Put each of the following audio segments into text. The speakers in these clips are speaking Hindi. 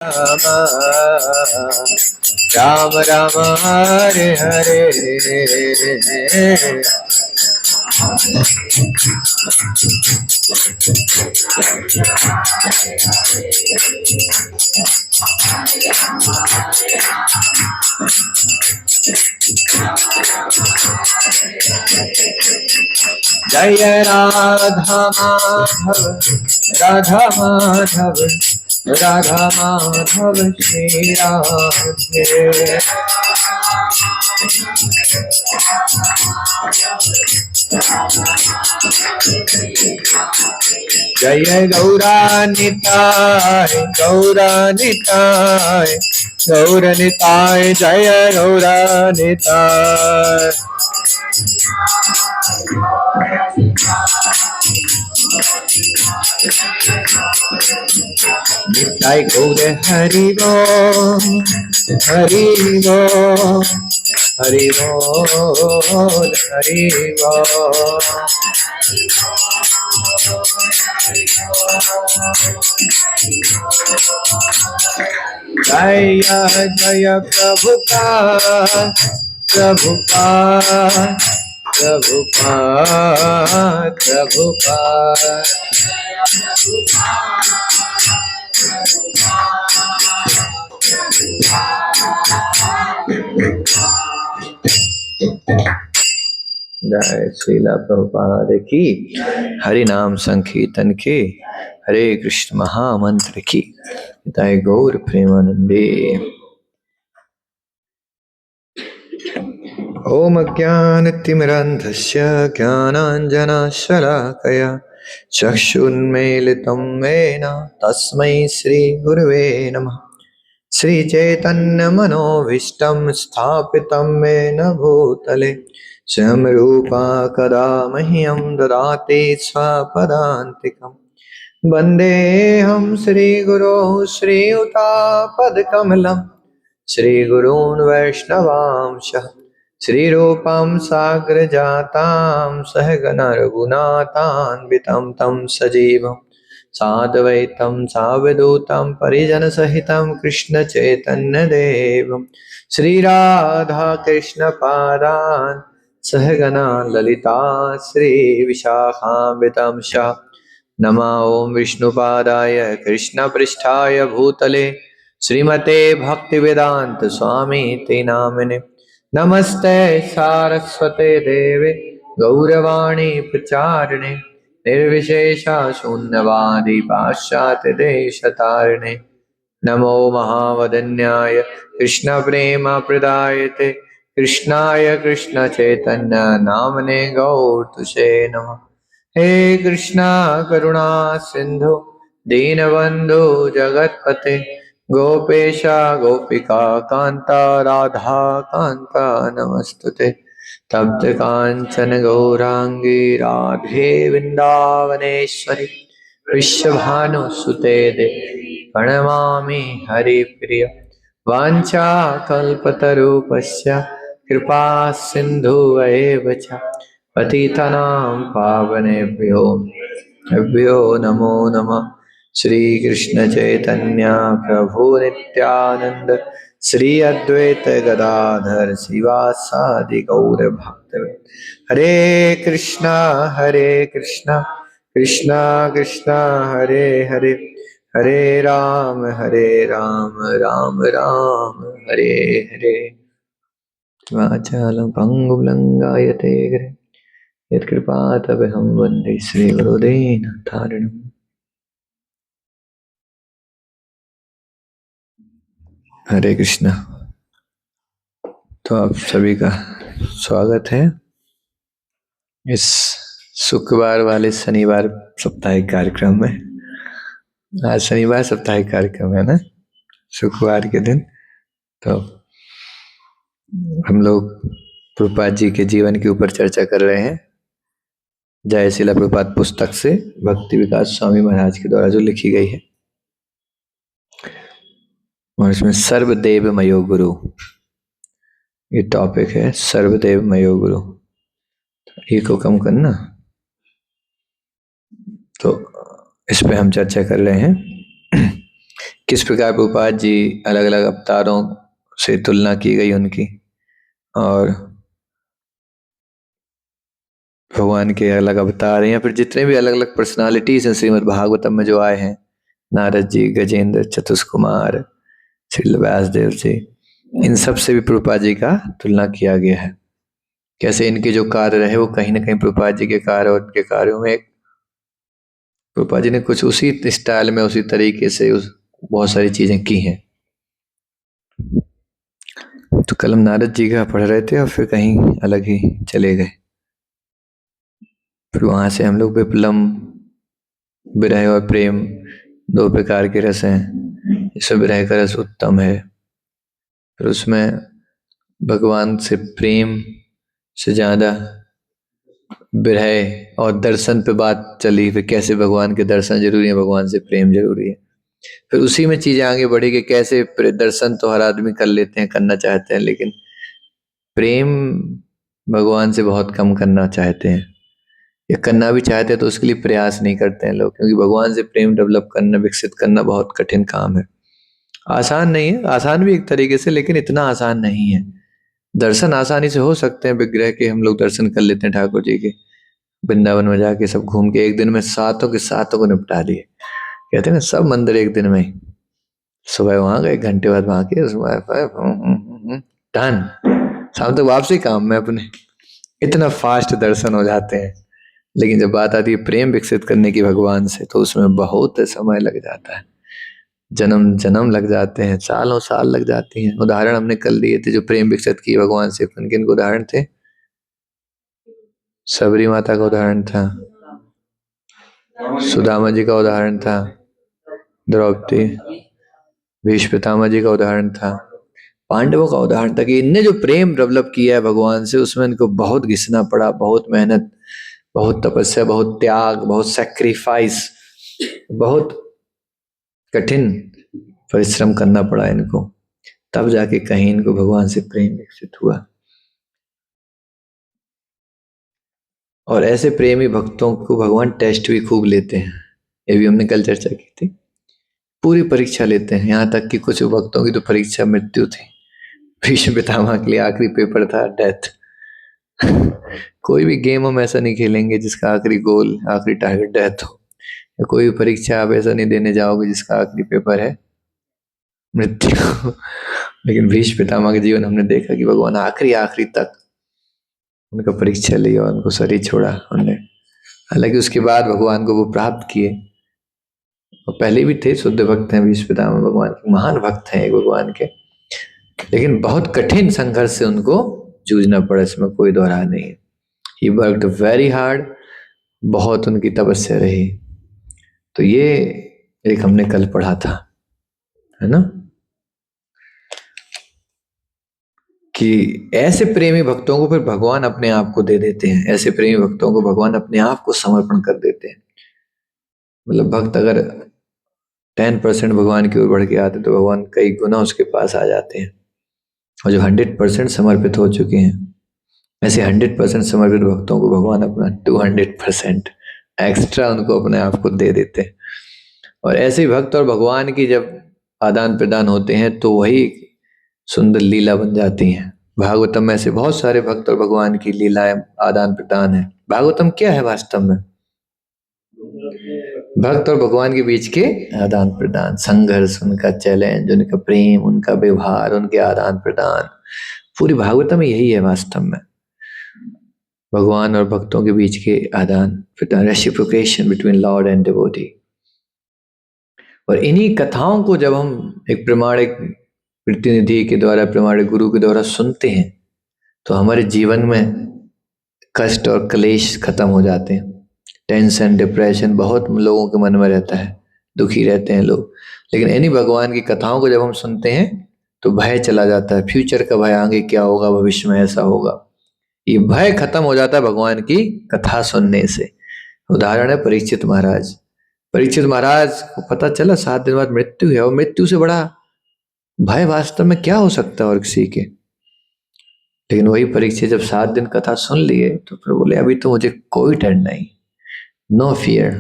राम राम हरे हरे। जय राधा माधव राधा माधव राधा माधव श्री राधे। जय गौरानिताय गौरानिताय गौरनिताय जय गौरानिताय। निताय गौर हरि बोल हरि बोल हरि बोल हरि बोल। जय जय प्रभुपाद प्रभुपाद प्रभुपाद प्रभुपाद। जय श्रीला प्रभुपाद की। हरि नाम संकीर्तन के हरे कृष्ण महामंत्र की जय गौर प्रेमानंदे। ओम अज्ञानतिमिरान्धस्य ज्ञानाञ्जनशलाकया चक्षुन्मीलितं येन तस्मै श्रीगुरवे नमः। श्रीचैतन्यमनोभीष्टं स्थापितं येन भूतले स्वयं रूपा कदा मह्यं ददाति स्वपदान्तिकम्। वन्देऽहं श्रीगुरो श्रीयुतापदकमलं श्रीगुरून् वैष्णवांशः श्रीरूपं साग्रजातां सहगण रघुनाथान्वितं तं सजीवं साद्वैतं सावधूतं परिजनसहितं कृष्णचैतन्यदेवं श्रीराधाकृष्णपादान् सहगणा ललिता श्रीविशाखान्वितं च। नमो ओं विष्णुपादाय कृष्णपृष्ठाय भूतले श्रीमते भक्तिवेदांत स्वामी ते नामिने। नमस्ते सारस्वते देवे गौरवाणी प्रचारिणे निर्विशेषा शून्यवादी पाश्चात्य देशतारिणे। नमो महावदन्याय कृष्ण प्रेम प्रदायते कृष्णाय कृष्ण चैतन्य नामने गौर तुसे नमः। हे कृष्णा करुणा सिंधु दीनबंधु जगतपते गोपेशा गोपिका कांता राधा कांता नमस्तुते। तप्त कांचन गौरांगी राधे वृंदावनेश्वरी विश्वभानुसुते देवी प्रणमामि हरिप्रिय। वाञ्छाकल्पतरुपस्य कृपा सिन्धु एव च पतितानां पावनेभ्यो नमो नमः। श्री कृष्ण चैतन्य प्रभु नित्यानंद श्री अद्वैत गदाधर शिवासादि गौर भक्तवृंद। हरे कृष्णा कृष्णा कृष्णा हरे हरे हरे राम राम राम हरे हरे। वाचालं पङ्गुलङ्गायते गिरे यत्कृपातमहं वन्दे श्रीगुरुदेवनाथारिणम्। हरे कृष्णा। तो आप सभी का स्वागत है इस शुक्रवार वाले शनिवार साप्ताहिक कार्यक्रम में। आज शनिवार साप्ताहिक कार्यक्रम है ना, शुक्रवार के दिन। तो हम लोग प्रभुपाद जी के जीवन के ऊपर चर्चा कर रहे हैं। जय शिला प्रभुपाद पुस्तक से भक्ति विकास स्वामी महाराज के द्वारा जो लिखी गई है, और इसमें सर्वदेव मयो गुरु ये टॉपिक है। सर्वदेव मयो गुरु, ये को कम करना। तो इस पे हम चर्चा कर रहे हैं किस प्रकार प्रभुपाद जी अलग अलग अवतारों से तुलना की गई उनकी, और भगवान के अलग अवतार हैं या फिर जितने भी अलग अलग पर्सनालिटीज हैं श्रीमद् भागवतम में जो आए हैं, नारद जी, गजेंद्र, चतुष्कुमार, श्री व्यासदेव जी, इन सब से भी प्रभुपाद जी का तुलना किया गया है। कैसे इनके जो कार्य रहे वो कहीं ना कहीं प्रभुपाद जी के कार्य और उनके कार्यों में प्रभुपाद जी ने कुछ उसी स्टाइल में उसी तरीके से बहुत सारी चीजें की हैं। तो कल हम नारद जी का पढ़ रहे थे और फिर कहीं अलग ही चले गए। फिर वहां से हम लोग विप्लम, विरह और प्रेम दो प्रकार के रस हैं, इसमें विरह का रस उत्तम है। फिर उसमें भगवान से प्रेम से ज्यादा विरह और दर्शन पे बात चली, फिर कैसे भगवान के दर्शन जरूरी है, भगवान से प्रेम जरूरी है। फिर उसी में चीजें आगे बढ़ी कि कैसे दर्शन तो हर आदमी कर लेते हैं, करना चाहते हैं, लेकिन प्रेम भगवान से बहुत कम करना चाहते हैं, या करना भी चाहते हैं तो उसके लिए प्रयास नहीं करते हैं लोग, क्योंकि भगवान से प्रेम डेवलप करना, विकसित करना बहुत कठिन काम है। आसान नहीं है, आसान भी एक तरीके से, लेकिन इतना आसान नहीं है। दर्शन आसानी से हो सकते हैं, विग्रह के हम लोग दर्शन कर लेते हैं ठाकुर जी के, वृंदावन में जाके सब घूम के एक दिन में सातों के सातों को निपटा दिए। कहते हैं ना, सब मंदिर एक दिन में, सुबह वहां गए, 1 घंटे बाद वहां के डन, शाम तक वापसी काम में अपने, इतना फास्ट दर्शन हो जाते हैं। लेकिन जब बात आती है प्रेम विकसित करने की भगवान से, तो उसमें बहुत समय लग जाता है, जन्म जन्म लग जाते हैं, सालों साल लग जाती हैं। उदाहरण हमने कल दिए थे जो प्रेम विकसित किए भगवान से, किन किन उदाहरण थे? सबरी माता का उदाहरण था, सुदामा जी का उदाहरण था, द्रौपदी, भीष्म पितामह जी का उदाहरण था, पांडवों का उदाहरण था कि इनने जो प्रेम डेवलप किया है भगवान से, उसमें इनको बहुत घिसना पड़ा, बहुत मेहनत, बहुत तपस्या, बहुत त्याग, बहुत सैक्रिफाइस, बहुत कठिन परिश्रम करना पड़ा इनको, तब जाके कहीं इनको भगवान से प्रेम विकसित हुआ। और ऐसे प्रेमी भक्तों को भगवान टेस्ट भी खूब लेते हैं, ये भी हमने कल चर्चा की थी। पूरी परीक्षा लेते हैं, यहाँ तक कि कुछ भक्तों की तो परीक्षा मृत्यु थी। भीष्म पितामह के लिए आखिरी पेपर था डेथ। कोई भी गेम हम ऐसा नहीं खेलेंगे जिसका आखिरी गोल, आखिरी टारगेट डेथ हो, या कोई भी परीक्षा आप ऐसा नहीं देने जाओगे जिसका आखिरी पेपर है मृत्यु। लेकिन भीष्म पितामह के जीवन हमने देखा कि भगवान आखिरी आखिरी तक उनका परीक्षा लिया और उनको शरीर छोड़ा उनने। हालांकि उसके बाद भगवान को वो प्राप्त किए, और पहले भी थे, शुद्ध भक्त हैं भीष्म पितामह, भगवान के महान भक्त हैं एक भगवान के, लेकिन बहुत कठिन संघर्ष से उनको जूझना पड़ा, इसमें कोई दो राय नहीं है। ही वर्कड वेरी हार्ड, बहुत उनकी तपस्या रही। तो ये एक हमने कल पढ़ा था, है ना, कि ऐसे प्रेमी भक्तों को फिर भगवान अपने आप को दे देते हैं, ऐसे प्रेमी भक्तों को भगवान अपने आप को समर्पण कर देते हैं। मतलब भक्त अगर 10% भगवान की ओर बढ़ के आते तो भगवान कई गुना उसके पास आ जाते हैं, और जो 100% समर्पित हो चुके हैं, ऐसे 100% समर्पित भक्तों को भगवान अपना 200% एक्स्ट्रा उनको अपने आप को दे देते हैं। और ऐसे ही भक्त और भगवान की जब आदान प्रदान होते हैं तो वही सुंदर लीला बन जाती हैं। भागवतम में ऐसे बहुत सारे भक्त और भगवान की लीलाएं आदान प्रदान है। भागवतम क्या है वास्तव में? भक्त और भगवान के बीच के आदान प्रदान, संघर्ष, उनका चैलेंज, उनका प्रेम, उनका व्यवहार, उनके आदान प्रदान, पूरी भागवतम में यही है वास्तव में, भगवान और भक्तों के बीच के आदान प्रदान, reciprocation between Lord and devotee. और इन्हीं कथाओं को जब हम एक प्रमाणिक प्रतिनिधि के द्वारा, प्रमाणिक गुरु के द्वारा सुनते हैं, तो हमारे जीवन में कष्ट और क्लेश खत्म हो जाते हैं। टेंशन, डिप्रेशन बहुत लोगों के मन में रहता है, दुखी रहते हैं लोग, लेकिन इन्हीं भगवान की कथाओं को जब हम सुनते हैं तो भय चला जाता है, फ्यूचर का भय, आगे क्या होगा, भविष्य में ऐसा होगा, ये भय खत्म हो जाता है भगवान की कथा सुनने से। उदाहरण है परीक्षित महाराज। परीक्षित महाराज को पता चला 7 दिन बाद मृत्यु है, और मृत्यु से बड़ा भय वास्तव में क्या हो सकता है और किसी के। लेकिन वही परीक्षित जब 7 दिन कथा सुन लिए तो फिर बोले अभी तो मुझे कोई डर नहीं, नो फियर,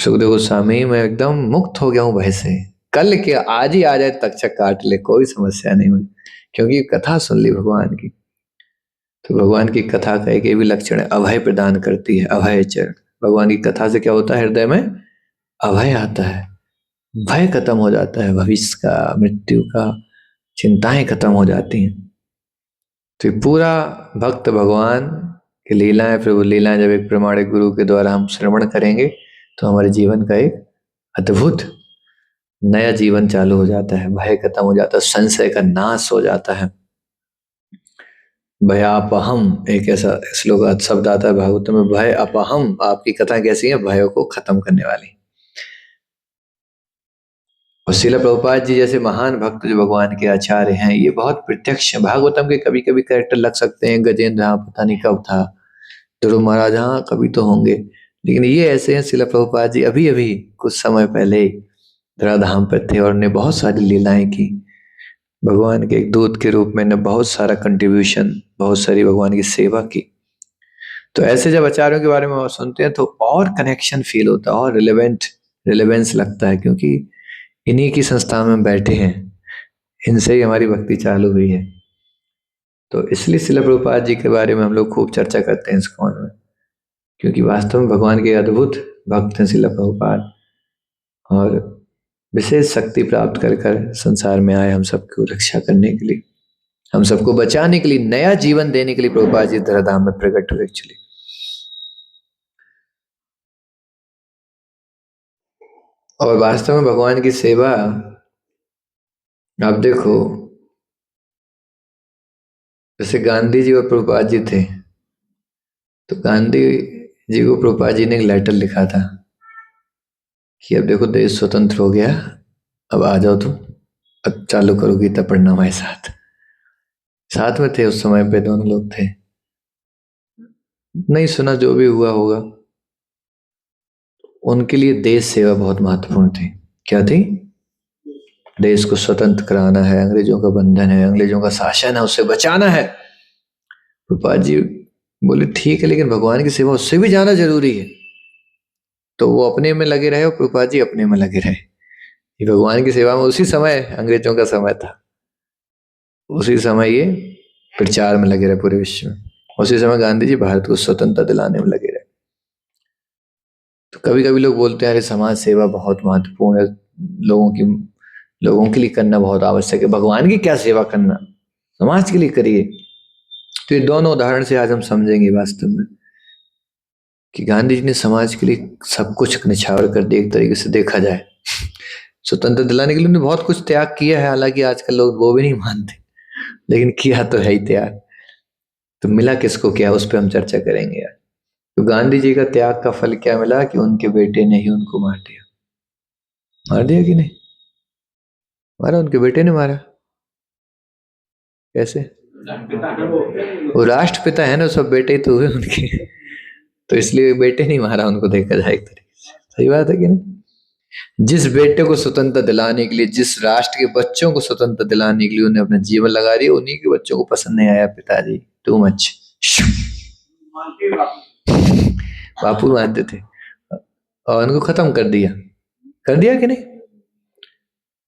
सुखदेव गोस्वामी मैं एकदम मुक्त हो गया हूं भय से, कल के आज ही आ जाए तक्षक काट ले, कोई समस्या नहीं हुई, क्योंकि कथा सुन ली भगवान की। तो भगवान की कथा का एक ये भी लक्षण है, अभय प्रदान करती है, अभय चरण। भगवान की कथा से क्या होता है, हृदय में अभय आता है, भय खत्म हो जाता है, भविष्य का, मृत्यु का, चिंताएं खत्म हो जाती हैं। तो ये पूरा भक्त भगवान की लीलाएं, फिर वो लीलाएं जब एक प्रमाणिक गुरु के द्वारा हम श्रवण करेंगे तो हमारे जीवन का एक अद्भुत नया जीवन चालू हो जाता है, भय खत्म हो जाता है, संशय का नाश हो जाता है। भयापहम एक ऐसा श्लोक शब्द आता है भागवत में, भय अपहम। आपकी कथा कैसी है, भयों को खत्म करने वाली। और श्रील प्रभुपाद जी जैसे महान भक्त जो भगवान के आचार्य हैं, ये बहुत प्रत्यक्ष हैं। भागवतम के कभी कभी कैरेक्टर लग सकते हैं, गजेंद्र हाँ पता नहीं कब था, ध्रुव महाराज हाँ कभी तो होंगे, लेकिन ये ऐसे हैं श्रील प्रभुपाद जी अभी अभी कुछ समय पहले धराधाम पर थे और ने बहुत सारी लीलाएं की, भगवान के एक दूत के रूप में ने बहुत सारा कंट्रीब्यूशन, बहुत सारी भगवान की सेवा की। तो ऐसे जब आचार्यों के बारे में सुनते हैं तो और कनेक्शन फील होता है, और रिलेवेंस लगता है, क्योंकि इन्हीं की संस्था में बैठे हैं, इनसे ही हमारी भक्ति चालू हुई है। तो इसलिए श्रील प्रभुपाद जी के बारे में हम लोग खूब चर्चा करते हैं इस्कॉन में, क्योंकि वास्तव में भगवान के अद्भुत भक्त हैं श्रील प्रभुपाद, और विशेष शक्ति प्राप्त कर कर संसार में आए हम सबको रक्षा करने के लिए, हम सबको बचाने के लिए, नया जीवन देने के लिए प्रभुपाद जी धराधाम में प्रकट हुए एक्चुअली। और वास्तव में भगवान की सेवा आप देखो, जैसे गांधी जी और प्रभुपाद जी थे, तो गांधी जी को प्रभुपाद जी ने एक लेटर लिखा था कि अब देखो देश स्वतंत्र हो गया, अब आ जाओ तुम, अब चालू करो गीता पढ़ना हमारे साथ। साथ में थे उस समय पे, दोनों लोग थे। नहीं सुना, जो भी हुआ होगा। उनके लिए देश सेवा बहुत महत्वपूर्ण थी। क्या थी? देश को स्वतंत्र कराना है, अंग्रेजों का बंधन है, अंग्रेजों का शासन है, उससे बचाना है। प्रभुपाद जी बोले ठीक है, लेकिन भगवान की सेवा उससे भी ज्यादा जरूरी है। तो वो अपने में लगे रहे और प्रभुपाद जी अपने में लगे रहे। ये भगवान की सेवा में उसी समय अंग्रेजों का समय था, उसी समय ये प्रचार में लगे रहे पूरे विश्व में, उसी समय गांधी जी भारत को स्वतंत्रता दिलाने में लगे रहे। तो कभी कभी लोग बोलते हैं अरे समाज सेवा बहुत महत्वपूर्ण है, लोगों के लिए करना बहुत आवश्यक है, भगवान की क्या सेवा करना, समाज के लिए करिए। तो ये दोनों उदाहरण से आज हम समझेंगे वास्तव में कि गांधी जी ने समाज के लिए सब कुछ निछावर कर दिया। एक तरीके से देखा जाए, स्वतंत्र दिलाने के लिए उन्होंने बहुत कुछ त्याग किया है, हालांकि आजकल लोग वो भी नहीं मानते, लेकिन किया तो है ही त्याग। तो मिला किसको क्या, उस पर हम चर्चा करेंगे यार। तो गांधी जी का त्याग का फल क्या मिला कि उनके बेटे ने ही उनको मार दिया। मार दिया कि नहीं मारा? उनके बेटे ने मारा। कैसे? वो राष्ट्रपिता है ना, सब बेटे ही तो हुए उनके, तो इसलिए बेटे नहीं मारा उनको, देखा जाए एक तरीके से। सही बात है कि नहीं? जिस बेटे को स्वतंत्रता दिलाने के लिए, जिस राष्ट्र के बच्चों को स्वतंत्रता दिलाने के लिए उन्हें अपना जीवन लगा दिया, उन्हीं के बच्चों को पसंद नहीं आया पिताजी, टू मच। बापू मानते थे और उनको खत्म कर दिया कि नहीं?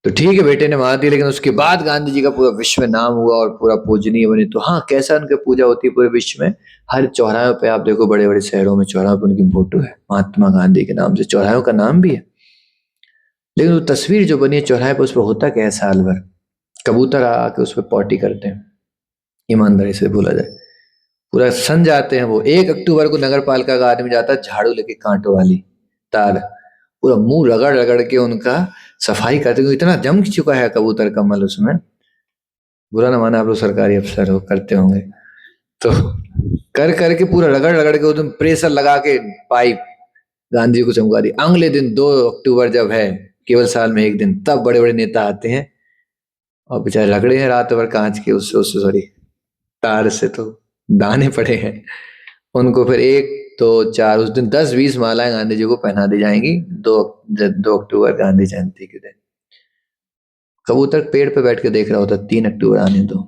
तो ठीक है बेटे ने मार दिया, लेकिन उसके बाद गांधी जी का पूरा विश्व में नाम हुआ और पूरा पूजनीय बने। तो हाँ, कैसा उनकी पूजा होती है पूरे विश्व में, हर चौराहे पे आप देखो, बड़े बड़े शहरों में चौराहे पे उनकी फोटो है, महात्मा गांधी के नाम से चौराहों का नाम भी है। लेकिन वो तस्वीर जो बनी है चौराहे पर, उस पर होता क्या है, साल भर कबूतर आके उस पर पॉटी करते हैं, ईमानदारी से बोला जाए, पूरा सन जाते हैं। वो 1 अक्टूबर को नगर पालिका का आदमी जाता है झाड़ू लेके, कांटों वाली तार, पूरा मुंह रगड़ रगड़ के उनका सफाई करते, क्योंकि इतना जम चुका है कबूतर का मल उसमें। बुरा ना माना, आप लोग सरकारी अफसर हो, करते होंगे। तो कर करके पूरा रगड़ रगड़ के एकदम प्रेशर लगा के पाइप गांधी जी को चमका दी। अगले दिन 2 अक्टूबर जब है, केवल साल में एक दिन, तब बड़े बड़े नेता आते हैं और बेचारे रगड़े हैं रात भर कांच के उससे सॉरी तार से, तो दाने पड़े हैं उनको। फिर 1, 2, 4 उस दिन 10-20 मालाएं गांधी जी को पहना दी जाएंगी 2 अक्टूबर गांधी जयंती के दिन। कबूतर पेड़ पे बैठ के देख रहा होता 3 अक्टूबर आने दो,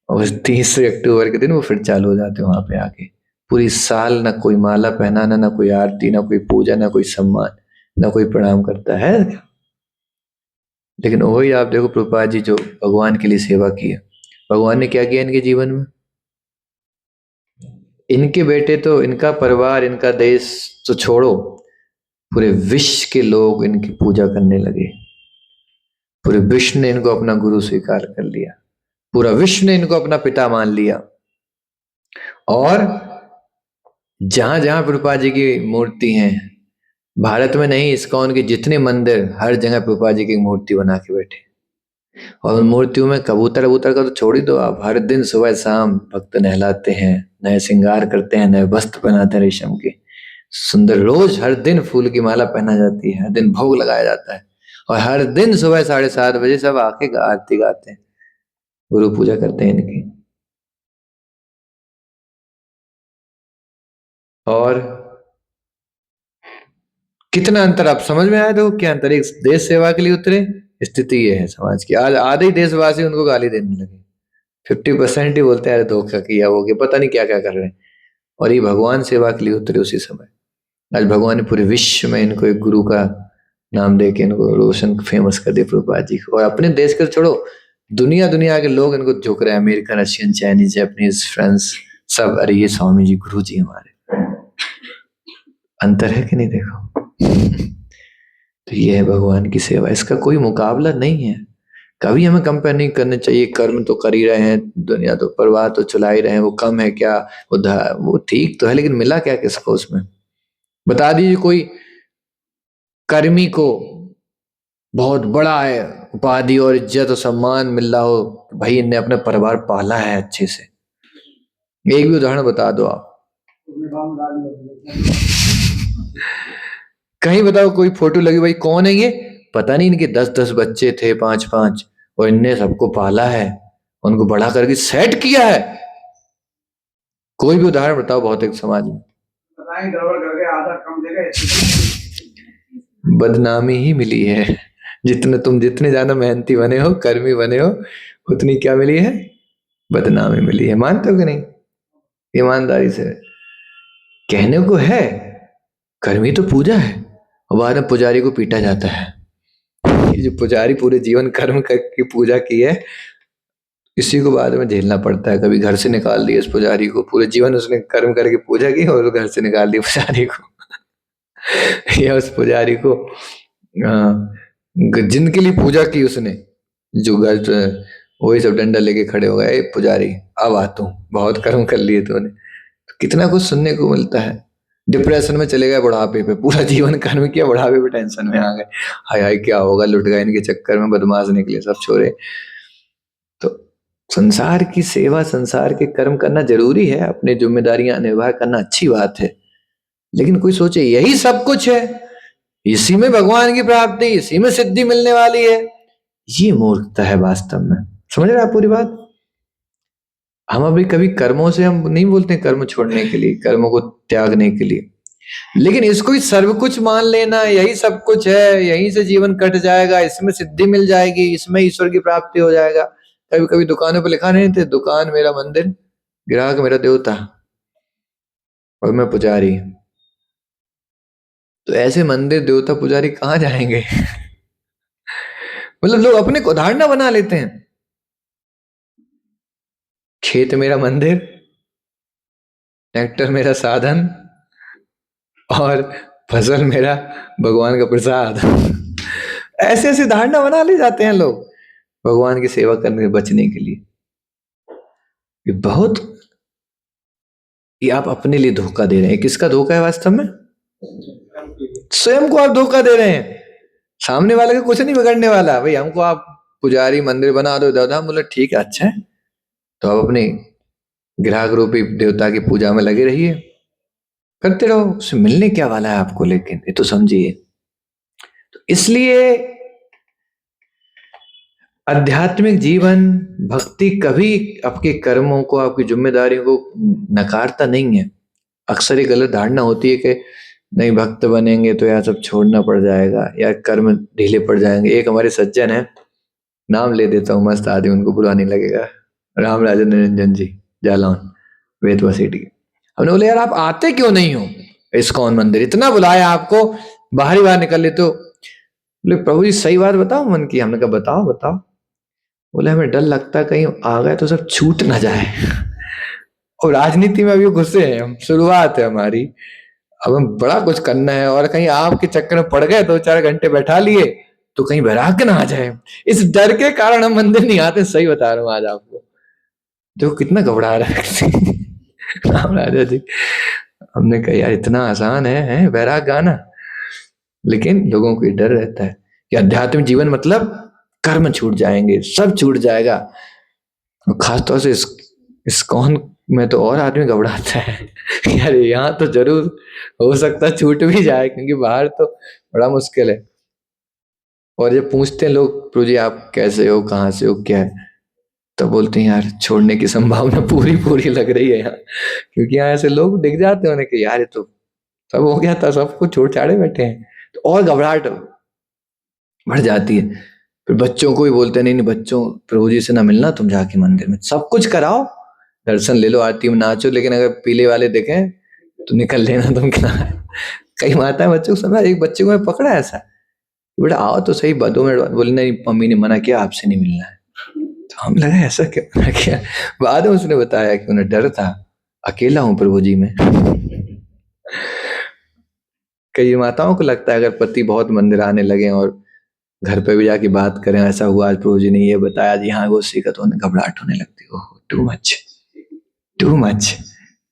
और 30 अक्टूबर के दिन वो फिर चालू हो जाते वहां पे आके। पूरी साल ना कोई माला पहनाना, ना कोई आरती, ना कोई पूजा, ना कोई सम्मान, ना कोई प्रणाम करता है। लेकिन वही आप देखो प्रभुपाद जी जो भगवान के लिए सेवा की है, भगवान ने क्या किया इनके जीवन में। इनके बेटे तो, इनका परिवार, इनका देश तो छोड़ो, पूरे विश्व के लोग इनकी पूजा करने लगे। पूरे विश्व ने इनको अपना गुरु स्वीकार कर लिया, पूरा विश्व ने इनको अपना पिता मान लिया। और जहां जहां प्रभुपाद जी की मूर्ति है, भारत में नहीं, इस्कॉन के जितने मंदिर, हर जगह प्रभुपाद जी की मूर्ति बना के बैठे। और उन मूर्तियों में कबूतर वबूतर का तो छोड़ ही दो आप, हर दिन सुबह शाम भक्त नहलाते हैं, नए श्रृंगार करते हैं, नए वस्त्र पहनाते हैं रेशम के सुंदर, रोज हर दिन फूल की माला पहना जाती है, हर दिन भोग लगाया जाता है, और हर दिन सुबह 7:30 बजे सब आके आरती गाते हैं, गुरु पूजा करते हैं इनकी। और कितना अंतर आप समझ में आया, देखो क्या अंतर, एक देश सेवा के लिए उतरे, स्थिति ये है समाज की, आज आधे ही देशवासी उनको गाली देने लगे, 50% ही बोलते हैं अरे धोखा किया, वो गया, पता नहीं क्या क्या कर रहे हैं। और ये भगवान सेवा के लिए उतरे उसी समय, आज भगवान ने पूरे विश्व में इनको एक गुरु का नाम दे के इनको रोशन फेमस कर दिया प्रभुपाद जी को। और अपने देश के छोड़ो, दुनिया दुनिया के लोग इनको झुक रहे हैं, American, Russian, Chinese, Japanese, France, सब, अरे ये स्वामी जी गुरु जी हमारे। अंतर है कि नहीं देखो। तो ये है भगवान की सेवा, इसका कोई मुकाबला नहीं है, कभी हमें कंपेयर नहीं करने चाहिए। कर्म तो कर ही रहे हैं, दुनिया तो परवाह तो चला ही रहे हैं, वो कम है क्या, वो ठीक तो है, लेकिन मिला क्या किसको उसमें, बता दीजिए कोई कर्मी को बहुत बड़ा है उपाधि और इज्जत और सम्मान मिल रहा हो, भाई इनने अपना परिवार पाला है अच्छे से, एक भी उदाहरण बता दो आप। कहीं बताओ कोई फोटो लगी, भाई कौन है ये, पता नहीं, इनके 10-10 बच्चे थे, 5-5, और इनने सबको पाला है, उनको बड़ा करके सेट किया है, कोई भी उदाहरण बताओ भौतिक समाज में। गड़बड़ करके आधा कम देगा, बदनामी ही मिली है, जितने ज्यादा मेहनती बने हो, कर्मी बने हो, उतनी क्या मिली है, बदनामी मिली है। मानते हो कि नहीं, ईमानदारी से कहने को है, कर्मी तो पूजा है, और बाद में पुजारी को पीटा जाता है। ये जो पुजारी पूरे जीवन कर्म करके पूजा की है, इसी को बाद में झेलना पड़ता है, कभी घर से निकाल दिया इस पुजारी को, पूरे जीवन उसने कर्म करके पूजा की और घर से निकाल दिया पुजारी को। या उस पुजारी को जिनके लिए पूजा की उसने, जो घर, वही सब डंडा लेके खड़े हो गए, पुजारी अब आ तू, बहुत कर्म कर लिए तूने, तो कितना कुछ सुनने को मिलता है। डिप्रेशन में चले गए बुढ़ापे पे, पूरा जीवन कर्म किया, बुढ़ापे पे टेंशन में आ गए, हाय हाय क्या होगा, लुट गए इनके चक्कर में, बदमाश निकले सब छोरे। तो संसार की सेवा, संसार के कर्म करना जरूरी है, अपनी जिम्मेदारियां निभा करना अच्छी बात है, लेकिन कोई सोचे यही सब कुछ है, इसी में भगवान की प्राप्ति, इसी में सिद्धि मिलने वाली है, ये मूर्खता है वास्तव में। समझ रहे आप पूरी बात। हम अभी कभी कर्मों से हम नहीं बोलते कर्म छोड़ने के लिए, कर्मों को त्यागने के लिए, लेकिन इसको ही सर्व कुछ मान लेना, यही सब कुछ है, यहीं से जीवन कट जाएगा, इसमें सिद्धि मिल जाएगी, इसमें ईश्वर की प्राप्ति हो जाएगा। कभी कभी दुकानों पर लिखा नहीं थे, दुकान मेरा मंदिर, ग्राहक मेरा देवता, और मैं पुजारी। तो ऐसे मंदिर, देवता, पुजारी कहाँ जाएंगे? मतलब लोग अपने को धारणा बना लेते हैं, खेत मेरा मंदिर, ट्रैक्टर मेरा साधन, और फसल मेरा भगवान का प्रसाद। ऐसे ऐसे धारणा बना ले जाते हैं लोग भगवान की सेवा करने बचने के लिए। ये बहुत, ये आप अपने लिए धोखा दे रहे हैं। किसका धोखा है वास्तव में? स्वयं को आप धोखा दे रहे हैं। सामने वाले का कुछ नहीं बिगड़ने वाला, भाई हमको आप पुजारी मंदिर बना दो दादा, बोले ठीक है अच्छा है, तो आप अपने ग्राहक रूपी देवता की पूजा में लगे रहिए, करते रहो, उससे मिलने क्या वाला है आपको, लेकिन ये तो समझिए। तो इसलिए आध्यात्मिक जीवन, भक्ति कभी आपके कर्मों को, आपकी जिम्मेदारियों को नकारता नहीं है। अक्सर ये गलत धारणा होती है कि नहीं भक्त बनेंगे तो यह सब छोड़ना पड़ जाएगा, या कर्म ढीले पड़ जाएंगे। एक हमारे सज्जन है, नाम ले देता हूँ, मस्त आदमी, उनको बुरा नहीं लगेगा, राम राजन निरंजन जी, जालौन, वेदवा सिटी। हमने बोले यार आप आते क्यों नहीं हो इस्कॉन मंदिर, इतना बुलाया आपको, बाहर ही बाहर निकल लेते हो। बोले प्रभु जी सही बात बताओ मन की। हमने कहा बताओ बताओ। बोले हमें डर लगता है कहीं आ गए तो सब छूट ना जाए। और राजनीति में अभी घुसे हैं हम, शुरुआत है हमारी, अब हम बड़ा कुछ करना है, और कहीं आपके चक्कर में पड़ गए 2-4 घंटे बैठा लिए तो कहीं वैराग्य ना आ जाए। इस डर के कारण हम मंदिर नहीं आते। सही बता रहा हूँ आज आपको, देखो कितना घबरा रहा है। राम राजा जी, हमने कहा यार इतना आसान है वैराग्य आना, लेकिन लोगों को डर रहता है कि अध्यात्म जीवन मतलब कर्म छूट जाएंगे, सब छूट जाएगा। और खासतौर से इस्कॉन में तो और आदमी घबराता है। यार यहाँ तो जरूर हो सकता है छूट भी जाए, क्योंकि बाहर तो बड़ा मुश्किल है। और जब पूछते हैं लोग प्रभु जी आप कैसे हो, कहाँ से हो, क्या है, तो बोलते हैं यार छोड़ने की संभावना पूरी पूरी लग रही है यहाँ, क्योंकि यहाँ ऐसे लोग दिख जाते हैं उन्हें कि यार ये तो सब हो गया था, सब कुछ छोड़ छाड़े बैठे हैं, तो और घबराहट बढ़ जाती है। फिर बच्चों को भी बोलते हैं नहीं नहीं बच्चों प्रभु जी से ना मिलना, तुम जाके मंदिर में सब कुछ कराओ, दर्शन ले लो, आरती में नाचो, लेकिन अगर पीले वाले देखें तो निकल लेना तुम क्या। कई माता बच्चों को समझा, एक बच्चे को मैं पकड़ा ऐसा, बेटा आओ तो सही 2 मिनट बाद, बोले नहीं मम्मी ने मना किया आपसे नहीं मिलना है। तो हम लगा ऐसा क्या मना किया। बाद में उसने बताया कि उन्हें डर था, अकेला हूं प्रभु जी में। कई माताओं को लगता है अगर पति बहुत मंदिर आने लगे और घर पे भी जाके बात करें ऐसा हुआ आज प्रभु जी ने ये बताया जी हाँ वो सीखा, तो उन्हें घबराहट होने लगती है, ओह टू मच टू मच,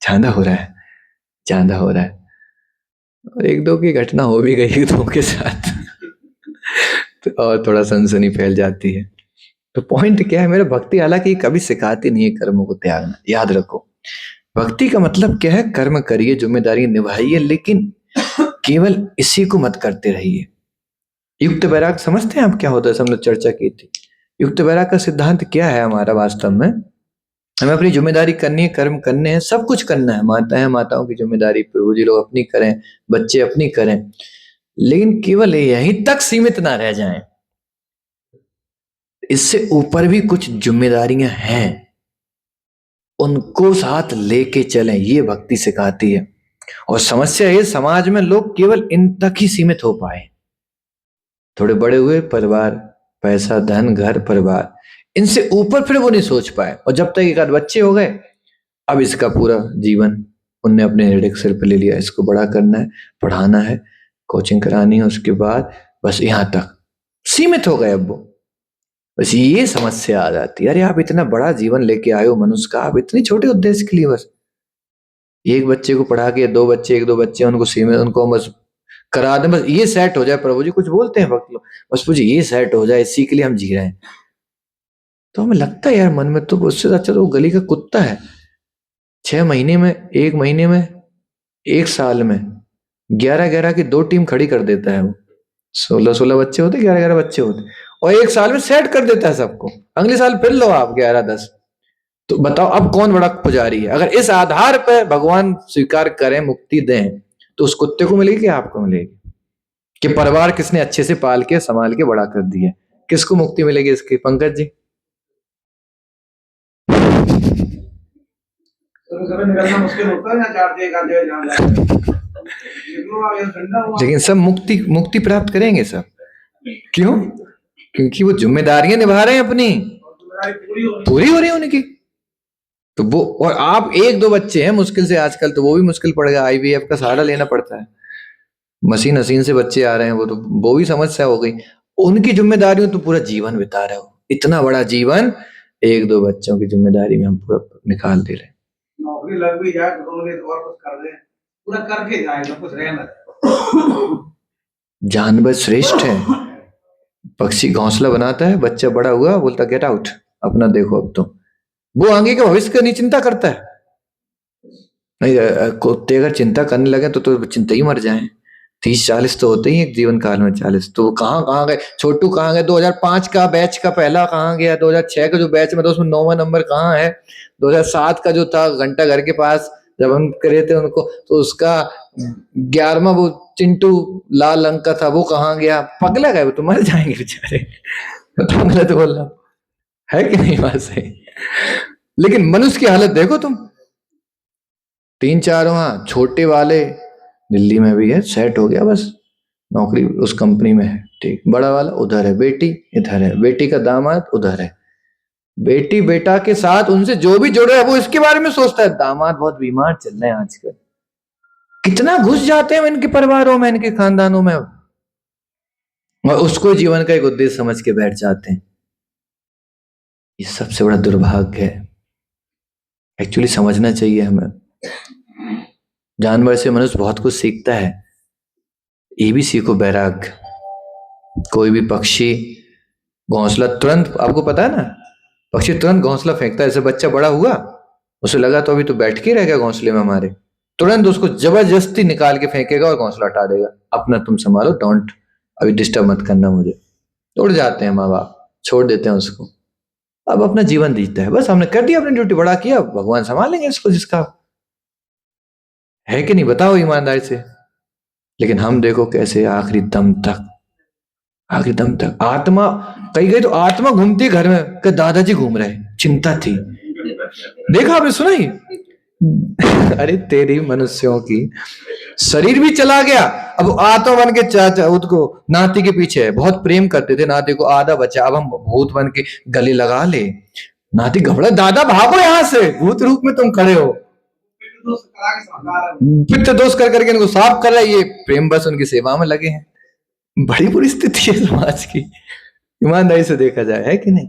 ज्यादा हो रहा है, ज्यादा हो रहा है। और एक दो की घटना हो भी गई एक दो के साथ, तो और थोड़ा सनसनी फैल जाती है। तो पॉइंट क्या है मेरा, भक्ति हालांकि कभी सिखाती नहीं है कर्मों को त्यागना, याद रखो। भक्ति का मतलब क्या है, कर्म करिए, जिम्मेदारी निभाइए, लेकिन केवल इसी को मत करते रहिए। युक्त वैराग समझते हैं आप क्या होता है, हम लोग चर्चा की थी। युक्त वैराग का सिद्धांत क्या है हमारा, वास्तव में हमें अपनी जिम्मेदारी करनी है, कर्म करने हैं, सब कुछ करना है, माता है माताओं की जिम्मेदारी प्रभु जी लोग अपनी करें, बच्चे अपनी करें, लेकिन केवल यहीं तक सीमित ना रह जाएं। इससे ऊपर भी कुछ जिम्मेदारियां हैं, उनको साथ लेके चलें, ये भक्ति सिखाती है। और समस्या ये समाज में लोग केवल इन तक ही सीमित हो पाए, थोड़े बड़े हुए परिवार, पैसा धन घर परिवार, इनसे ऊपर फिर वो नहीं सोच पाए। और जब तक एक आध बच्चे हो गए, अब इसका पूरा जीवन उनने अपने हेडेक सिर पे ले लिया, इसको बड़ा करना है, पढ़ाना है, कोचिंग करानी है, उसके बाद बस यहाँ तक सीमित हो गए। अब वो बस ये समस्या आ जाती है, अरे आप इतना बड़ा जीवन लेके आए हो मनुष्य का, आप इतनी छोटे उद्देश्य के लिए बस एक बच्चे को पढ़ा के, 2 बच्चे 1-2 बच्चे उनको सीमित, उनको बस करा दें, बस ये सेट हो जाए। प्रभु जी कुछ बोलते हैं भक्त लोग, बस मुझे ये सेट हो जाए, इसी के लिए हम जी रहे हैं। तो हमें लगता है यार मन में, तो उससे अच्छा तो वो गली का कुत्ता है, 6 महीने में, 1 महीने में, 1 साल में 11-11 की 2 टीम खड़ी कर देता है वो। 16-16 बच्चे होते, 11-11 बच्चे होते, और 1 साल में सेट कर देता है सबको। अगले साल फिर लो आप 11-10। तो बताओ अब कौन बड़ा पुजारी है। अगर इस आधार पर भगवान स्वीकार करें, मुक्ति दें, तो उस कुत्ते को मिलेगी कि आपको मिलेगी, कि परिवार किसने अच्छे से पाल के संभाल के बड़ा कर दिया, किसको मुक्ति मिलेगी इसकी, पंकज जी? निकलना मुश्किल होता है, लेकिन सब मुक्ति मुक्ति प्राप्त करेंगे सब। क्यों? क्योंकि वो जिम्मेदारियां निभा रहे हैं अपनी, पूरी हो रही है उनकी। तो वो, और आप 1-2 बच्चे हैं मुश्किल से, आजकल तो वो भी मुश्किल पड़ गया, आईवीएफ का सहारा लेना पड़ता है, मशीन हसीन से बच्चे आ रहे हैं, वो तो वो भी समस्या हो गई। उनकी जिम्मेदारियों तो पूरा जीवन बिता रहे हो, इतना बड़ा जीवन 1-2 बच्चों की जिम्मेदारी में हम पूरा निकाल दे रहे हैं। नौकरी लग भी जाए तो और कुछ कर दे, पूरा करके जाएगा, कुछ रहना। जानवर श्रेष्ठ है, पक्षी घोंसला बनाता है, बच्चा बड़ा हुआ बोलता गेट आउट, अपना देखो अब तो। वो आगे के भविष्य की नहीं चिंता करता है। नहीं, कुत्ते अगर चिंता करने लगे तो चिंता ही मर जाए। 30-40 तो होते ही एक जीवन काल में, 40 तो कहाँ कहाँ गए। छोटू कहाँ गए, 2005 का बैच का पहला कहाँ गया, 2006 का जो बैच में था उसमें 9वां नंबर कहाँ है, 2007 का जो था घंटा घर के पास जब हम करे थे उनको, तो उसका 11वां वो चिंटू लाल अंक का था, वो कहाँ गया। पगला गए वो तो, मर जाएंगे बेचारे। तो गलत बोल रहा है कि नहीं, बात सही। लेकिन मनुष्य की हालत देखो तुम, 3-4 वहां छोटे वाले दिल्ली में भी है, सेट हो गया, बस नौकरी उस कंपनी में है। ठीक, बड़ा वाला उधर है, बेटी इधर है, बेटी का दामाद उधर है, बेटी बेटा के साथ उनसे जो भी जुड़ रहा है वो इसके बारे में सोचता है। दामाद बहुत बीमार चल रहे हैं आजकल, कितना घुस जाते हैं इनके परिवारों में, इनके खानदानों में, और उसको जीवन का एक उद्देश्य समझ के बैठ जाते हैं। ये सबसे बड़ा दुर्भाग्य है। एक्चुअली समझना चाहिए हमें, जानवर से मनुष्य बहुत कुछ सीखता है। ये भी सीखो वैराग्य। कोई भी पक्षी घोंसला तुरंत, आपको पता है ना, पक्षी तुरंत घोंसला फेंकता है। जैसे बच्चा बड़ा हुआ, उसे लगा तो अभी तो बैठ के रह गया घोंसले में हमारे, तुरंत उसको जबरदस्ती निकाल के फेंकेगा और घोंसला हटा देगा। अपना तुम संभालो, डोंट अभी डिस्टर्ब मत करना मुझे। उड़ जाते हैं माँ बाप, छोड़ देते हैं उसको, अब अपना जीवन जीता है। बस हमने कर दिया अपनी ड्यूटी, बड़ा किया, भगवान संभालेंगे इसको जिसका है कि नहीं, बताओ ईमानदारी से। लेकिन हम देखो कैसे आखिरी दम तक, आखिरी दम तक आत्मा, कहीं गई तो आत्मा घूमती घर में कि दादाजी घूम रहे, चिंता थी। देखा आपने, सुना ही? अरे तेरी मनुष्यों की, शरीर भी चला गया, अब आत्मा बन के चाचा उसको नाती के पीछे है। बहुत प्रेम करते थे नाती को, आधा बचा, अब हम भूत बन के गले लगा ले। नाती घबरा, दादा भागो यहां से, भूत रूप में तुम खड़े हो। पित्त दोष कर करके इनको साफ कर रहा है, ये प्रेम बस उनकी सेवा में लगे हैं। बड़ी बुरी स्थिति है समाज की, ईमानदारी से देखा जाए, है कि नहीं?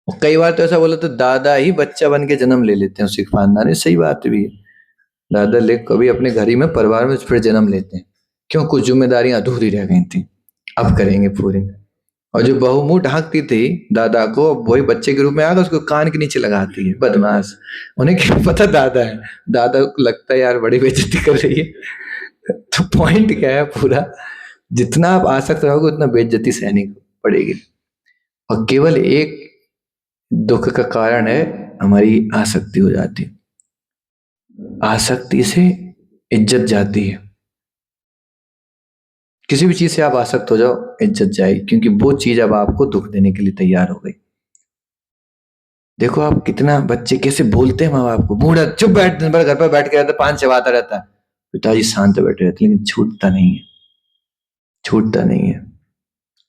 और कई बार तो ऐसा बोला तो दादा ही बच्चा बन के जन्म ले लेते हैं उसी खानदान में। सही बात भी है, दादा ले कभी अपने घर ही में परिवार में फिर जन्म लेते हैं। क्यों? कुछ जिम्मेदारियां अधूरी रह गई थी, अब करेंगे पूरी। और जो बहू मुंह ढांकती थी दादा को, वही बच्चे के रूप में आकर उसको कान के नीचे लगाती है, बदमाश। उन्हें क्या पता दादा है, दादा को लगता है यार बड़ी बेइज्जती कर रही है। तो पॉइंट क्या है पूरा, जितना आप आसक्त रहोगे उतना बेइज्जती सहनी पड़ेगी। और केवल एक दुख का कारण है, हमारी आसक्ति हो जाती। आसक्ति से इज्जत जाती है। किसी भी चीज से आप आसक्त हो जाओ, इज्जत जाएगी, क्योंकि वो चीज अब आपको दुख देने के लिए तैयार हो गई। देखो आप कितना, बच्चे कैसे बोलते हैं माँ बाप को, बूढ़ा चुप बैठ, दिन भर घर पर बैठ के रहता, पान चबाता रहता है, पिताजी शांत बैठे रहते, लेकिन छूटता नहीं है, छूटता नहीं है।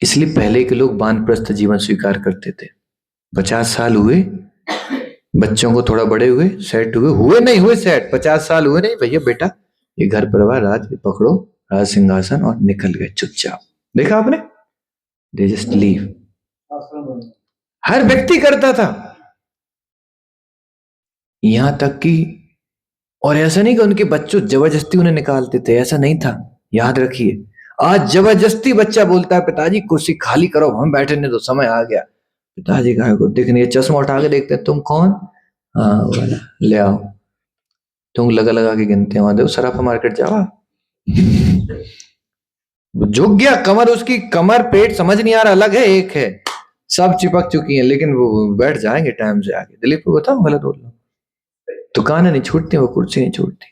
इसलिए पहले के लोग वानप्रस्थ जीवन स्वीकार करते थे। 50 साल हुए बच्चों को, थोड़ा बड़े हुए, सेट हुए नहीं हुए सेट, 50 साल हुए नहीं भैया, बेटा ये घर परिवार राज पकड़ो, राज सिंहासन, और निकल गए चुपचाप। देखा आपने, दे जस्ट लीव। हर व्यक्ति करता था, यहां तक कि, और ऐसा नहीं कि उनके बच्चों जबरदस्ती उन्हें निकालते थे, ऐसा नहीं था। याद रखिए, आज जबरदस्ती बच्चा बोलता है पिताजी कुर्सी खाली करो, हम बैठने दो, समय आ गया। पिताजी का को देखने, चश्मा उठा के देखते हैं, तुम कौन? हाँ वाला, ले आओ। तुम लगा लगा के गिनते हैं, वहां देखो सराफा मार्केट जावा। झुक गया कमर, उसकी कमर पेट समझ नहीं आ रहा, अलग है एक है, सब चिपक चुकी हैं, लेकिन वो बैठ जाएंगे टाइम से आगे। दिलीप को बताओ, गलत बोल रहा हूं? दुकानें नहीं छूटती, वो कुर्सी नहीं छूटती।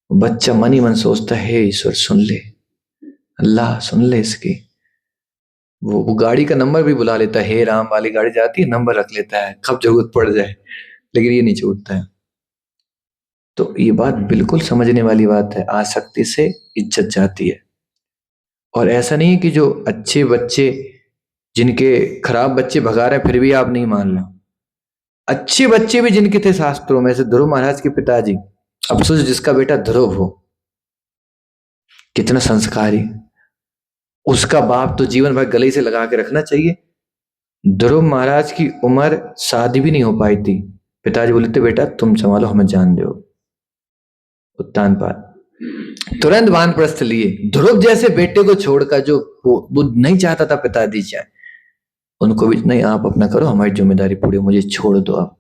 बच्चा मन ही मन सोचता है, ईश्वर सुन ले, अल्लाह सुन ले इसकी। वो गाड़ी का नंबर भी बुला लेता है, हे राम वाली गाड़ी जाती है, नंबर रख लेता है, कब जरूरत पड़ जाए, लेकिन ये नहीं छूटता है। तो ये बात बिल्कुल समझने वाली बात है, आसक्ति से इज्जत जाती है। और ऐसा नहीं है कि जो अच्छे बच्चे, जिनके खराब बच्चे भगा रहे फिर भी आप नहीं मान लो, अच्छे बच्चे भी जिनके थे शास्त्रों में, से ध्रुव महाराज के पिताजी, अफसोस जिसका बेटा ध्रुव हो, कितना संस्कारी, उसका बाप तो जीवन भर गले से लगा के रखना चाहिए। ध्रुव महाराज की उम्र शादी भी नहीं हो पाई थी, पिताजी बोले थे बेटा तुम संभालो, हमें जान दो। उत्तानपाद तुरंत वानप्रस्थ लिए। ध्रुव जैसे बेटे को छोड़कर, जो वो नहीं चाहता था पिताजी जाए, उनको भी नहीं, आप अपना करो, हमारी जिम्मेदारी पूरी, मुझे छोड़ दो, आप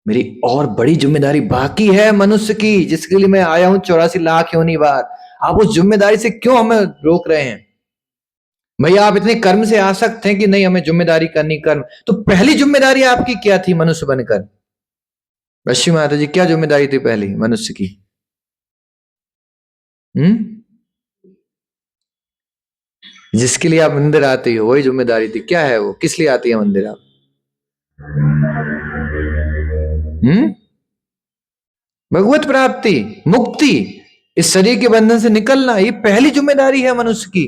मेरी और बड़ी जिम्मेदारी बाकी है मनुष्य की, जिसके लिए मैं आया हूं 84 लाख योनि बार। आप उस जिम्मेदारी से क्यों हमें रोक रहे हैं? भैया आप इतने कर्म से आसक्त हैं कि नहीं हमें जिम्मेदारी करनी, कर्म तो पहली जिम्मेदारी आपकी क्या थी मनुष्य बनकर? रश्मि माता जी, क्या जिम्मेदारी थी पहली मनुष्य की? जिसके लिए आप मंदिर आते हो वही जिम्मेदारी थी। क्या है वो, किस लिए आती है मंदिर आप? भगवत प्राप्ति, मुक्ति, इस शरीर के बंधन से निकलना, ये पहली जिम्मेदारी है मनुष्य की।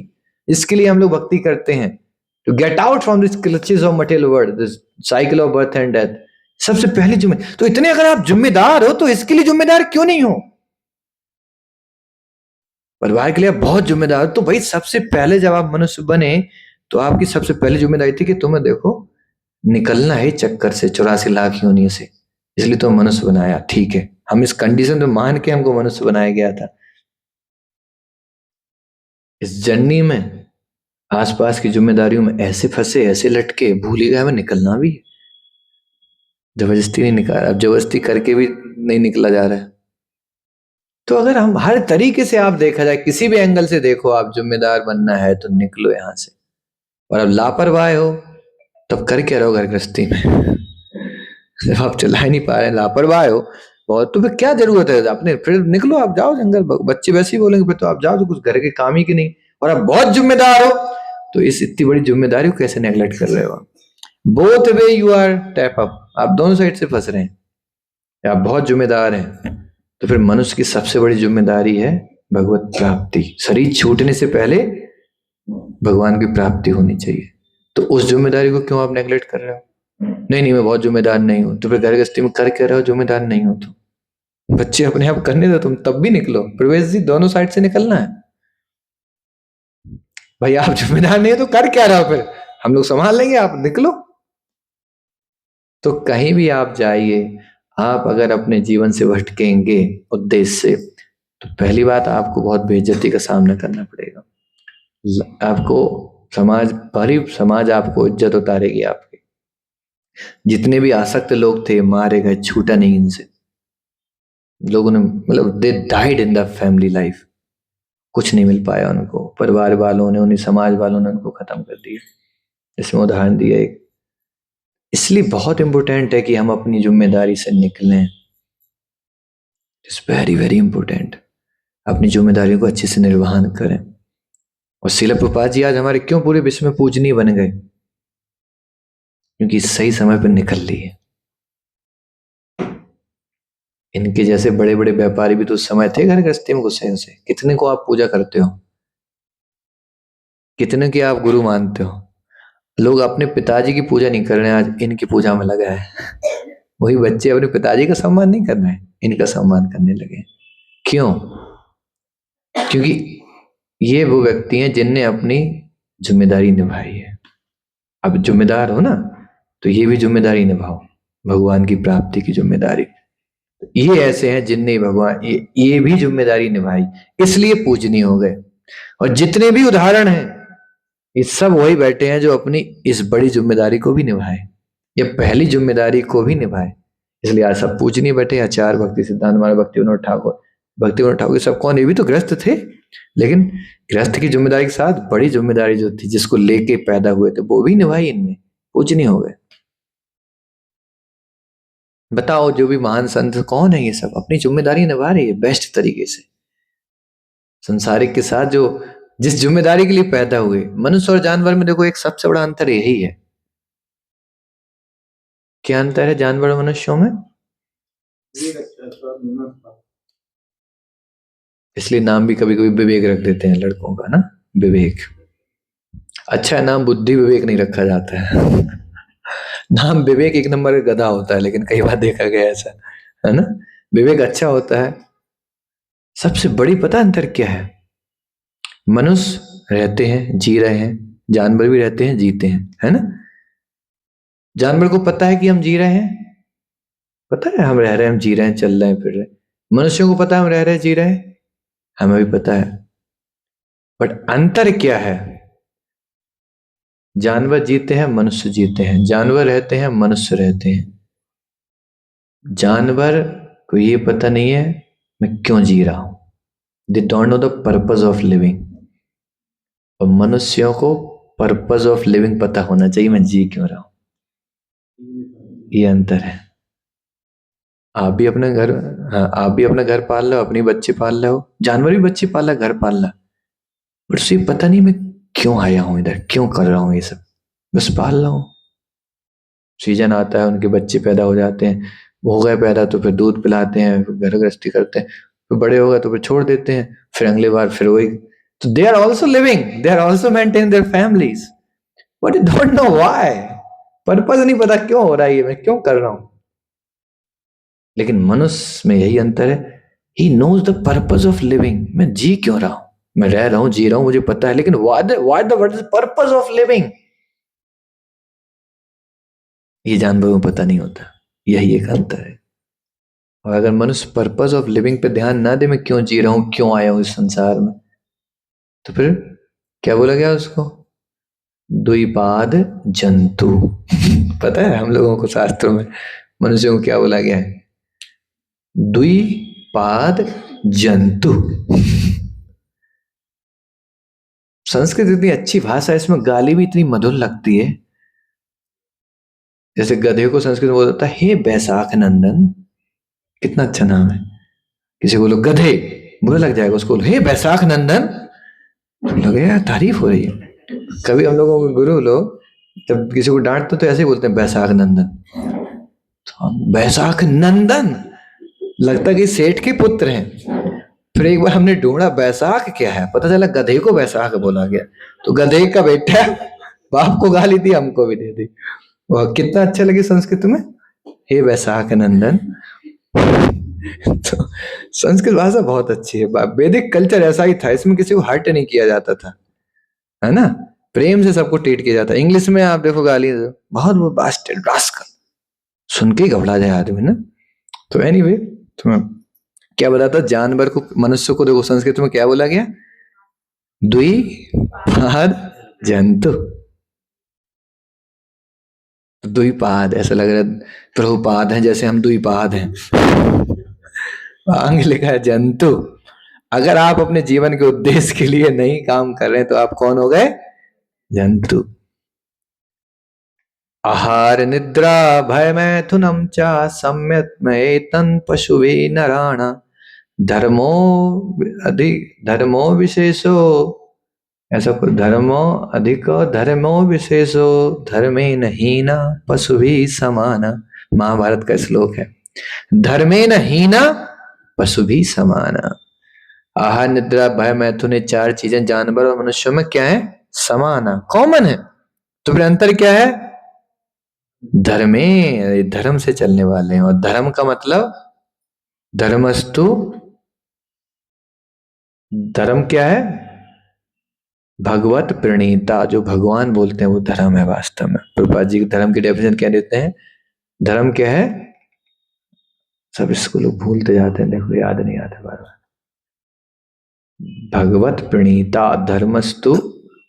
इसके लिए हम लोग भक्ति करते हैं, to get out from this clutches of material world, this cycle of birth and death. सबसे पहली जिम्मे, तो इतने अगर आप जिम्मेदार हो तो इसके लिए जिम्मेदार क्यों नहीं हो? परिवार के लिए आप बहुत जिम्मेदार हो, तो भाई सबसे पहले जब आप मनुष्य बने तो आपकी सबसे पहली जिम्मेदारी थी कि तुम्हें देखो निकलना है चक्कर से 84 लाख योनियों से, इसलिए तो मनुष्य बनाया। ठीक है, हम इस कंडीशन में मान के हमको मनुष्य बनाया गया था। इस जर्नी में आसपास की जिम्मेदारियों में ऐसे फंसे, ऐसे लटके, भूल ही गए हमें निकलना भी है। जबरदस्ती नहीं निकाला, अब जबरदस्ती करके भी नहीं निकला जा रहा है। तो अगर हम हर तरीके से आप देखा जाए, किसी भी एंगल से देखो, आप जिम्मेदार बनना है तो निकलो यहां से। और अब लापरवाह हो तब कर क्या रहो घर गृहस्थी में? जब आप चला ही नहीं पा रहे, लापरवाह हो बहुत, तो फिर क्या जरूरत है अपने, फिर निकलो, आप जाओ जंगल। बच्चे वैसे ही बोलेंगे फिर तो आप जाओ, तो कुछ घर के काम ही की नहीं। और आप बहुत जिम्मेदार हो तो इस इतनी बड़ी जिम्मेदारी को कैसे नेगलेक्ट कर रहे हो? Both way you are tap up, आप दोनों साइड से फंस रहे हैं। आप बहुत जिम्मेदार हैं तो फिर मनुष्य की सबसे बड़ी जिम्मेदारी है भगवत प्राप्ति। शरीर छूटने से पहले भगवान की प्राप्ति होनी चाहिए। तो उस जिम्मेदारी को क्यों आप नेगलेक्ट कर रहे हो? नहीं नहीं, मैं बहुत जिम्मेदार नहीं हूं, तो फिर घर गृहस्थी में कर क्या रहे हो जिम्मेदार नहीं हो तो? बच्चे अपने आप करने दो, तुम तब भी निकलो। प्रवेश जी, दोनों साइड से निकलना है भाई। आप जिम्मेदार नहीं हो तो कर क्या रहे हो फिर? हम लोग संभाल लेंगे, आप निकलो। तो कहीं भी आप जाइए, आप अगर अपने जीवन से भटकेंगे उद्देश्य से, तो पहली बात आपको बहुत बेइज्जती का सामना करना पड़ेगा। आपको भारी समाज आपको इज्जत उतारेगी आपकी। जितने भी आसक्त लोग थे मारे गए, छूटा नहीं इनसे। लोगों ने मतलब they died in the family life, कुछ नहीं मिल पाया उनको। परिवार वालों ने, उन्हें समाज वालों ने उनको खत्म कर दिया। इसमें उदाहरण दिया एक। इसलिए बहुत इंपॉर्टेंट है कि हम अपनी जिम्मेदारी से निकलें। It's very very important. अपनी जिम्मेदारियों को अच्छे से निर्वहन करें। और शिला प्रभुपाद जी आज हमारे क्यों पूरे विश्व में पूजनीय बन गए? क्योंकि सही समय पर निकल लिए। इनके जैसे बड़े बड़े व्यापारी भी तो उस समय थे घर गृहस्थी में घुसे हुए। कितने को आप पूजा करते हो? कितने की आप गुरु मानते हो? लोग अपने पिताजी की पूजा नहीं कर रहे हैं, आज इनकी पूजा में लगा है। वही बच्चे अपने पिताजी का सम्मान नहीं कर रहे हैं, इनका सम्मान करने लगे। क्यों? क्योंकि ये वो व्यक्ति हैं जिनने अपनी जिम्मेदारी निभाई है। अब जिम्मेदार हो ना, तो ये भी जिम्मेदारी निभाओ, भगवान की प्राप्ति की जिम्मेदारी। ये ऐसे हैं जिनने भगवान ये भी जिम्मेदारी निभाई, इसलिए पूजनीय हो गए। और जितने भी उदाहरण हैं, ये सब वही बैठे हैं जो अपनी इस बड़ी जिम्मेदारी को भी निभाए, ये पहली जिम्मेदारी को भी निभाए। इसलिए आज सब पूजनीय बैठे। आचार्य भक्ति सिद्धांत महाराज, भक्ति विनोद ठाकुर, भक्ति विनोद ठाकुर सब कौन? ये भी तो गृहस्थ थे, लेकिन गृहस्थ की जिम्मेदारी के साथ बड़ी जिम्मेदारी जो थी, जिसको लेके पैदा हुए थे, वो भी निभाई इनने, पूजनीय हो गए। बताओ, जो भी महान संत कौन है, ये सब अपनी जिम्मेदारी निभा रही है बेस्ट तरीके से। संसारिक के साथ जो जिस जिम्मेदारी के लिए पैदा हुए, मनुष्य और जानवर में देखो एक सबसे बड़ा अंतर यही है। क्या अंतर है जानवर और मनुष्यों में? इसलिए नाम भी कभी कभी विवेक रख देते हैं लड़कों का ना, विवेक। अच्छा नाम बुद्धि विवेक नहीं रखा जाता है। नाम विवेक एक नंबर का गधा होता है, लेकिन कई बार देखा गया ऐसा है ना। विवेक अच्छा होता है। सबसे बड़ी पता अंतर क्या है? मनुष्य रहते हैं, जी रहे हैं, जानवर भी रहते हैं, जीते हैं, है ना। जानवर को पता है कि हम जी रहे हैं, पता है हम रह रहे हैं, हम जी रहे हैं, चल रहे हैं, फिर रहे हैं। मनुष्यों को पता है हम रह रहे हैं, जी रहे हैं, हमें भी पता है। बट अंतर क्या है? जानवर जीते हैं, मनुष्य जीते हैं। जानवर रहते हैं, मनुष्य रहते हैं। जानवर को ये पता नहीं है मैं क्यों जी रहा हूं, they don't know the purpose of living. और मनुष्यों को पर्पज ऑफ लिविंग पता होना चाहिए, मैं जी क्यों रहा हूं। ये अंतर है। आप भी अपने घर, हाँ आप भी अपना घर पाल रहे हो, अपनी बच्चे पाल रहे हो, जानवर भी बच्चे पाल रहा, घर पाल रहा, बट उसे पता नहीं मैं क्यों आया हूं इधर, क्यों कर रहा हूं ये सब, बस पाल रहा हूं। सीजन आता है, उनके बच्चे पैदा हो जाते हैं, वो हो गए पैदा तो फिर दूध पिलाते हैं, फिर घर गृहस्थी करते हैं, फिर बड़े हो गए तो फिर छोड़ देते हैं, फिर अगले बार फिर वही। So they are also living, they are also maintaining their families, but you don't know why. Purpose नहीं पता क्यों हो रहा है, ये मैं क्यों कर रहा हूं। लेकिन मनुष्य में यही अंतर है, he knows the purpose of living. मैं जी क्यों रहा हूं, मैं रह रहा हूं, जी रहा हूं, मुझे पता है, लेकिन what is purpose of living, ये जानवरों को पता नहीं होता। यही एक अंतर है। और अगर मनुष्य पर्पज ऑफ लिविंग पे ध्यान ना दे, मैं क्यों जी रहा हूं, क्यों आया हूं इस संसार में, तो फिर क्या बोला गया उसको, द्विपाद जंतु। पता है हम लोगों को शास्त्रों में मनुष्यों को क्या बोला गया है, द्विपाद जंतु। संस्कृत इतनी अच्छी भाषा है, इसमें गाली भी इतनी मधुर लगती है। जैसे गधे को संस्कृत में बोलता है हे बैसाख नंदन, कितना अच्छा नाम है। किसी को बोलो गधे, बुरा लग जाएगा, उसको बोलो हे बैसाख नंदन, तो लगे यार तारीफ हो रही है। कभी हम लोगों के गुरु लोग जब किसी को डांटते तो ऐसे ही बोलते हैं बैसाख नंदन, तो हम बैसाख नंदन, लगता कि सेठ के पुत्र हैं। फिर एक बार हमने ढूंढा बैसाख क्या है, पता चला गधे को बैसाख बोला गया। तो गधे का बेटा बाप को गाली दी, हमको भी दे दी। वह कितना अच्छा लगे संस्कृत में, हे वैशाख नंदन। तो संस्कृत भाषा बहुत अच्छी है। वैदिक कल्चर ऐसा ही था, इसमें किसी को हर्ट नहीं किया जाता था, है ना, प्रेम से सबको ट्रीट किया जाता। इंग्लिश में आप देखो गाली बहुत बास्टर्ड रास्कल, सुन के ही घबरा जाए आदमी ना। तो एनीवे, तो क्या बताता, जानवर को, मनुष्य को देखो संस्कृत में क्या बोला गया, द्विपाद जंतु। द्विपाद ऐसा लग रहा है प्रभुपाद है, जैसे हम द्विपाद हैं। आंग लिखा है जंतु। अगर आप अपने जीवन के उद्देश्य के लिए नहीं काम कर रहे हैं तो आप कौन हो गए, जंतु। आहार निद्रा भय मैथुनम चा सम्यक में पशुवे नराण धर्मो धर्मो विशेषो, ऐसा कुछ, धर्मो अधिक धर्मो विशेषो धर्मे नहीना पशु भी समान। महाभारत का श्लोक है, धर्मे नहीना पशु भी समान। आहार निद्रा भय मैथुन, ये चार चीजें जानवर और मनुष्यों में क्या है, समान है, कॉमन है। तो फिर अंतर क्या है, धर्मे, धर्म से चलने वाले हैं। और धर्म का मतलब धर्मस्तु, धर्म क्या है, भगवत प्रणीता, जो भगवान बोलते हैं वो धर्म है वास्तव में। प्रभुपाद जी धर्म की डेफिनेशन क्या देते हैं, धर्म क्या है, सब इसको लोग भूलते जाते हैं, देखो याद नहीं आता बार बार। भगवत प्रणीता धर्मस्तु,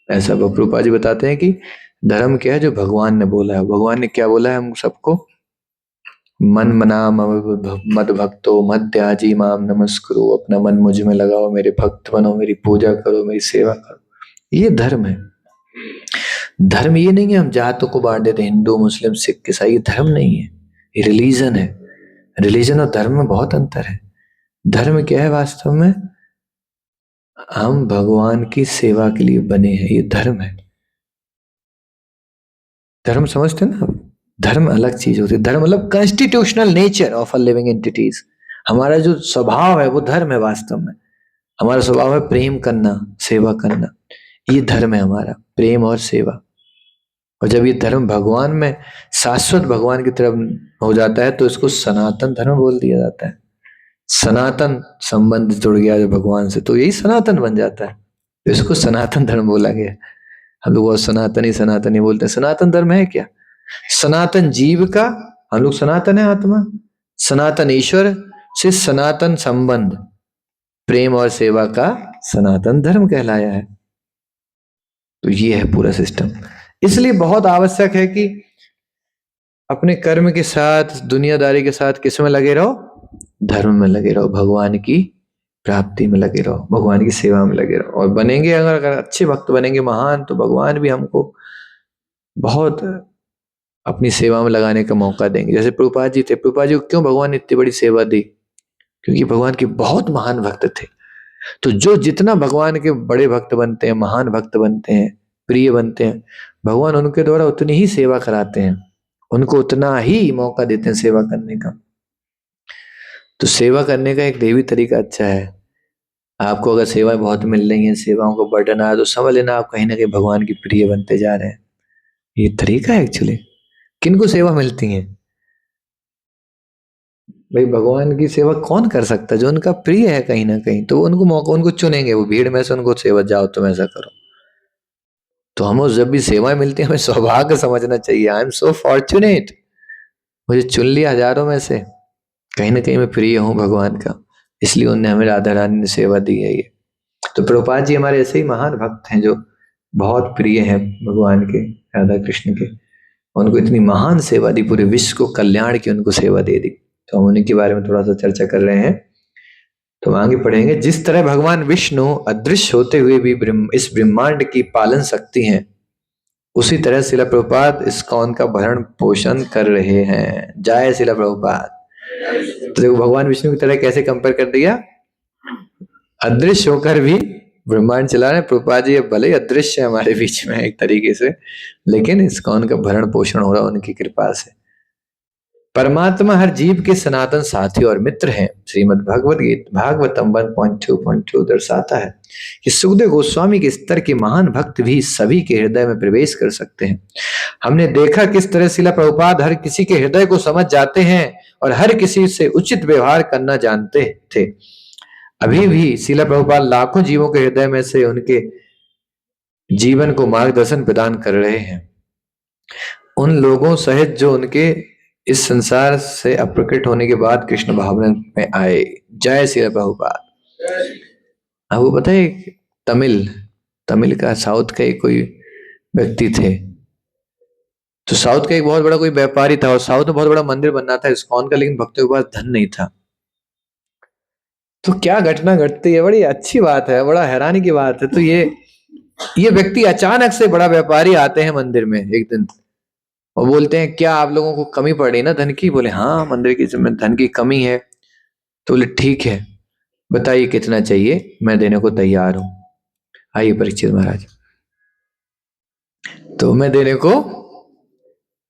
ऐसा प्रभुपाद जी बताते हैं कि धर्म क्या है, जो भगवान ने बोला है। भगवान ने क्या बोला है हम सबको, मन मना मद भक्तो मध्याजी माम नमस्कुरु, अपना मन मुझ में लगाओ, मेरे भक्त बनो, मेरी पूजा करो, मेरी सेवा करो, ये धर्म है। धर्म ये नहीं है हम जातों को बांट देते, हिंदू मुस्लिम सिख ईसाई, धर्म नहीं है, ये रिलीजन है। रिलीजन और धर्म में बहुत अंतर है। धर्म क्या है वास्तव में, हम भगवान की सेवा के लिए बने हैं, ये धर्म है। धर्म समझते हैं ना, धर्म अलग चीज होती है। धर्म मतलब constitutional nature of a living entities. हमारा जो स्वभाव है वो धर्म है वास्तव में। हमारा स्वभाव है प्रेम करना, सेवा करना, ये धर्म है हमारा, प्रेम और सेवा। और जब ये धर्म भगवान में, शाश्वत भगवान की तरफ हो जाता है तो इसको सनातन धर्म बोल दिया जाता है। सनातन संबंध जुड़ गया जो भगवान से, तो यही सनातन बन जाता है, तो इसको सनातन धर्म बोला गया। हम लोग बहुत सनातनी बोलते हैं। सनातन धर्म है क्या, सनातन जीव का, हम लोग सनातन है आत्मा, सनातन ईश्वर से सनातन संबंध, प्रेम और सेवा का सनातन धर्म कहलाया है। तो ये है पूरा सिस्टम। इसलिए बहुत आवश्यक है कि अपने कर्म के साथ, दुनियादारी के साथ किस में लगे रहो, धर्म में लगे रहो, भगवान की प्राप्ति में लगे रहो, भगवान की सेवा में लगे रहो। और बनेंगे, अगर अच्छे भक्त बनेंगे महान, तो भगवान भी हमको बहुत अपनी सेवा में लगाने का मौका देंगे। जैसे प्रभुपाद जी थे, प्रभुपाद जी को क्यों भगवान ने इतनी बड़ी सेवा दी, क्योंकि भगवान के बहुत महान भक्त थे। तो जो जितना भगवान के बड़े भक्त बनते हैं, महान भक्त बनते हैं, प्रिय बनते हैं, भगवान उनके द्वारा उतनी ही सेवा कराते हैं, उनको उतना ही मौका देते हैं सेवा करने का। तो सेवा करने का एक देवी तरीका अच्छा है, आपको अगर सेवाएं बहुत मिल रही हैं, सेवाओं को बर्डन आया, तो समझ लेना आप कहीं ना कहीं भगवान की प्रिय बनते जा रहे हैं। ये तरीका है एक्चुअली। किनको सेवा मिलती है भाई? भगवान की सेवा कौन कर सकता है? जो उनका प्रिय है कहीं ना कहीं, तो वो उनको मौका, उनको चुनेंगे, वो भीड़ में से उनको सेवा, जाओ तुम ऐसा करो। तो हमें जब भी सेवाएं मिलती है, हमें सौभाग्य समझना चाहिए। आई एम सो फॉर्चुनेट, मुझे चुन लिया हजारों में से। कहीं ना कहीं मैं प्रिय हूँ भगवान का, इसलिए उनने हमें राधा रानी ने सेवा दी है ये। तो प्रभुपाद जी हमारे ऐसे ही महान भक्त हैं जो बहुत प्रिय हैं भगवान के, राधा कृष्ण के। उनको इतनी महान सेवा दी, पूरे विश्व को कल्याण की उनको सेवा दे दी। तो हम उन्हीं के बारे में थोड़ा सा चर्चा कर रहे हैं। तो हम आगे पढ़ेंगे। जिस तरह भगवान विष्णु अदृश्य होते हुए भी इस ब्रह्मांड की पालन शक्ति हैं, उसी तरह शिला प्रभुपाद इस्कॉन का भरण पोषण कर रहे हैं। जय शिला प्रभुपाद। तो देखो भगवान विष्णु की तरह कैसे कंपेयर कर दिया, अदृश्य होकर भी ब्रह्मांड चला रहे हैं। प्रभुपाद जी भले ही अदृश्य है हमारे बीच में एक तरीके से, लेकिन इस्कॉन का भरण पोषण हो रहा है उनकी कृपा से। परमात्मा हर जीव के सनातन साथी और मित्र हैं। श्रीमद् भगवद गीता भागवतम 1.2.2 दर्शाता है कि सुखदेव गोस्वामी के स्तर के महान भक्त भी सभी के हृदय में प्रवेश कर सकते हैं। हमने देखा किस तरह शिला प्रभुपाद हर किसी के हृदय को समझ जाते हैं और हर किसी से उचित व्यवहार करना जानते थे। अभी भी शिला प्रभुपाद लाखों जीवों के हृदय में से उनके जीवन को मार्गदर्शन प्रदान कर रहे हैं, उन लोगों सहित जो उनके इस संसार से अप्रकट होने के बाद कृष्ण भावना में आए। जय श्री प्रभुपाद। आपको पता है तमिल तमिल का साउथ का एक कोई व्यक्ति थे, तो साउथ का एक बहुत बड़ा कोई व्यापारी था और साउथ में बहुत बड़ा मंदिर बनना था इस्कॉन का, लेकिन भक्तों के पास धन नहीं था। तो क्या घटना घटती है, बड़ी अच्छी बात है, बड़ा हैरानी की बात है। तो ये व्यक्ति अचानक से, बड़ा व्यापारी आते हैं मंदिर में एक दिन और बोलते हैं क्या आप लोगों को कमी पड़ रही ना धन की? बोले हाँ मंदिर की धन की कमी है। तो बोले ठीक है बताइए कितना चाहिए, मैं देने को तैयार हूं। आइए परीक्षित महाराज। तो मैं देने को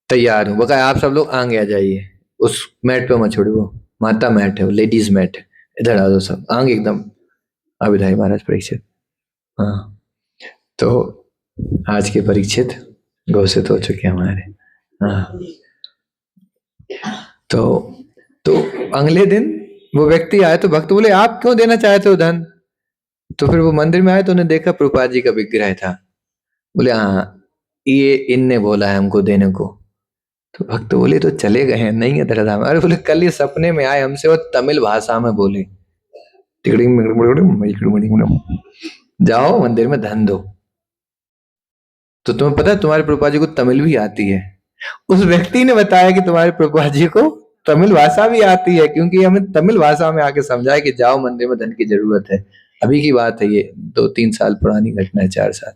तैयार हूँ, बकाया आप सब लोग आगे आ जाइए, उस मैट पे मत छोड़िए, वो माता मैट है, वो लेडीज मैट है, इधर आ जाओ सब आगे एकदम। अभिधाई महाराज परीक्षित। हाँ, तो आज के परीक्षित घोषित हो चुके हमारे। हाँ, तो अगले दिन वो व्यक्ति आए तो भक्त बोले आप क्यों देना चाहते हो धन? तो फिर वो मंदिर में आए तो उन्हें देखा प्रभुपाद जी का विग्रह था। बोले हाँ ये इनने बोला है हमको देने को। तो भक्त बोले तो चले गए हैं, नहीं है धराधाम। अरे बोले कल ये सपने में आए हमसे, वो तमिल भाषा में बोले जाओ मंदिर में धन दो। तो तुम्हें पता है तुम्हारे प्रभुपाद जी को तमिल भी आती है। उस व्यक्ति ने बताया कि तुम्हारे प्रभुपाद जी को तमिल भाषा भी आती है, क्योंकि हमें तमिल भाषा में आके समझाया कि जाओ मंदिर में धन की जरूरत है। अभी की बात है ये, 2-3 साल पुरानी घटना है, 4 साल।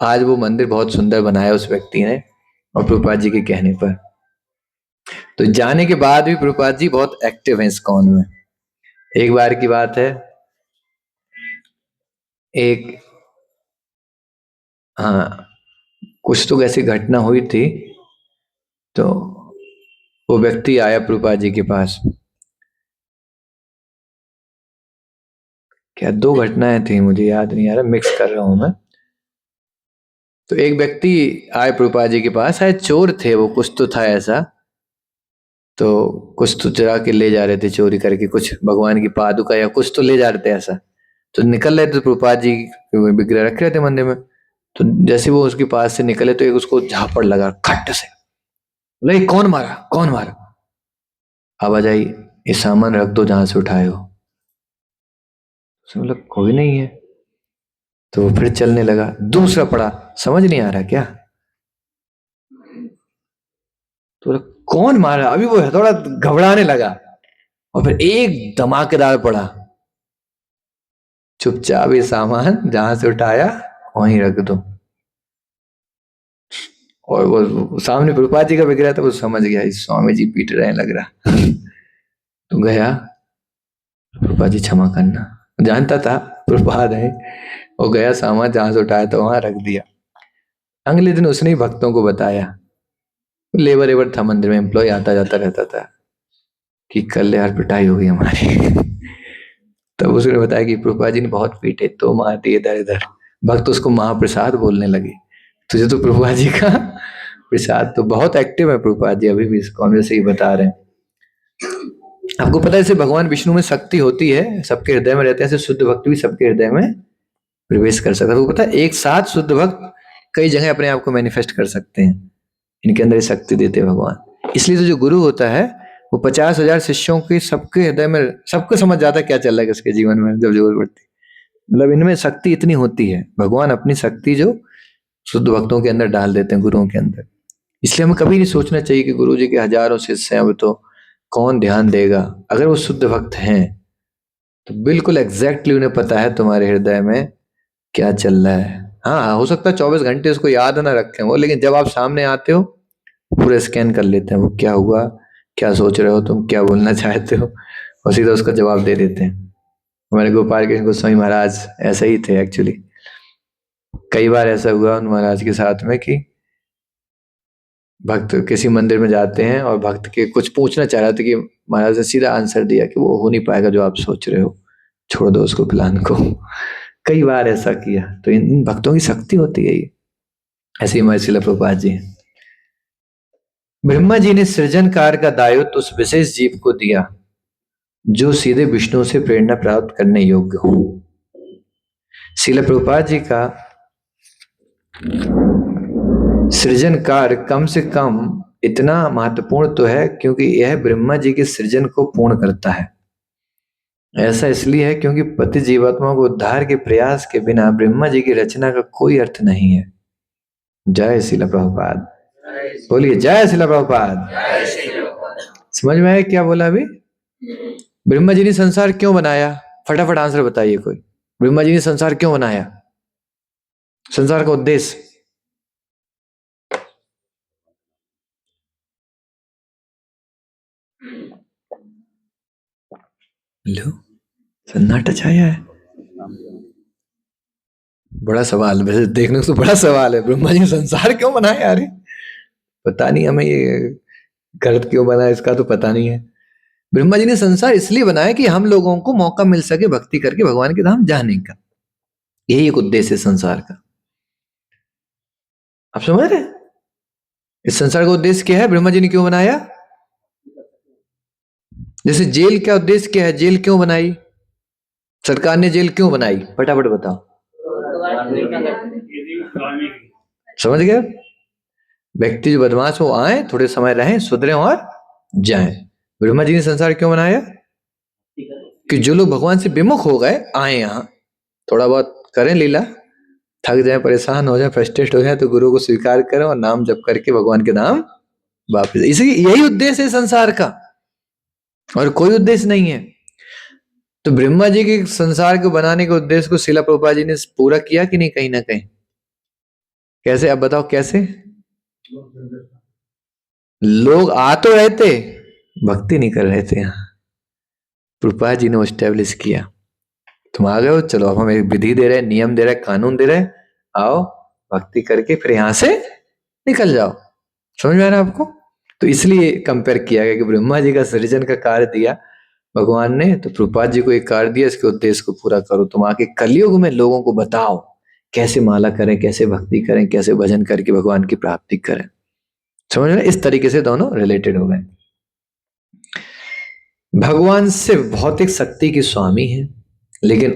आज वो मंदिर बहुत सुंदर बनाया उस व्यक्ति ने और प्रभुपाद जी के कहने पर। तो जाने के बाद भी प्रभुपाद जी बहुत एक्टिव हैं इस्कॉन में। एक बार की बात है, एक हाँ कुछ तो ऐसी घटना हुई थी, तो वो व्यक्ति आया प्रभुपाद जी के पास। क्या 2 घटनाएं थी, मुझे याद नहीं आ रहा, मिक्स कर रहा हूं मैं। तो एक व्यक्ति आए प्रभुपाद जी के पास, शायद चोर थे वो, कुछ तो था ऐसा। तो कुछ तो चुरा के ले जा रहे थे, चोरी करके कुछ भगवान की पादुका या कुछ तो ले जा रहे थे ऐसा। तो निकल रहे थे, प्रभुपाद जी विग्रह रख रहे थे मंदिर में। तो जैसे वो उसके पास से निकले तो एक उसको झापड़ लगा खट से। बोले कौन मारा, कौन मारा? आवाज आई ये सामान रख दो जहां से उठाए हो। उसने बोला कोई नहीं है। तो वो फिर चलने लगा, दूसरा पड़ा, समझ नहीं आ रहा क्या? तो बोला कौन मारा? अभी वो थोड़ा घबराने लगा और फिर एक धमाकेदार पड़ा। चुपचाप ये सामान जहां से उठाया वहीं रख दो। और वो सामने प्रभुपाद जी का विग्रह था, वो समझ गया इस स्वामी जी पीट रहे हैं लग रहा। तो गया, प्रभुपाद जी क्षमा करना, जानता था प्रभुपाद है। वो गया, सामान जहां से उठाया था वहां रख दिया। अगले दिन उसने ही भक्तों को बताया। लेबर एबर था मंदिर में, एम्प्लॉय आता जाता रहता था कि कल यार पिटाई हो गई हमारी। तब उसने बताया कि प्रभुपाद जी ने बहुत पीटे तो मार दिए इधर इधर। भक्त उसको महाप्रसाद बोलने लगे। तुझे तो प्रभुपाद जी का प्रसाद, तो बहुत एक्टिव है प्रभुपाद जी अभी भी, इसको जैसे ही बता रहे हैं। आपको पता है जैसे भगवान विष्णु में शक्ति होती है, सबके हृदय में रहते हैं, ऐसे शुद्ध भक्त भी सबके हृदय में प्रवेश कर सकता है। आपको पता है एक साथ शुद्ध भक्त कई जगह अपने आप को मैनिफेस्ट कर सकते हैं, इनके अंदर ये शक्ति देते हैं भगवान। इसलिए तो जो गुरु होता है वो 50,000 शिष्यों के सबके हृदय में, सबको समझ जाता है क्या चल रहा है किसके जीवन में जब जरूरत पड़ती है। मतलब इनमें शक्ति इतनी होती है, भगवान अपनी शक्ति जो शुद्ध भक्तों के अंदर डाल देते हैं, गुरुओं के अंदर। इसलिए हमें कभी नहीं सोचना चाहिए कि गुरु जी के हजारों शिष्य हैं, अब तो कौन ध्यान देगा। अगर वो शुद्ध भक्त हैं तो बिल्कुल एग्जैक्टली उन्हें पता है तुम्हारे हृदय में क्या चल रहा है। हाँ, हो सकता है 24 घंटे उसको याद ना रखें वो, लेकिन जब आप सामने आते हो पूरे स्कैन कर लेते हैं वो, क्या हुआ, क्या सोच रहे हो तुम, क्या बोलना चाहते हो, और सीधा उसका जवाब दे देते हैं। हमारे गोपाल कृष्ण गोस्वामी महाराज ऐसे ही थे एक्चुअली। कई बार ऐसा हुआ उन महाराज के साथ में कि भक्त किसी मंदिर में जाते हैं और भक्त के कुछ पूछना चाह रहा था कि महाराज ने सीधा आंसर दिया कि वो हो नहीं पाएगा जो आप सोच रहे हो, छोड़ दो उसको प्लान को। कई बार ऐसा किया। तो इन भक्तों की शक्ति होती है ये। ऐसे ही हमारे शिला प्रभुपाद जी हैं। ब्रह्मा जी ने सृजन कार्य का दायित्व उस विशेष जीव को दिया जो सीधे विष्णु से प्रेरणा प्राप्त करने योग्य हो। शिला प्रभुपाद जी का सृजन कार्य कम से कम इतना महत्वपूर्ण तो है क्योंकि यह ब्रह्मा जी के सृजन को पूर्ण करता है। ऐसा इसलिए है क्योंकि पति जीवात्मा को उद्धार के प्रयास के बिना ब्रह्मा जी की रचना का कोई अर्थ नहीं है। जय शिला प्रभुपाद, बोलिए जय शिला प्रभुपाद। समझ में आया क्या बोला अभी? ब्रह्मा जी ने संसार क्यों बनाया? फटाफट आंसर बताइए कोई। ब्रह्मा जी ने संसार क्यों बनाया? संसार का उद्देश्य। लो, सन्नाटा छाया है। बड़ा सवाल, वैसे देखने को तो बड़ा सवाल है। ब्रह्मा जी ने संसार क्यों बनाया? अरे पता नहीं हमें ये गर्त क्यों बना इसका तो पता नहीं है। ब्रह्मा जी ने संसार इसलिए बनाया कि हम लोगों को मौका मिल सके भक्ति करके भगवान के धाम जाने का। यही एक उद्देश्य है संसार का। आप समझ रहे हैं इस संसार का उद्देश्य क्या है? ब्रह्मा जी ने क्यों बनाया? जैसे जेल का उद्देश्य क्या है? जेल क्यों बनाई सरकार ने? जेल क्यों बनाई? फटाफट बताओ। समझ गए? व्यक्ति जो बदमाश हो आए, थोड़े समय रहें, सुधरे और जाएं। ब्रह्मा जी ने संसार क्यों बनाया? कि जो लोग भगवान से विमुख हो गए आए यहाँ, थोड़ा बहुत करें लीला, थक जाए, परेशान हो जाए, फ्रस्ट्रेट हो जाए, तो गुरु को स्वीकार करें और नाम जप करके भगवान के नाम वापिस। इसी यही उद्देश्य है संसार का, और कोई उद्देश्य नहीं है। तो ब्रह्मा जी के संसार को बनाने के उद्देश्य को शिला प्रभुपाद जी ने पूरा किया कि नहीं? कहीं ना कहीं। कैसे? आप बताओ कैसे? लोग आ तो रहे थे, भक्ति नहीं कर रहे थे। यहाँ प्रभुपाद जी ने एस्टेब्लिश किया, तुम आ गए हो, चलो अब हम एक विधि दे रहे हैं, नियम दे रहे हैं, कानून दे रहे हैं, आओ भक्ति करके फिर यहां से निकल जाओ। समझ में आ रहा है आपको? तो इसलिए कंपेयर किया गया कि ब्रह्मा जी का सृजन का कार्य दिया भगवान ने, तो प्रभुपाद जी को एक कार्य दिया, इसके उद्देश्य को पूरा करो। तुम आके कलयुग में लोगों को बताओ कैसे माला करें, कैसे भक्ति करें, कैसे भजन करके भगवान की प्राप्ति करें। समझ रहे? इस तरीके से दोनों रिलेटेड हो गए। भगवान से भौतिक शक्ति की स्वामी है, लेकिन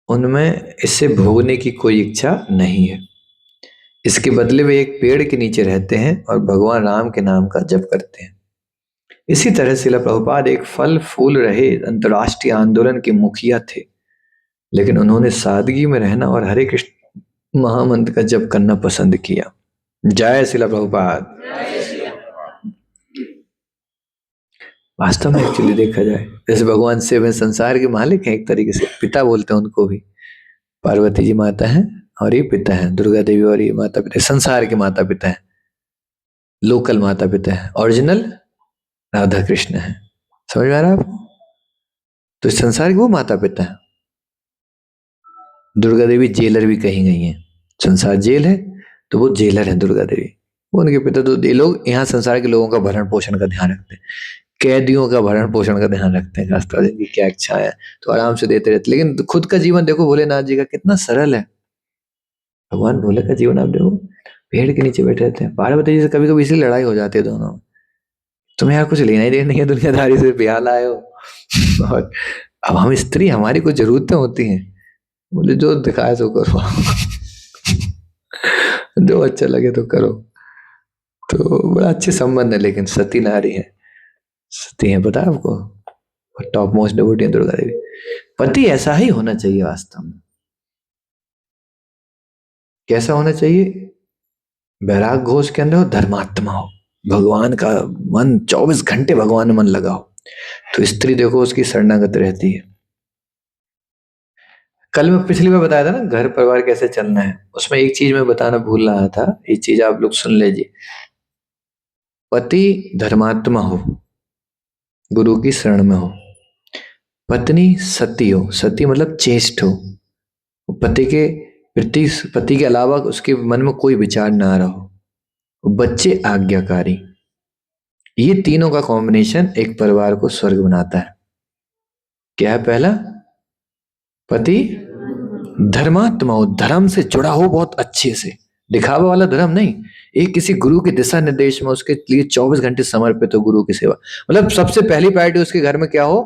उनमें इससे भोगने की कोई इच्छा नहीं है। इसके बदले वे एक पेड़ के नीचे रहते हैं और भगवान राम के नाम का जप करते हैं। इसी तरह शिला प्रभुपाद एक फल फूल रहे अंतर्राष्ट्रीय आंदोलन के मुखिया थे, लेकिन उन्होंने सादगी में रहना और हरे कृष्ण महामंत्र का जप करना पसंद किया। जय शिला प्रभुपाद। वास्तव में एक्चुअली देखा जाए, जैसे भगवान शिव है संसार के मालिक हैं, एक तरीके से पिता बोलते हैं उनको भी। पार्वती जी माता है और ये पिता है, दुर्गा देवी और ये माता पिता, संसार के माता पिता है, लोकल माता पिता है, ओरिजिनल राधा कृष्ण है। समझ में आ रहा है आपको? तो इस संसार के वो माता पिता है। दुर्गा देवी जेलर भी कही गई है, संसार जेल है तो वो जेलर है दुर्गा देवी, वो उनके पिता। तो ये लोग यहाँ संसार के लोगों का भरण पोषण का ध्यान रखते हैं। कैदियों का भरण पोषण का ध्यान रखते हैं, खासतौर से इनकी क्या इच्छा है, तो आराम से देते रहते। लेकिन खुद का जीवन देखो भोलेनाथ जी का कितना सरल है। भगवान भोले का जीवन आप देखो, पेड़ के नीचे बैठे रहते हैं। पार्वती जी से कभी कभी इसलिए लड़ाई हो जाती है दोनों में, तुम्हें यार कुछ लेना ही देना नहीं है दुनियादारी से, ब्याह लाए हो और अब हम स्त्री, हमारी कुछ जरूरतें होती हैं। बोले जो दिखाए सो करो जो अच्छा लगे तो करो। तो बड़ा अच्छे संबंध है, लेकिन सती नारी है, सती है, पता है आपको, टॉप मोस्ट डिवोटी है दुर्गा देवी। पति ऐसा ही होना चाहिए वास्तव में। कैसा होना चाहिए? वैराग घोष के अंदर हो, धर्मात्मा हो, भगवान का मन 24 घंटे भगवान में मन लगा हो। तो स्त्री देखो उसकी शरणागत रहती है। कल मैं पिछली बार बताया था ना घर परिवार कैसे चलना है, उसमें एक चीज मैं बताना भूल रहा था, ये चीज आप लोग सुन लीजिए। पति धर्मात्मा हो, गुरु की शरण में हो। पत्नी सती हो, सती मतलब चेष्ट हो, पति के प्रति, पति के अलावा उसके मन में कोई विचार ना रहो। बच्चे आज्ञाकारी। ये तीनों का कॉम्बिनेशन एक परिवार को स्वर्ग बनाता है। क्या है? पहला, पति धर्मात्मा हो, धर्म से जुड़ा हो बहुत अच्छे से, दिखावा वाला धर्म नहीं, एक किसी गुरु के दिशा निर्देश में उसके लिए 24 घंटे समर्पित हो गुरु की सेवा। मतलब सबसे पहली प्रायोरिटी उसके घर में क्या हो?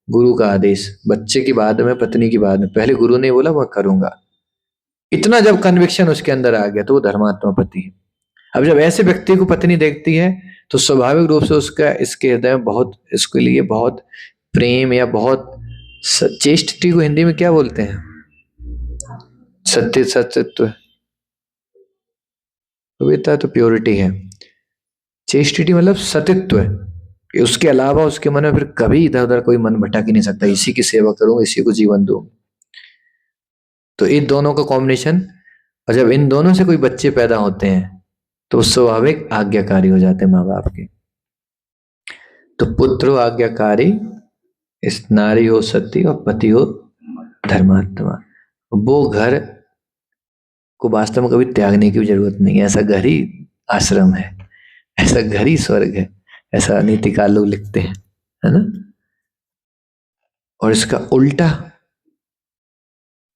गुरु का आदेश, बच्चे की बाद में, पत्नी की बाद में, पहले गुरु ने बोला मैं करूंगा। इतना जब कन्विक्शन उसके अंदर आ गया तो वो धर्मात्मा पति है। अब जब ऐसे व्यक्ति को पत्नी देखती है तो स्वाभाविक रूप से उसका, इसके हृदय में बहुत, इसके लिए बहुत प्रेम या बहुत चेष्टि को हिंदी में क्या बोलते हैं? सत्य, सत्यत्व, पवित्रता तो प्योरिटी है। चेस्टिटी मतलब सतित्व है कि उसके अलावा उसके मन में फिर कभी इधर उधर कोई मन भटक ही नहीं सकता, इसी की सेवा करूं, इसी को जीवन दूं। तो इन दोनों का कॉम्बिनेशन, और जब इन दोनों से कोई बच्चे पैदा होते हैं तो स्वाभाविक आज्ञाकारी हो जाते हैं माँ बाप के। तो पुत्र हो आज्ञाकारी, इस नारी हो सती, और पति हो धर्मात्मा। वो घर को वास्तव में कभी त्यागने की जरूरत नहीं है, ऐसा घर ही आश्रम है, ऐसा घर ही स्वर्ग है, ऐसा नीतिकाल लोग लिखते हैं, है ना। और इसका उल्टा,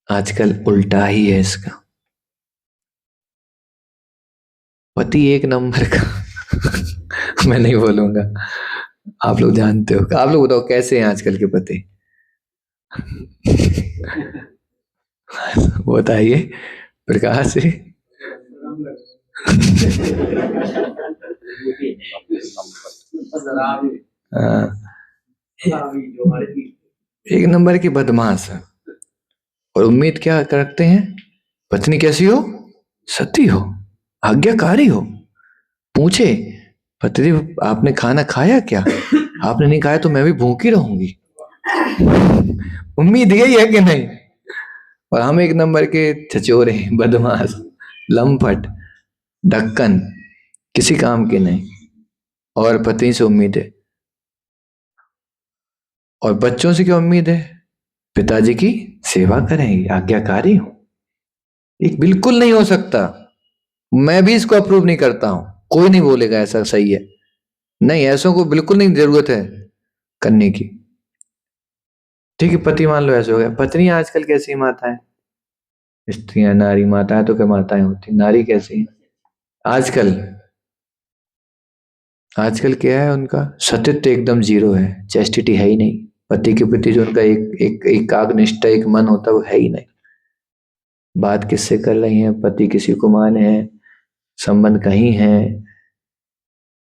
आजकल उल्टा ही है इसका। पति एक नंबर का मैं नहीं बोलूंगा, आप लोग जानते हो। आप लोग बताओ कैसे हैं आजकल के पति? बताइए प्रकाश से। हाँ, एक नंबर की बदमाश है। और उम्मीद क्या करते हैं? पत्नी कैसी हो? सती हो, आज्ञाकारी हो। पूछे, पति आपने खाना खाया क्या? आपने नहीं खाया तो मैं भी भूखी रहूंगी। उम्मीद यही है कि नहीं? और हम एक नंबर के छचोरे, बदमाश, लंपट, ढक्कन, किसी काम के नहीं। और पत्नी से उम्मीद है, और बच्चों से क्या उम्मीद है? पिताजी की सेवा करेंगे, आज्ञाकारी हो। एक बिल्कुल नहीं हो सकता, मैं भी इसको अप्रूव नहीं करता हूं। कोई नहीं बोलेगा ऐसा सही है, नहीं, ऐसों को बिल्कुल नहीं जरूरत है करने की। ठीक है, पति मान लो ऐसे हो गया। पत्नी आजकल कैसी माता है? स्त्रियां नारी माता है तो क्या माताएं होती, नारी कैसी है आजकल? आजकल क्या है उनका? सतीत्व एकदम जीरो है, चेस्टिटी है ही नहीं। पति के प्रति जो उनका एक एक एकाग्निष्ठा, एक मन होता है, वो है ही नहीं। बात किससे कर रही हैं? पति किसी को मान है, संबंध कहीं है,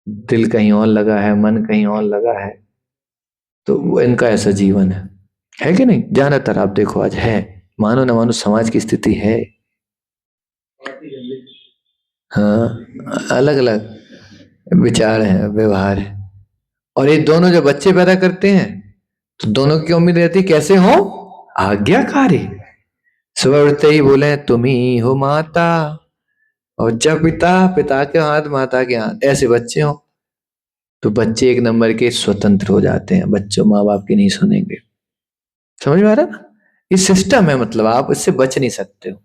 दिल कहीं और लगा है, मन कहीं और लगा है। तो वो इनका ऐसा जीवन है कि नहीं? ज्यादातर आप देखो आज है, मानो न मानो समाज की स्थिति है। हाँ, अलग अलग विचार है, व्यवहार है। और ये दोनों जब बच्चे पैदा करते हैं तो दोनों की उम्मीद रहती है कैसे हो? आज्ञाकारी। सुबह उठते ही बोले तुम ही हो माता, और जब पिता, पिता के हाथ माता के हाथ, ऐसे बच्चे हो तो बच्चे एक नंबर के स्वतंत्र हो जाते हैं। बच्चों माँ बाप की नहीं सुनेंगे। समझ में आ रहा है ना? ये सिस्टम है, मतलब आप इससे बच नहीं सकते हो।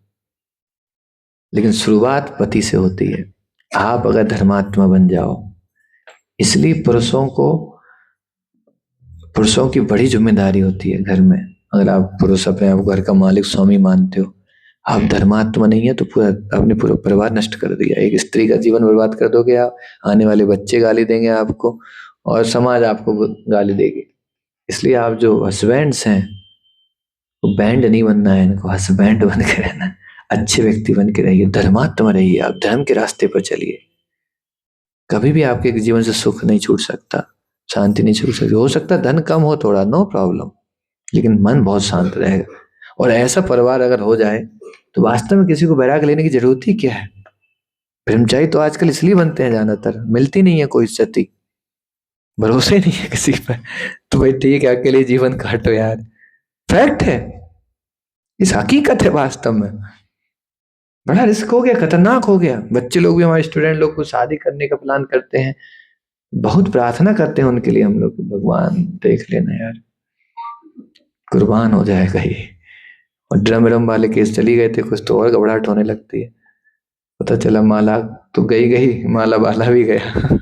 लेकिन शुरुआत पति से होती है। आप अगर धर्मात्मा बन जाओ, इसलिए पुरुषों को पुरुषों की बड़ी जिम्मेदारी होती है घर में। अगर आप पुरुष अपने आप को घर का मालिक स्वामी मानते हो, आप धर्मात्मा नहीं है तो पूरा आपने पूरा परिवार नष्ट कर दिया। एक स्त्री का जीवन बर्बाद कर दोगे आप, आने वाले बच्चे गाली देंगे आपको और समाज आपको गाली देगी। इसलिए आप जो हस्बैंड्स हैं, वो बैंड नहीं बनना है, इनको हस्बैंड बन के रहना है। अच्छे व्यक्ति बन के रहिए, धर्मात्मा रहिए, आप धर्म के रास्ते पर चलिए। कभी भी आपके जीवन से सुख नहीं छूट सकता, शांति नहीं छूट सकती। हो सकता है धन कम हो थोड़ा, नो प्रॉब्लम, लेकिन मन बहुत शांत रहेगा। और ऐसा परिवार अगर हो जाए तो वास्तव में किसी को बैराग लेने की जरूरत ही क्या है। ब्रह्मचारी तो आजकल इसलिए बनते हैं, ज्यादातर मिलती नहीं है कोई सती, भरोसे नहीं है किसी पर। तो भाई ठीक है, अकेले जीवन काटो यार, फैक्ट है, इस हकीकत है वास्तव में। बड़ा रिस्क हो गया, खतरनाक हो गया। बच्चे लोग भी, हमारे स्टूडेंट लोग को शादी करने का प्लान करते हैं, बहुत प्रार्थना करते हैं उनके लिए हम लोग, भगवान देख लेना यार, कुर्बान हो जाएगा ये। और ड्रम रम वाले केस चली गए थे कुछ, तो और घबराहट होने लगती है। पता चला माला तो गई गई, माला वाला भी गया।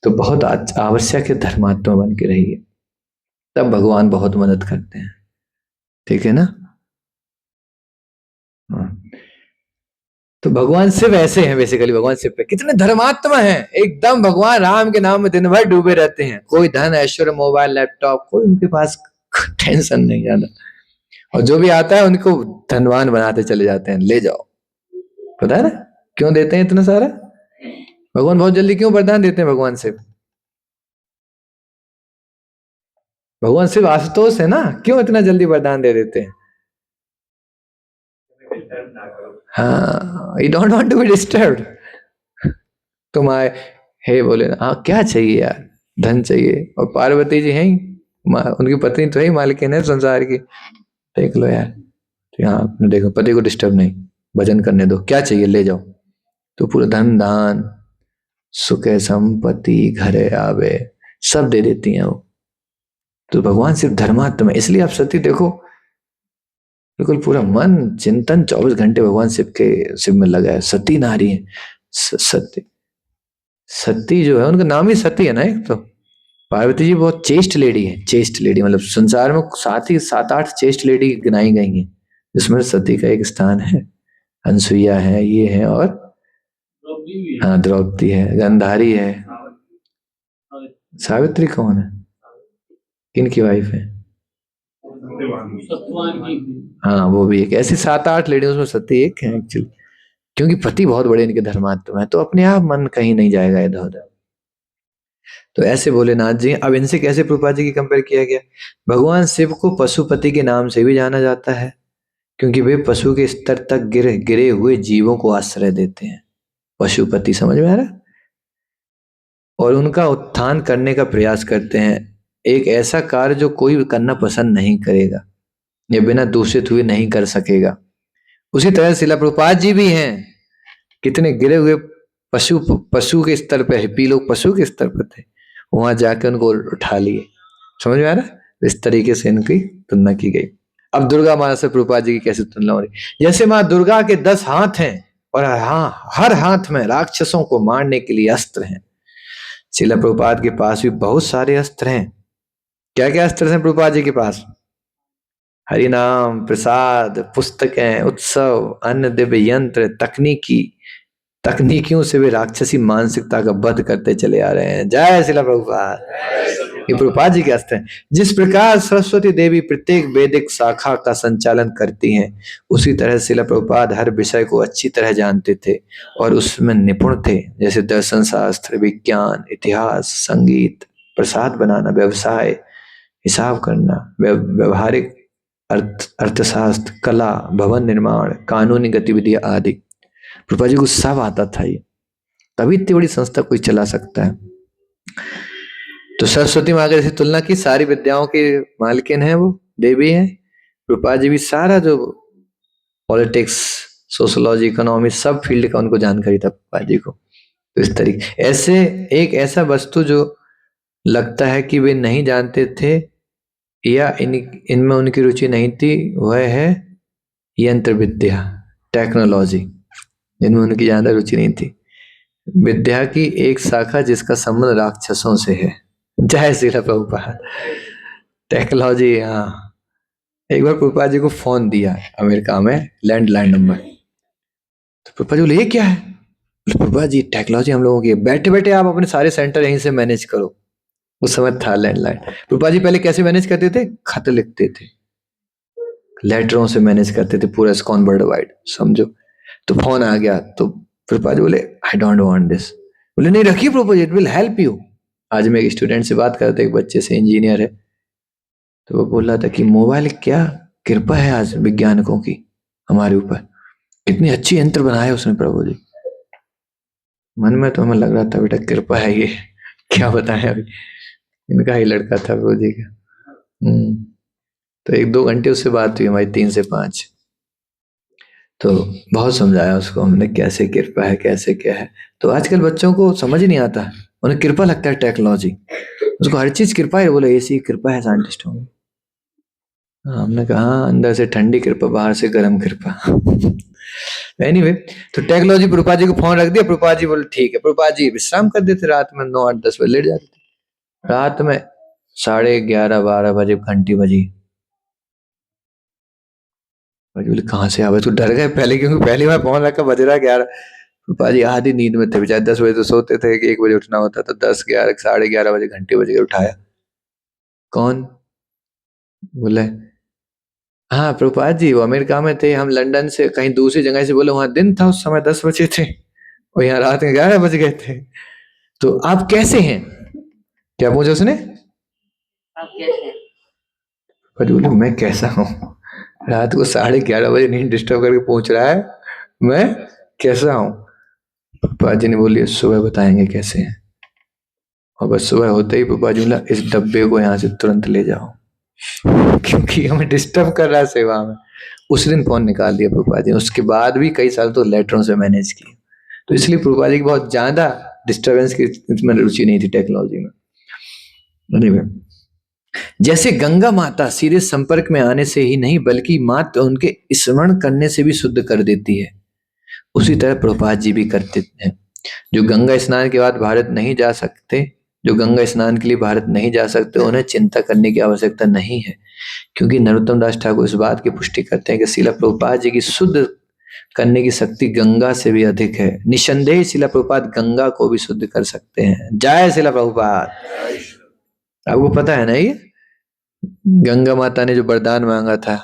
तो बहुत आवश्यक है धर्मात्मा बन के रहिए, तब भगवान बहुत मदद करते हैं। ठीक है ना। हाँ। तो भगवान शिव ऐसे हैं, बेसिकली भगवान शिव पे कितने धर्मात्मा हैं, एकदम भगवान राम के नाम में दिन भर डूबे रहते हैं। कोई धन ऐश्वर्य मोबाइल लैपटॉप कोई उनके पास टेंशन नहीं ज्यादा, और जो भी आता है उनको धनवान बनाते चले जाते हैं, ले जाओ। पता है ना क्यों देते हैं इतना सारा? भगवान बहुत जल्दी क्यों वरदान देते हैं? भगवान शिव, भगवान शिव आशुतोष है ना, क्यों इतना जल्दी वरदान दे देते हैं? हाँ, you don't want to be disturbed. तुम आए, हे बोले ना, हाँ क्या चाहिए यार? धन चाहिए, और पार्वती जी हैं ही, उनकी पत्नी तो है मालकिन है संसार की, देख लो यार। तो यहाँ आपने देखो, पति को डिस्टर्ब नहीं, भजन करने दो, क्या चाहिए ले जाओ। तो पूरा धन दान सुख संपत्ति घरे आवे सब दे देती हैं वो। तो भगवान सिर्फ धर्मात्मा, इसलिए आप सती देखो, बिल्कुल पूरा मन चिंतन 24 घंटे भगवान शिव में लगा है। सती नारी है, सती, सती जो है उनका नाम ही सती है ना। एक तो पार्वती जी बहुत चेस्ट लेडी है, चेस्ट लेडी मतलब संसार में साथ ही 7-8 चेस्ट लेडी गिनाई गई हैं, जिसमें सती का एक स्थान है। अनसुईया है, ये है, और हाँ द्रौपदी है, गांधारी है। सावित्री कौन है, किनकी वाइफ है? हाँ वो भी एक ऐसी 7-8 लेडी, उसमें सती एक है एक्चुअली। क्योंकि पति बहुत बड़े इनके धर्मात्मा है, तो अपने आप मन कहीं नहीं जाएगा इधर उधर। तो ऐसे भोलेनाथ जी, अब इनसे कैसे प्रभुपाद जी की कंपेयर किया गया? भगवान शिव को पशुपति के नाम से भी जाना जाता है, क्योंकि वे पशु के स्तर तक गिरे गिरे हुए जीवों को आश्रय देते हैं। पशुपति, समझ में आ रहा? और उनका उत्थान करने का प्रयास करते हैं, एक ऐसा कार्य जो कोई भी करना पसंद नहीं करेगा या बिना दूषित हुए नहीं कर सकेगा। उसी तरह शिला प्रभुपाद जी भी हैं, कितने गिरे हुए पशु पशु के स्तर पे, हिप्पी लोग पशु के स्तर पर थे, वहां जाके उनको उठा लिए। समझ में आ रहा है? इस तरीके से इनकी तुलना की गई। अब दुर्गा माँ से प्रभुपाद जी की कैसे तुलना हो रही? जैसे माँ दुर्गा के 10 हाथ हैं, और हाँ हर हाथ में राक्षसों को मारने के लिए अस्त्र हैं। शिला प्रभुपाद के पास भी बहुत सारे अस्त्र हैं। क्या क्या अस्त्र हैं प्रभुपाद जी के पास? हरि नाम, प्रसाद, पुस्तकें, उत्सव, अन्य दिव्य यंत्र, तकनीकियों से वे राक्षसी मानसिकता का वध करते चले आ रहे हैं। जय शिला प्रभुपाद। ये प्रभुपाद जी के अस्त्र हैं। जिस प्रकार सरस्वती देवी प्रत्येक वैदिक शाखा का संचालन करती हैं, उसी तरह शिला प्रभुपाद हर विषय को अच्छी तरह जानते थे और उसमें निपुण थे। जैसे दर्शन शास्त्र, विज्ञान, इतिहास, संगीत, प्रसाद बनाना, व्यवसाय, हिसाब करना, व्यवहारिक अर्थशास्त्र, कला, भवन निर्माण, कानूनी गतिविधियां आदि। प्रभुपाद जी को सब आता था ये, तभी इतनी बड़ी संस्था कोई चला सकता है। तो सरस्वती माँ की तुलना की, सारी विद्याओं की मालकिन है वो, देवी है। प्रभुपाद जी भी सारा जो पॉलिटिक्स, सोशोलॉजी, इकोनॉमी, सब फील्ड का उनको जानकारी था प्रभुपाद जी को। तो इस तरीके ऐसे एक ऐसा वस्तु जो लगता है कि वे नहीं जानते थे या इनमें उनकी रुचि नहीं थी, वह है यंत्र विद्या, टेक्नोलॉजी, जिनमें उनकी ज्यादा रुचि नहीं थी। विद्या की एक शाखा जिसका संबंध राक्षसों से है, जय श्री प्रभुपाद। टेक्नोलॉजी, हाँ। एक बार प्रभुपाद जी को फोन दिया अमेरिका में, लैंडलाइन नंबर। तो प्रभुपाद जी बोले ये क्या है? बोले, प्रभुपाद जी टेक्नोलॉजी हम लोगों की है, बैठे बैठे आप अपने सारे सेंटर यहीं से मैनेज करो। उस समय था लैंडलाइन। प्रभुपाद जी पहले कैसे मैनेज करते थे? खत लिखते थे, लेटरों से मैनेज करते थे पूरा इस्कॉन वर्ल्ड वाइड, समझो। तो फोन आ गया तो प्रभुपाद जी बोले आई डोंट वांट दिस। बोले नहीं रखिए Prabhupada ji, it will help you. आज मैं एक स्टूडेंट से बात कर रहा था, एक बच्चे से, इंजीनियर है। तो वो बोल रहा था कि मोबाइल क्या कृपा है आज वैज्ञानिकों की हमारे ऊपर, कितनी अच्छी यंत्र बनाया है उसने प्रभु जी। मन में तो हमें लग रहा था बेटा कृपा है ये, क्या बताएं अभी, इनका ही लड़का था प्रभु जी का। तो 1-2 घंटे उससे बात हुई हमारी, 3 से 5। तो बहुत समझाया उसको हमने कैसे कृपा है कैसे क्या है। तो आजकल बच्चों को समझ ही नहीं आता, उन्हें कृपा लगता है टेक्नोलॉजी, उसको हर चीज कृपा है। बोले ऐसी कृपा है साइंटिस्टों में। हमने कहा हाँ, अंदर से ठंडी कृपा बाहर से गर्म कृपा। एनीवे, तो टेक्नोलॉजी प्रभुपाद जी को फोन रख दिया। प्रभुपाद जी बोले ठीक है। प्रभुपाद जी विश्राम कर देते रात में, 9, 8, 10 बजे लेट जाते थे। रात में 11:30, 12 बजे घंटी बजी। बोले कहाँ से आवे? तो डर गए पहले, क्योंकि पहली बार फोन रखा, बज रहा 11। प्रभुपाद जी आधी नींद में थे बेचारे, 10 बजे तो सोते थे, 1 बजे उठना होता था। 10, 11, 11:30 बजे घंटी बज गई, उठाया। कौन? बोले हाँ प्रभुपाद जी वो अमेरिका में थे, हम लंदन से कहीं दूसरी जगह से। बोले वहां दिन था उस समय, 10 बजे थे, और यहाँ रात में 11 बज गए थे। तो आप कैसे हैं? क्या पूछा उसने? आप कैसे हैं? पर बोले मैं कैसा हूँ? रात को 11:30 बजे नींद डिस्टर्ब करके पूछ रहा है मैं कैसा हूँ। पापा जी ने बोली सुबह बताएंगे कैसे हैं। और बस सुबह होते ही पापा जी बोला इस डब्बे को यहाँ से तुरंत ले जाओ, क्योंकि हमें डिस्टर्ब कर रहा है सेवा में। उस दिन फोन निकाल दिया पापा जी। उसके बाद भी कई साल तो लेटरों से मैनेज किया। तो इसलिए पापा जी की बहुत ज्यादा डिस्टर्बेंस की इसमें रुचि नहीं थी टेक्नोलॉजी में। Anyway, जैसे गंगा माता सीधे संपर्क में आने से ही नहीं बल्कि मात्र उनके स्मरण करने से भी शुद्ध कर देती है, उसी तरह प्रभुपाद जी भी करते हैं। जो गंगा स्नान के बाद भारत नहीं जा सकते, जो गंगा स्नान के लिए भारत नहीं जा सकते, उन्हें चिंता करने की आवश्यकता नहीं है, क्योंकि नरोत्तम दास ठाकुर इस बात की पुष्टि करते हैं कि शिला प्रभुपाद जी की शुद्ध करने की शक्ति गंगा से भी अधिक है। निसंदेह शिला प्रभुपाद गंगा को भी शुद्ध कर सकते हैं। जय शिला प्रभुपाद। आपको पता है ना ये गंगा माता ने जो वरदान मांगा था,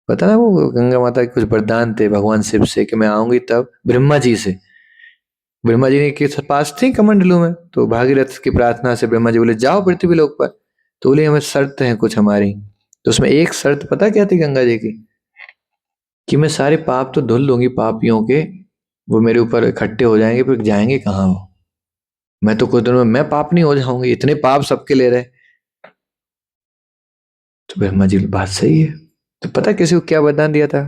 पता ना वो गंगा माता के कुछ वरदान थे भगवान शिव से कि मैं आऊंगी तब, ब्रह्मा जी से। ब्रह्मा जी ने के पास थी कमंडलू में, तो भागीरथ की प्रार्थना से ब्रह्मा जी बोले जाओ पृथ्वी लोक पर। तो बोले हमें शर्त है कुछ हमारी। तो उसमें एक शर्त पता क्या थी गंगा जी की? कि मैं सारे पाप तो धुल दूंगी पापियों के, वो मेरे ऊपर इकट्ठे हो जाएंगे, फिर जाएंगे कहाँ वो? मैं तो कुछ दिनों में मैं पाप नहीं हो जाऊंगी, इतने पाप सबके ले रहे। तो ब्रह्मा जी बात सही है। तो पता किसी को क्या वरदान दिया था?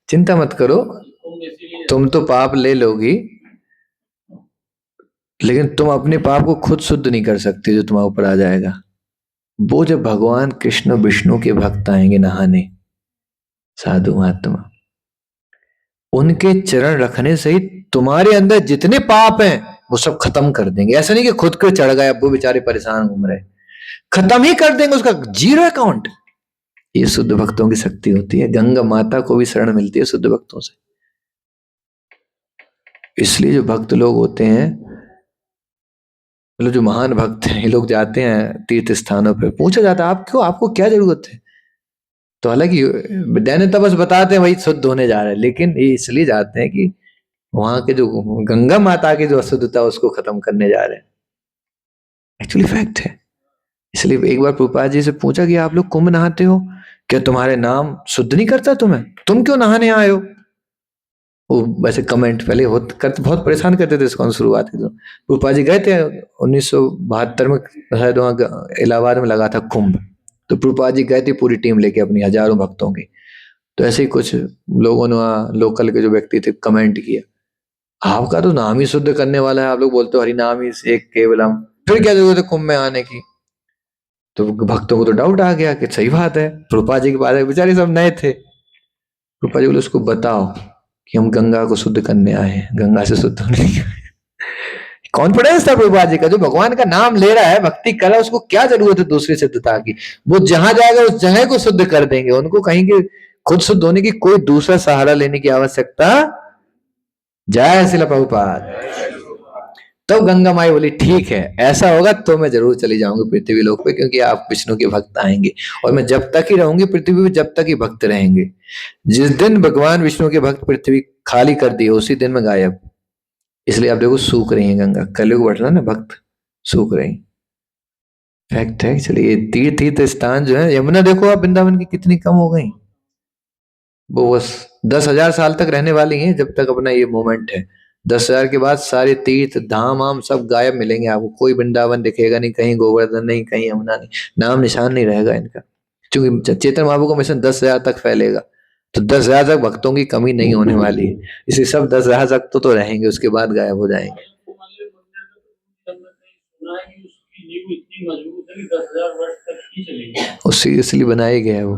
चिंता मत करो, तुम तो पाप ले लोगी, लेकिन तुम अपने पाप को खुद शुद्ध नहीं कर सकते जो तुम्हारे ऊपर आ जाएगा। वो जब भगवान कृष्ण विष्णु के भक्त आएंगे नहाने, साधु महात्मा, उनके चरण रखने से ही तुम्हारे अंदर जितने पाप हैं वो सब खत्म कर देंगे। ऐसा नहीं कि खुद के चढ़ गए, अब वो बेचारे परेशान घूम रहे, खत्म ही कर देंगे, उसका जीरो अकाउंट। ये शुद्ध भक्तों की शक्ति होती है। गंगा माता को भी शरण मिलती है शुद्ध भक्तों से। इसलिए जो भक्त लोग होते हैं, मतलब जो महान भक्त हैं, ये लोग जाते हैं तीर्थ स्थानों पे, पूछा जाता है आप क्यों, आपको क्या जरूरत है? तो हालांकि दैन्य तो बस बताते हैं वही शुद्ध होने जा रहे हैं, लेकिन ये इसलिए जाते हैं कि वहां के जो गंगा माता की जो अशुद्धता उसको खत्म करने जा रहे हैं। एक्चुअली फैक्ट है। इसलिए एक बार प्रभुपाद जी से पूछा कि आप लोग कुंभ नहाते हो, क्या तुम्हारे नाम शुद्ध नहीं करता तुम्हें, तुम क्यों नहाने आए हो? वो वैसे कमेंट पहले करते, बहुत परेशान करते थे इसको शुरुआत के। तो रूपा जी गए थे 1972 में, शायद वहाँ इलाहाबाद में लगा था कुंभ। तो रूपा जी गए थे पूरी टीम लेके अपनी हजारों भक्तों की। तो ऐसे ही कुछ लोगों ने वहाँ लोकल के जो व्यक्ति थे कमेंट किया, आपका तो नाम ही शुद्ध करने वाला है, आप लोग बोलते हो हरि नाम ही एक केवलम, फिर क्या जरूरत है कुंभ में आने की? तो भक्तों को तो डाउट आ गया कि सही बात है, रूपा जी के पास बेचारे सब नए थे। रूपा जी बोले उसको बताओ कि हम गंगा को शुद्ध करने आए हैं, गंगा से शुद्ध होने नहीं आए। कॉन्फिडेंस था प्रभुपाद जी का, जो भगवान का नाम ले रहा है, भक्ति कर रहा है, उसको क्या जरूरत है दूसरी सिद्धता की। वो जहां जाएगा उस जगह को शुद्ध कर देंगे, उनको कहीं के खुद शुद्ध होने की कोई दूसरा सहारा लेने की आवश्यकता। जय श्रील प्रभुपाद। तो गंगा माई बोली ठीक है, ऐसा होगा तो मैं जरूर चली जाऊंगी पृथ्वी लोक पे, क्योंकि आप विष्णु के भक्त आएंगे और मैं जब तक ही रहूंगी पृथ्वी पे, जब तक ही भक्त रहेंगे। जिस दिन भगवान विष्णु के भक्त पृथ्वी खाली कर दिए, उसी दिन में गायब। इसलिए आप देखो सूख रही है गंगा, कलयुग बढ़ रहा है ना, भक्त सूख रही। फैक्ट है। चलिए तीर्थ तीर्थ स्थान जो है, यमुना देखो आप वृंदावन की कितनी कम हो गई। वो बस 10,000 साल तक रहने वाली हैं, जब तक अपना ये मोमेंट है। 10,000 के बाद सारे तीर्थ धाम आम सब गायब मिलेंगे आपको, कोई वृंदावन दिखेगा नहीं, कहीं गोवर्धन नहीं, कहीं यमुना नहीं, नाम निशान नहीं रहेगा इनका। क्योंकि चेतन महाप्रभु का मिशन 10,000 तक फैलेगा, तो 10,000 तक भक्तों की कमी नहीं होने वाली है। इसलिए सब 10,000 तक तो रहेंगे, उसके बाद गायब हो जाएंगे। उसी इसलिए बनाया गया है वो।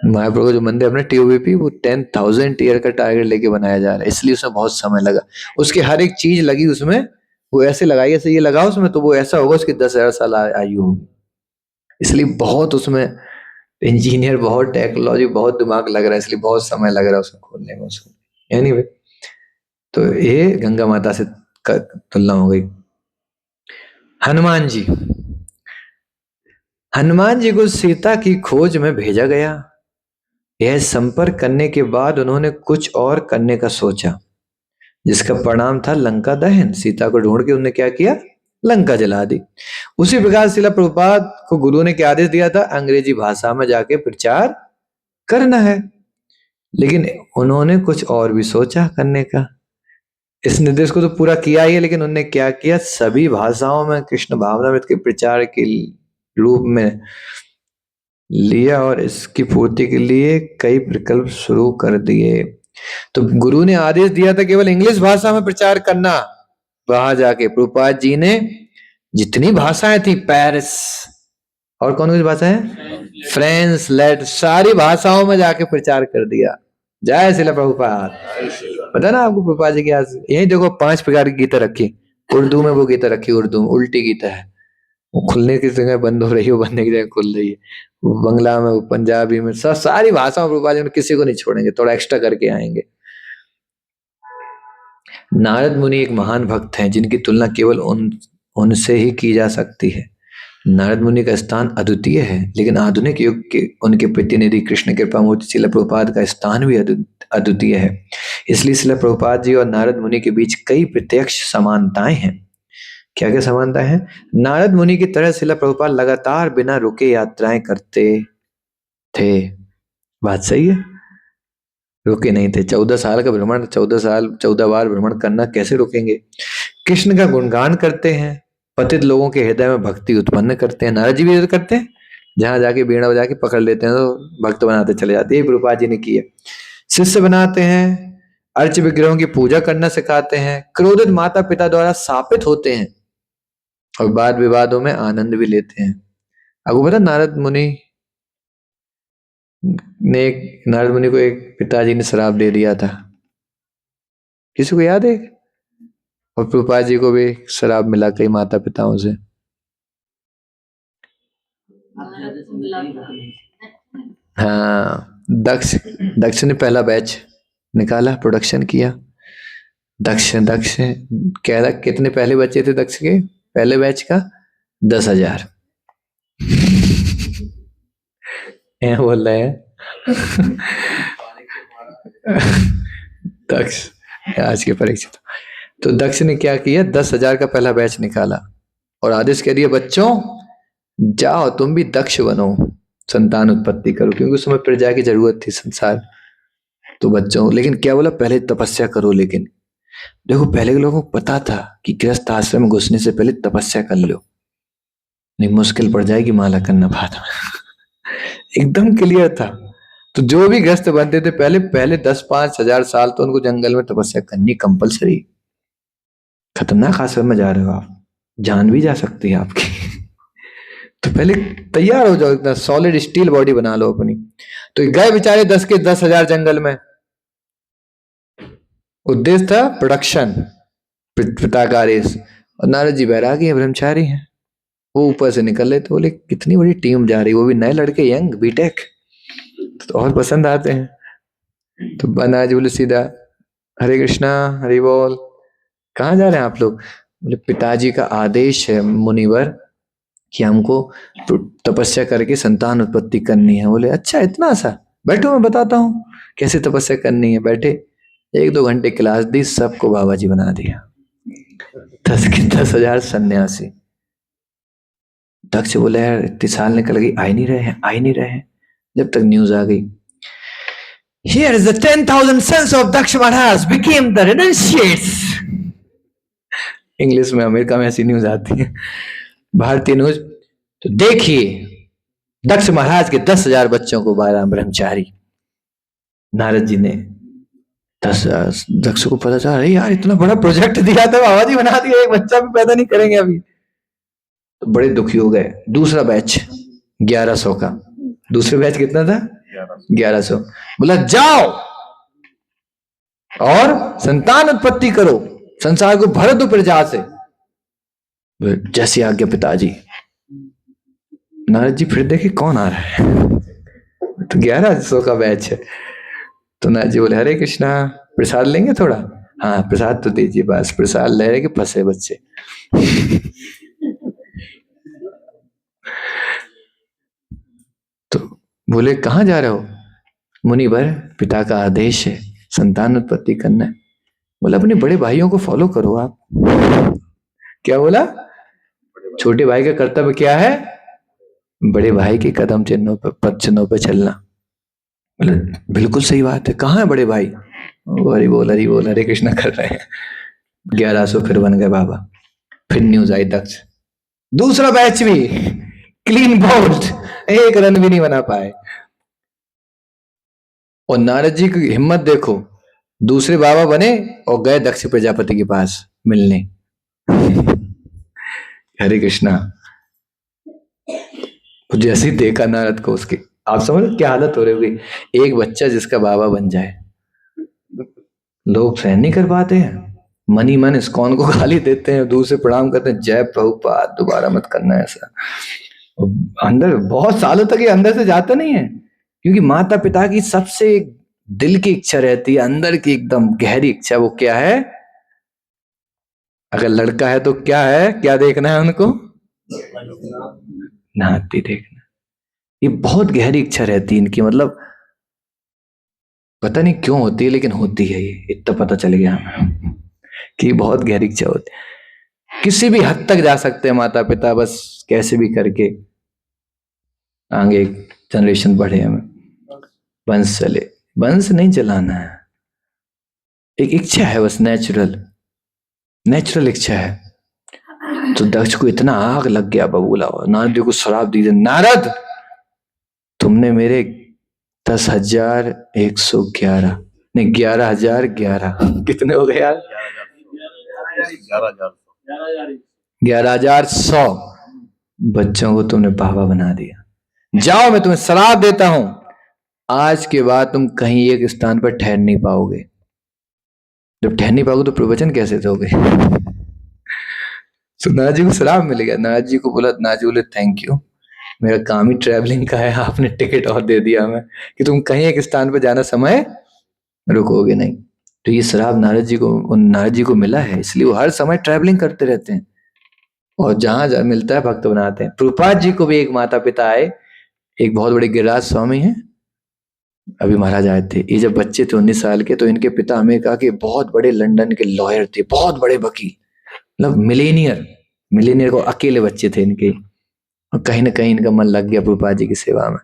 महाप्रभु जो मंदिर अपने टीओबीपी, वो 10,000 ईयर का टारगेट लेके बनाया जा रहा है, इसलिए उसमें बहुत समय लगा। उसकी हर एक चीज लगी उसमें, वो ऐसे लगाई, ऐसे ये लगाओ उसमें तो वो ऐसा होगा, उसकी 10,000 साल आयु होगी। इसलिए बहुत उसमें इंजीनियर, बहुत टेक्नोलॉजी, बहुत दिमाग लग रहा है, इसलिए बहुत समय लग रहा है उसको खोलने में उसको। एनीवे, तो ये गंगा माता से तुलना हो गई। हनुमान जी, हनुमान जी को सीता की खोज में भेजा गया। यह संपर्क करने के बाद उन्होंने कुछ और करने का सोचा, जिसका परिणाम था लंका दहन। सीता को ढूंढ के उन्होंने क्या किया, लंका जला दी। उसी प्रकार शिला प्रभुपाद को गुरु ने क्या आदेश दिया था, अंग्रेजी भाषा में जाके प्रचार करना है। लेकिन उन्होंने कुछ और भी सोचा करने का। इस निर्देश को तो पूरा किया ही है, लेकिन उन्होंने क्या किया, सभी भाषाओं में कृष्ण भावनामृत के प्रचार के रूप में लिया और इसकी पूर्ति के लिए कई प्रकल्प शुरू कर दिए। तो गुरु ने आदेश दिया था केवल इंग्लिश भाषा में प्रचार करना। वहां जाके प्रभुपाद जी ने जितनी भाषाएं थी, पेरिस और कौन सी भाषा है, फ्रेंच, लैटिन, सारी भाषाओं में जाके प्रचार कर दिया। जय श्रील प्रभुपाद। पता ना आपको प्रभुपाद जी की यही देखो 5 प्रकार की गीता रखी। उर्दू में वो गीता रखी, उर्दू में उल्टी गीता है, वो खुलने की जगह बंद हो रही है, वो बनने की जगह खुल रही है। बंगला में, पंजाबी में, सब सारी भाषाओं में प्रभुपाद जी किसी को नहीं छोड़ेंगे, थोड़ा एक्स्ट्रा करके आएंगे। नारद मुनि एक महान भक्त हैं, जिनकी तुलना केवल उनसे ही की जा सकती है। नारद मुनि का स्थान अद्वितीय है, लेकिन आधुनिक युग के उनके प्रतिनिधि कृष्ण कृपा मूर्ति शिला प्रभुपाद का स्थान भी अद्वितीय है। इसलिए शिला प्रभुपाद जी और नारद मुनि के बीच कई प्रत्यक्ष समानताएं हैं। क्या क्या समानताएं हैं, नारद मुनि की तरह शिला प्रभुपाद लगातार बिना रुके यात्राएं करते थे। बात सही है, रुके नहीं थे। 14 साल का भ्रमण, 14 बार भ्रमण करना, कैसे रुकेंगे। कृष्ण का गुणगान करते हैं, पतित लोगों के हृदय में भक्ति उत्पन्न करते हैं। नारद जी भी ये करते हैं, जहां जाके बीड़ा बजा के पकड़ लेते हैं तो भक्त बनाते चले जाते हैं। ये प्रभुपाद जी ने किया। शिष्य बनाते हैं, अर्च विग्रहों की पूजा करना सिखाते हैं, क्रोधित माता पिता द्वारा शापित होते हैं और वाद विवादों में आनंद भी लेते हैं। आपको पता नारद मुनि को एक पिताजी ने श्राप दे दिया था, किसी को याद है। और प्रभुपाद जी को भी श्राप मिला कई माता पिताओं से। हाँ, दक्ष ने पहला बैच निकाला, प्रोडक्शन किया। दक्ष दक्ष कह रहा, कितने पहले बच्चे थे दक्ष के पहले बैच का, 10,000 बोल रहे हैं दक्ष आज के परीक्षित। तो दक्ष ने क्या किया, 10,000 का पहला बैच निकाला और आदेश कह दिया, बच्चों जाओ तुम भी दक्ष बनो, संतान उत्पत्ति करो, क्योंकि उस समय प्रजा की जरूरत थी संसार। तो बच्चों, लेकिन क्या बोला, पहले तपस्या करो। लेकिन देखो पहले के लोगों को पता था कि गृहस्थ आश्रम में घुसने से पहले तपस्या कर लो, नहीं मुश्किल पड़ जाएगी माला करना बाद में एकदम क्लियर था। तो जो भी गृहस्थ बनते थे पहले 10-5 हजार साल तो उनको जंगल में तपस्या करनी कंपलसरी। खतरनाक आश्रम में जा रहे हो आप, जान भी जा सकती है आपकी तो पहले तैयार हो जाओ, इतना सॉलिड स्टील बॉडी बना लो अपनी। तो गए बेचारे 10 के 10,000 जंगल में। उद्देश्य था प्रोडक्शन, पिता का आदेश। और नारद जी बैरागी हैं, ब्रह्मचारी हैं। वो ऊपर से निकल लेते, बोले कितनी बड़ी टीम जा रही, वो भी नए लड़के, यंग बीटेक, तो और पसंद आते हैं। तो नारद जी बोले सीधा, हरे कृष्णा, हरि बोल, कहाँ जा रहे हैं आप लोग? बोले पिताजी का आदेश है मुनिवर कि हमको तपस्या करके संतान उत्पत्ति करनी है। बोले अच्छा, इतना सा, बैठो मैं बताता हूँ कैसे तपस्या करनी है। बैठे, 1-2 घंटे क्लास दी, सबको बाबा जी बना दिया। 10,000 सन्यासी। दक्ष बोले यार इतनी साल निकल गई, आ ही नहीं रहे हैं, आ ही नहीं रहे हैं। जब तक न्यूज आ गई, Here is the 10,000 sons of Daksh Maharaj became the renunciates. English में, अमेरिका में ऐसी न्यूज आती है, भारतीय न्यूज। तो देखिए दक्ष महाराज के 10,000 बच्चों को 12 ब्रह्मचारी। नारद जी ने 10,000, दक्ष को पता चला, अरे यार इतना बड़ा प्रोजेक्ट दिया था, बाबा जी बना दिया, एक बच्चा भी पैदा नहीं करेंगे अभी। तो बड़े दुखी हो गए। दूसरा बैच 1100 का, दूसरे बैच कितना था? 1100। बोला जाओ और संतान उत्पत्ति करो, संसार को भर दो प्रजा से। जैसी आज्ञा पिताजी। नारद जी फिर देखे कौन आ रहा है, तो 1100 का बैच है। तो नारद जी बोले हरे कृष्णा, प्रसाद लेंगे थोड़ा? हाँ प्रसाद तो दीजिए, बस प्रसाद ले रहे कि फंसे बच्चे। तो बोले कहाँ जा रहे हो? मुनिवर पिता का आदेश है, संतान उत्पत्ति करना है। बोला अपने बड़े भाइयों को फॉलो करो आप। क्या बोला? छोटे भाई का कर्तव्य क्या है? बड़े भाई के कदम चिन्हों पर, पद चिन्हों पर चलना। बोले बिल्कुल सही बात है, कहाँ है बड़े भाई? हरि बोल हरि बोल, हरे कृष्णा कर रहे हैं। 1100 फिर बन गए बाबा। फिर न्यूज आई दक्ष, दूसरा बैच भी क्लीन बोल्ड, एक रन भी नहीं बना पाए। और नारद जी की हिम्मत देखो, दूसरे बाबा बने और गए दक्ष प्रजापति के पास मिलने। हरे कृष्णा। जैसे ही देखा नारद को, उसके, आप समझ क्या हालत हो रही होगी। एक बच्चा जिसका बाबा बन जाए, लोग सहन नहीं कर पाते हैं, मन ही मन इस्कॉन को गाली देते हैं, दूर से प्रणाम करते हैं, जय प्रभुपाद, दोबारा मत करना ऐसा। अंदर बहुत सालों तक ये अंदर से जाता नहीं है, क्योंकि माता पिता की सबसे दिल की इच्छा रहती है, अंदर की एकदम गहरी इच्छा। वो क्या है? अगर लड़का है तो क्या है, क्या देखना है उनको? नाती देखना। ये बहुत गहरी इच्छा रहती है इनकी, मतलब पता नहीं क्यों होती है, लेकिन होती है। ये इतना पता चल गया हमें कि बहुत गहरी इच्छा होती है। किसी भी हद तक जा सकते हैं माता पिता, बस कैसे भी करके आगे जनरेशन बढ़े, हमें वंश चले। वंश नहीं चलाना है, एक इच्छा है बस, नेचुरल नेचुरल इच्छा है। तो दक्ष को इतना आग लग गया, बबूला। नारद जी को श्राप दी, नारद तुमने मेरे 10,111 नहीं 11,011 कितने हो गए यार? 11,100 बच्चों को तुमने बाबा बना दिया। जाओ मैं तुम्हें श्राप देता हूं, आज के बाद तुम कहीं एक स्थान पर ठहर नहीं पाओगे। जब ठहर नहीं पाओगे तो प्रवचन कैसे दोगे? तो नारद जी को श्राप मिल गया। नारद जी को बोला, नारद जी बोले थैंक यू, मेरा काम ही ट्रैवलिंग का है, आपने टिकट और दे दिया हमें कि तुम कहीं एक स्थान पर जाना समय रुकोगे नहीं। तो ये श्राप नारद जी को मिला है, इसलिए वो हर समय ट्रैवलिंग करते रहते हैं, और जहां मिलता है भक्त बनाते हैं। प्रभुपाद जी को भी एक माता पिता आए, एक बहुत बड़े गिरिराज स्वामी हैं, अभी महाराज आए थे। ये जब बच्चे थे 19 साल के, तो इनके पिता अमेरिका के बहुत बड़े लंदन के लॉयर थे, बहुत बड़े वकील, मतलब मिलेनियर। मिलेनियर को अकेले बच्चे थे इनके, और कहीं ना कहीं इनका मन लग गया प्रभुपाद जी की सेवा में।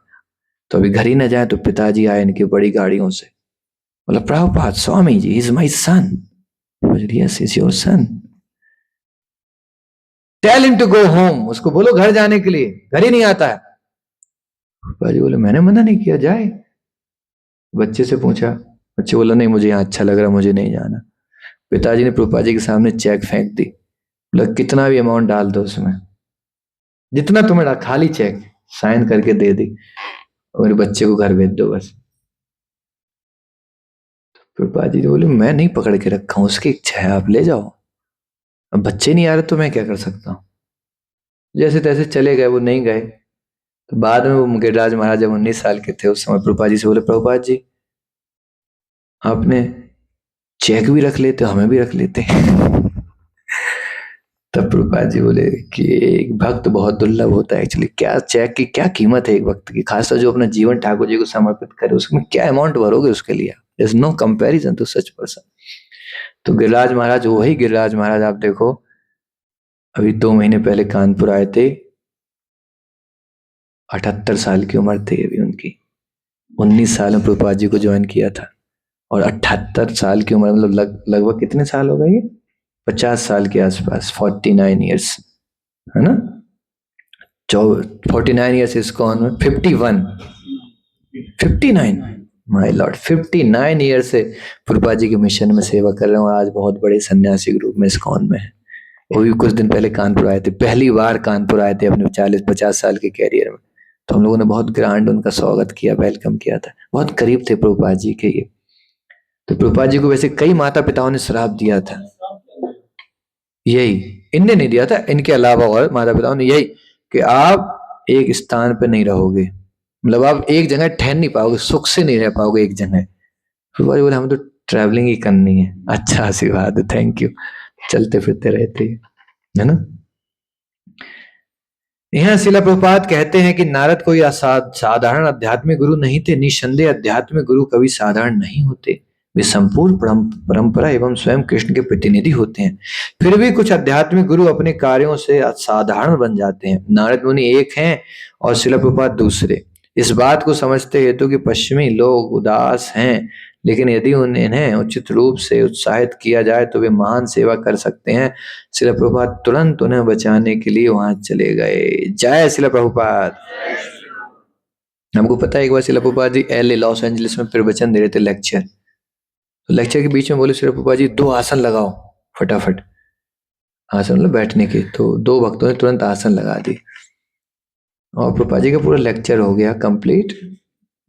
तो अभी घर ही ना जाए तो पिताजी आए इनकी बड़ी गाड़ियों से, बोला Prabhupada Swami ji is my son. Yes is your son, tell him to go home, उसको बोलो घर जाने के लिए, घर ही नहीं आता है। प्रभुपाद जी बोले मैंने मना नहीं किया, जाए। बच्चे से पूछा, बच्चे बोला नहीं मुझे यहाँ अच्छा लग रहा, मुझे नहीं जाना। पिताजी ने प्रभुपाद जी के सामने चेक फेंक दी, बोला कितना भी अमाउंट डाल दो उसमें, जितना तुम्हें, खाली चेक साइन करके दे दी, और मेरे बच्चे को घर भेज दो बस। प्रभुपाद जी बोले मैं नहीं पकड़ के रखा हूं, उसकी इच्छा है, आप ले जाओ। अब बच्चे नहीं आ रहे तो मैं क्या कर सकता हूँ। जैसे तैसे चले गए, वो नहीं गए। तो बाद में वो गिरिराज महाराज जब 19 साल के थे उस समय प्रभुपाद जी से बोले, प्रभुपाद जी आपने चेक भी रख लेते, हमें भी रख लेते। तब प्रभुपाद जी बोले कि एक भक्त बहुत दुर्लभ होता है एक्चुअली। क्या चेक की क्या कीमत है एक भक्त की, खासकर जो अपना जीवन ठाकुर जी को समर्पित करे, उसमें क्या अमाउंट भरोगे उसके लिए। There's no comparison to such person। तो गिरिराज महाराज, वही गिरिराज महाराज आप देखो, अभी 2 महीने पहले कानपुर आए थे। 78 साल की उम्र थी अभी उनकी। 19 साल में प्रभुपाद जी को ज्वाइन किया था। और 78 साल की उम्र, मतलब लगभग कितने साल हो गए ये, 50 साल के आसपास, 49 ईयर्स, है ना। 49 ईयर्स इसको ऑन में, 59 माय लॉर्ड, 59 ईयर से प्रभुपाद जी के मिशन में सेवा कर रहे हो। आज बहुत बड़े सन्यासी ग्रुप में इस्कॉन में है। वो भी कुछ दिन पहले कानपुर आए थे, पहली बार कानपुर आए थे अपने 40-50 साल के कैरियर में। तो हम लोगों ने बहुत ग्रांड उनका स्वागत किया, वेलकम किया था। बहुत करीब थे प्रभुपाद जी के ये। तो प्रभुपाद जी को वैसे कई माता पिताओं ने श्राप दिया था, यही इनने नहीं दिया था, इनके अलावा और माता पिताओं ने यही, कि आप एक स्थान पे नहीं रहोगे, मतलब आप एक जगह ठहर नहीं पाओगे, सुख से नहीं रह पाओगे एक जगह। प्रभुपाद जी बोले हमें तो ट्रैवलिंग ही करनी है। अच्छा आशीर्वाद है, थैंक यू। चलते फिरते रहते हैं, है ना। यहाँ शिला प्रभुपाद कहते हैं कि नारद कोई साधारण आध्यात्मिक गुरु नहीं थे। निसंदेह आध्यात्मिक गुरु कभी साधारण नहीं होते, वे संपूर्ण परंपरा एवं स्वयं कृष्ण के प्रतिनिधि होते हैं। फिर भी कुछ आध्यात्मिक गुरु अपने कार्यों से असाधारण बन जाते हैं। नारद मुनि एक हैं और शिला प्रभुपाद दूसरे। इस बात को समझते हेतु कि पश्चिमी लोग उदास हैं, लेकिन यदि उन्हें उचित रूप से उत्साहित किया जाए तो वे महान सेवा कर सकते हैं। शिला प्रभुपाद तुरंत उन्हें बचाने के लिए वहां चले गए। जय शिला प्रभुपाद। हमको पता है एक बार शिला Prabhupada ji LA Los Angeles में प्रवचन दे रहे थे, लेक्चर। तो लेक्चर के बीच में बोले शिला प्रभुपाद जी 2 आसन लगाओ फटाफट। आसन मतलब बैठने के। तो 2 भक्तों ने तुरंत आसन लगा दी और प्रभुपाद जी का पूरा लेक्चर हो गया कंप्लीट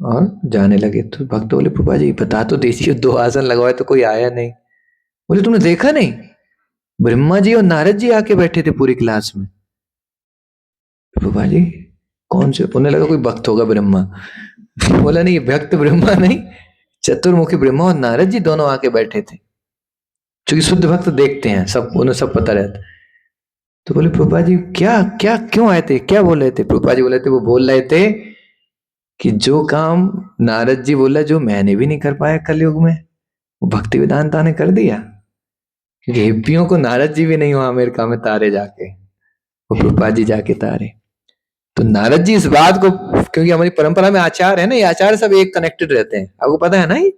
और जाने लगे। तो भक्त बोले प्रभुपाद जी बता तो दीजिए, 2 आसन लगवाए तो कोई आया नहीं। बोले तुमने देखा नहीं, ब्रह्मा जी और नारद जी आके बैठे थे पूरी क्लास में। प्रभुपाद जी कौन से, उन्हें लगा कोई भक्त होगा ब्रह्मा। बोला नहीं, भक्त ब्रह्मा नहीं, चतुर्मुखी ब्रह्मा और नारद जी दोनों आके बैठे थे। क्योंकि शुद्ध भक्त देखते हैं सब, उन्हें सब पता रहता है। तो बोले प्रभुपाद जी क्या क्या क्यों आए थे, क्या बोल रहे थे। प्रभुपाद जी बोले थे, वो बोल रहे थे कि जो काम नारद जी बोला जो मैंने भी नहीं कर पाया कलयुग में, वो भक्ति वेदांता ने कर दिया। क्योंकि हिप्पियों को नारद जी भी नहीं हुआ अमेरिका में तारे जाके, वो प्रभुपाद जी जाके तारे। तो नारद जी इस बात को, क्योंकि हमारी परंपरा में आचार है ना, ये आचार सब एक कनेक्टेड रहते हैं, आपको पता है ना। ये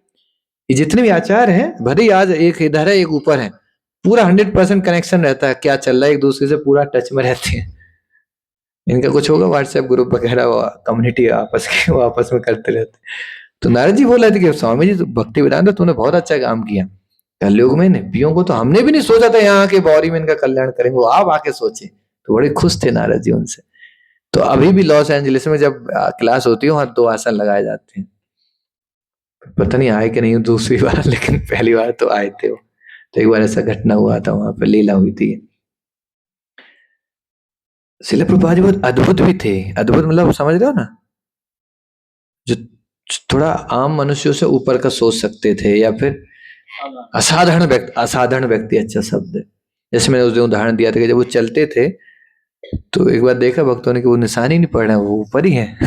जितने भी आचार हैं, भले ही आज एक इधर है एक ऊपर है, पूरा 100% कनेक्शन रहता है। क्या चल रहा है एक दूसरे से पूरा टच में रहते हैं। इनका कुछ होगा व्हाट्सएप ग्रुप वगैरह, कम्युनिटी आपस के, वो आपस में करते रहते। तो नारद जी बोल रहे थे कि स्वामी जी भक्ति वेदांत तूने बहुत अच्छा काम किया कलयुग में। निपियों को तो हमने भी नहीं सोचा था यहाँ के बौरी में इनका कल्याण करेंगे, वो आप आके सोचे। तो बड़े खुश थे नारद जी उनसे। तो अभी भी लॉस एंजलिस में जब क्लास होती है वहां 2 आसन लगाए जाते हैं। पता नहीं आए कि नहीं दूसरी बार, लेकिन पहली बार तो आए थे वो। तो एक बार ऐसा घटना हुआ था, वहां पर लीला हुई थी। शिला प्रभुपाद जी बहुत अद्भुत भी थे। अद्भुत मतलब समझ रहे हो ना, जो थोड़ा आम मनुष्यों से ऊपर का सोच सकते थे, या फिर असाधारण व्यक्ति, असाधारण व्यक्ति अच्छा शब्द है। जैसे मैंने उस दिन उदाहरण दिया था कि जब वो चलते थे तो एक बार देखा भक्तों ने कि वो निशान ही नहीं पड़ रहा है, वो ऊपर ही है।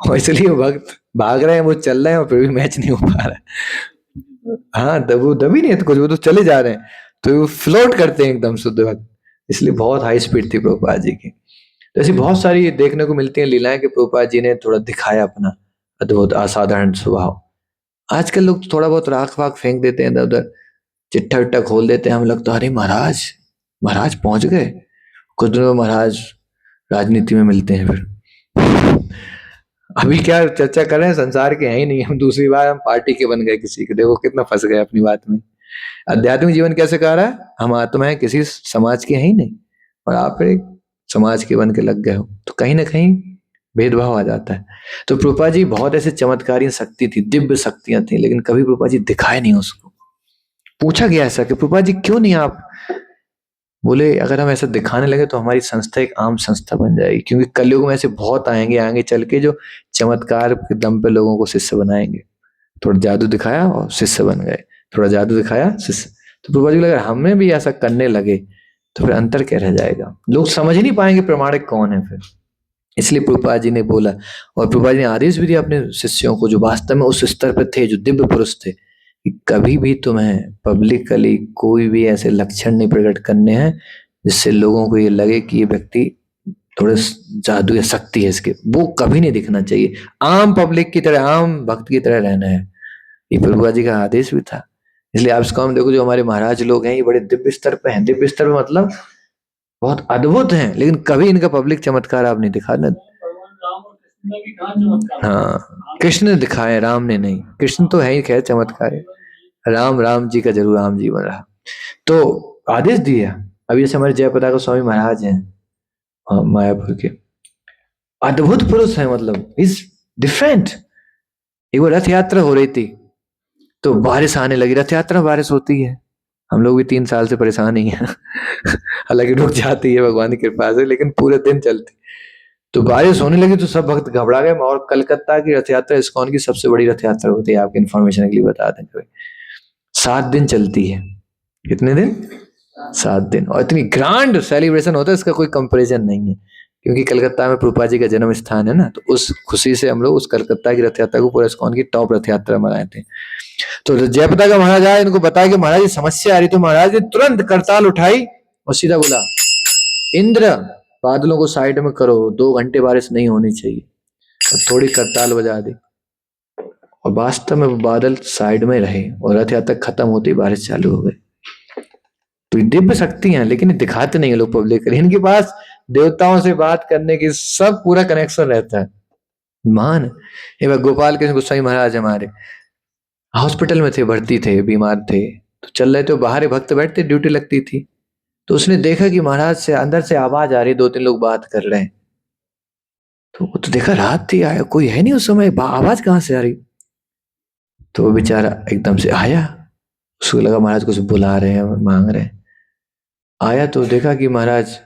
और इसलिए वो भक्त भाग रहे हैं, वो चल रहे हैं और फिर भी मैच नहीं हो पा रहा है। हाँ, वो दबी नहीं है तो कुछ, वो तो चले जा रहे हैं, तो वो फ्लोट करते हैं एकदम शुद्ध भक्त। इसलिए बहुत हाई स्पीड थी प्रभुपाद जी की। तो ऐसी बहुत सारी देखने को मिलती हैं लीलाएं कि प्रभुपाद जी ने थोड़ा दिखाया अपना अद्भुत असाधारण स्वभाव। आजकल लोग थोड़ा बहुत राख वाख फेंक देते हैं इधर उधर, चिट्ठा विट्ठा खोल देते हैं, हम लगता है अरे महाराज, महाराज पहुंच गए। कुछ दिनों में महाराज राजनीति में मिलते हैं फिर। अभी क्या चर्चा कर रहे हैं, संसार के हैं ही नहीं हम, दूसरी बार हम पार्टी के बन गए किसी के। देखो कितना फंस गए अपनी बात में। आध्यात्मिक जीवन कैसे कह रहा है, हम आत्मा है, किसी समाज के हैं ही नहीं, और आप एक समाज के बन के लग गए हो, तो कहीं ना कहीं भेदभाव आ जाता है। तो प्रभुपा जी बहुत ऐसे चमत्कारी शक्ति थी, दिव्य शक्तियां थी, लेकिन कभी प्रभुपा जी दिखाए नहीं उसको। पूछा गया ऐसा कि प्रभुपा जी क्यों नहीं आप बोले अगर हम ऐसा दिखाने लगे तो हमारी संस्था एक आम संस्था बन जाएगी, क्योंकि कलयुग में ऐसे बहुत आएंगे आगे चल के जो चमत्कार के दम पे लोगों को शिष्य बनाएंगे। थोड़ा जादू दिखाया और शिष्य बन गए, थोड़ा जादू दिखाया शिष्य। तो प्रभुपाद जी को लगा हमें भी ऐसा करने लगे तो फिर अंतर क्या रह जाएगा, लोग समझ ही नहीं पाएंगे प्रमाणिक कौन है फिर। इसलिए प्रभुपाद जी ने बोला, और प्रभुपाद जी ने आदेश भी दिया अपने शिष्यों को जो वास्तव में उस स्तर पर थे, जो दिव्य पुरुष थे, कि कभी भी तुम्हें पब्लिकली कोई भी ऐसे लक्षण नहीं प्रकट करने हैं जिससे लोगों को ये लगे कि ये व्यक्ति थोड़े जादू या शक्ति है इसके, वो कभी नहीं दिखना चाहिए। आम पब्लिक की तरह, आम भक्त की तरह रहना है। ये प्रभुपाद जी का आदेश भी था। इसलिए आप इसको हम देखो, जो हमारे महाराज लोग हैं ये बड़े दिव्य स्तर पे हैं। दिव्य स्तर पे मतलब बहुत अद्भुत हैं, लेकिन कभी इनका पब्लिक चमत्कार आप नहीं दिखा ना। हाँ, कृष्ण ने दिखाए, राम ने नहीं। कृष्ण तो है ही खैर चमत्कार है, राम राम जी का जरूर राम जीवन रहा। तो आदेश दिया। अभी जैसे हमारे जयप्रदा स्वामी महाराज हैं, मायापुर के, अद्भुत पुरुष है, मतलब इज डिफरेंट। एक बार रथ यात्रा हो रही थी तो बारिश आने लगी। रथ यात्रा में बारिश होती है, हम लोग भी 3 साल से परेशान ही हैं। हालांकि रुक जाती है भगवान की कृपा से, लेकिन पूरे दिन चलती। तो बारिश होने लगी तो सब भक्त घबरा गए। और कलकत्ता की रथ यात्रा इस्कॉन की सबसे बड़ी रथ यात्रा होती है, आपके इन्फॉर्मेशन के लिए बता दें। 7 दिन चलती है। कितने दिन? 7 दिन। और इतनी ग्रैंड सेलिब्रेशन होता है, इसका कोई कंपैरिजन नहीं है। क्योंकि कलकत्ता में प्रभुपाद जी का जन्म स्थान है ना, तो उस खुशी से हम लोग उस कलकत्ता की रथ यात्रा को पूरा इस्कॉन की टॉप रथ यात्रा मनाए थे। तो जयप्रदा का महाराज आया, इनको बताया कि महाराज ये समस्या आ रही। तो महाराज ने तुरंत करताल उठाई और सीधा बोला, इंद्र बादलों को साइड में करो, 2 घंटे बारिश नहीं होनी चाहिए। और थोड़ी करताल बजा दी और वास्तव में वो बादल साइड में रहे और रथ यात्रा खत्म होते ही बारिश चालू हो गई। तो ये दिव्य शक्ति है, लेकिन ये दिखाते नहीं है लोग पब्लिक। इनके पास देवताओं से बात करने की सब पूरा कनेक्शन रहता है। महान। एक बार गोपाल कृष्ण गोस्वामी महाराज हमारे हॉस्पिटल में थे, भर्ती थे, बीमार थे, तो चल रहे थे, बाहर भक्त बैठते, ड्यूटी लगती थी। तो उसने देखा कि महाराज से अंदर से आवाज आ रही, 2-3 लोग बात कर रहे हैं। तो वो तो देखा रात थी, आया कोई है नहीं उस समय, आवाज कहाँ से आ रही। तो वो बेचारा एकदम से आया, उसको लगा महाराज कुछ बुला रहे हैं, मांग रहे हैं। आया तो देखा कि महाराज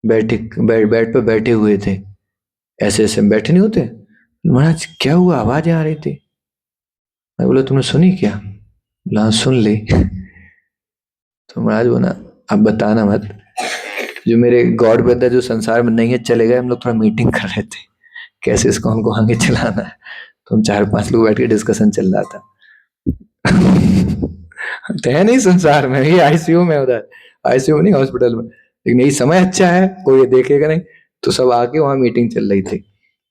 बेड पे बैठे हुए थे, ऐसे ऐसे बैठे नहीं होते। महाराज क्या हुआ, आवाज आ रही थी। मैं बोला तुमने सुनी क्या? बोला हाँ, सुन ली। तो महाराज बोला अब बताना मत, जो मेरे गॉड ब्रदर जो संसार में नहीं है चले गए, हम लोग थोड़ा मीटिंग कर रहे थे कैसे इसको हमको आगे चलाना है। तो हम 4-5 लोग बैठ के डिस्कशन चल रहा था। तो है नहीं संसार में, ये आईसीयू में, उधर आईसीयू नहीं हॉस्पिटल में, लेकिन यही समय अच्छा है, कोई ये देखेगा नहीं। तो सब आके वहां मीटिंग चल रही थी,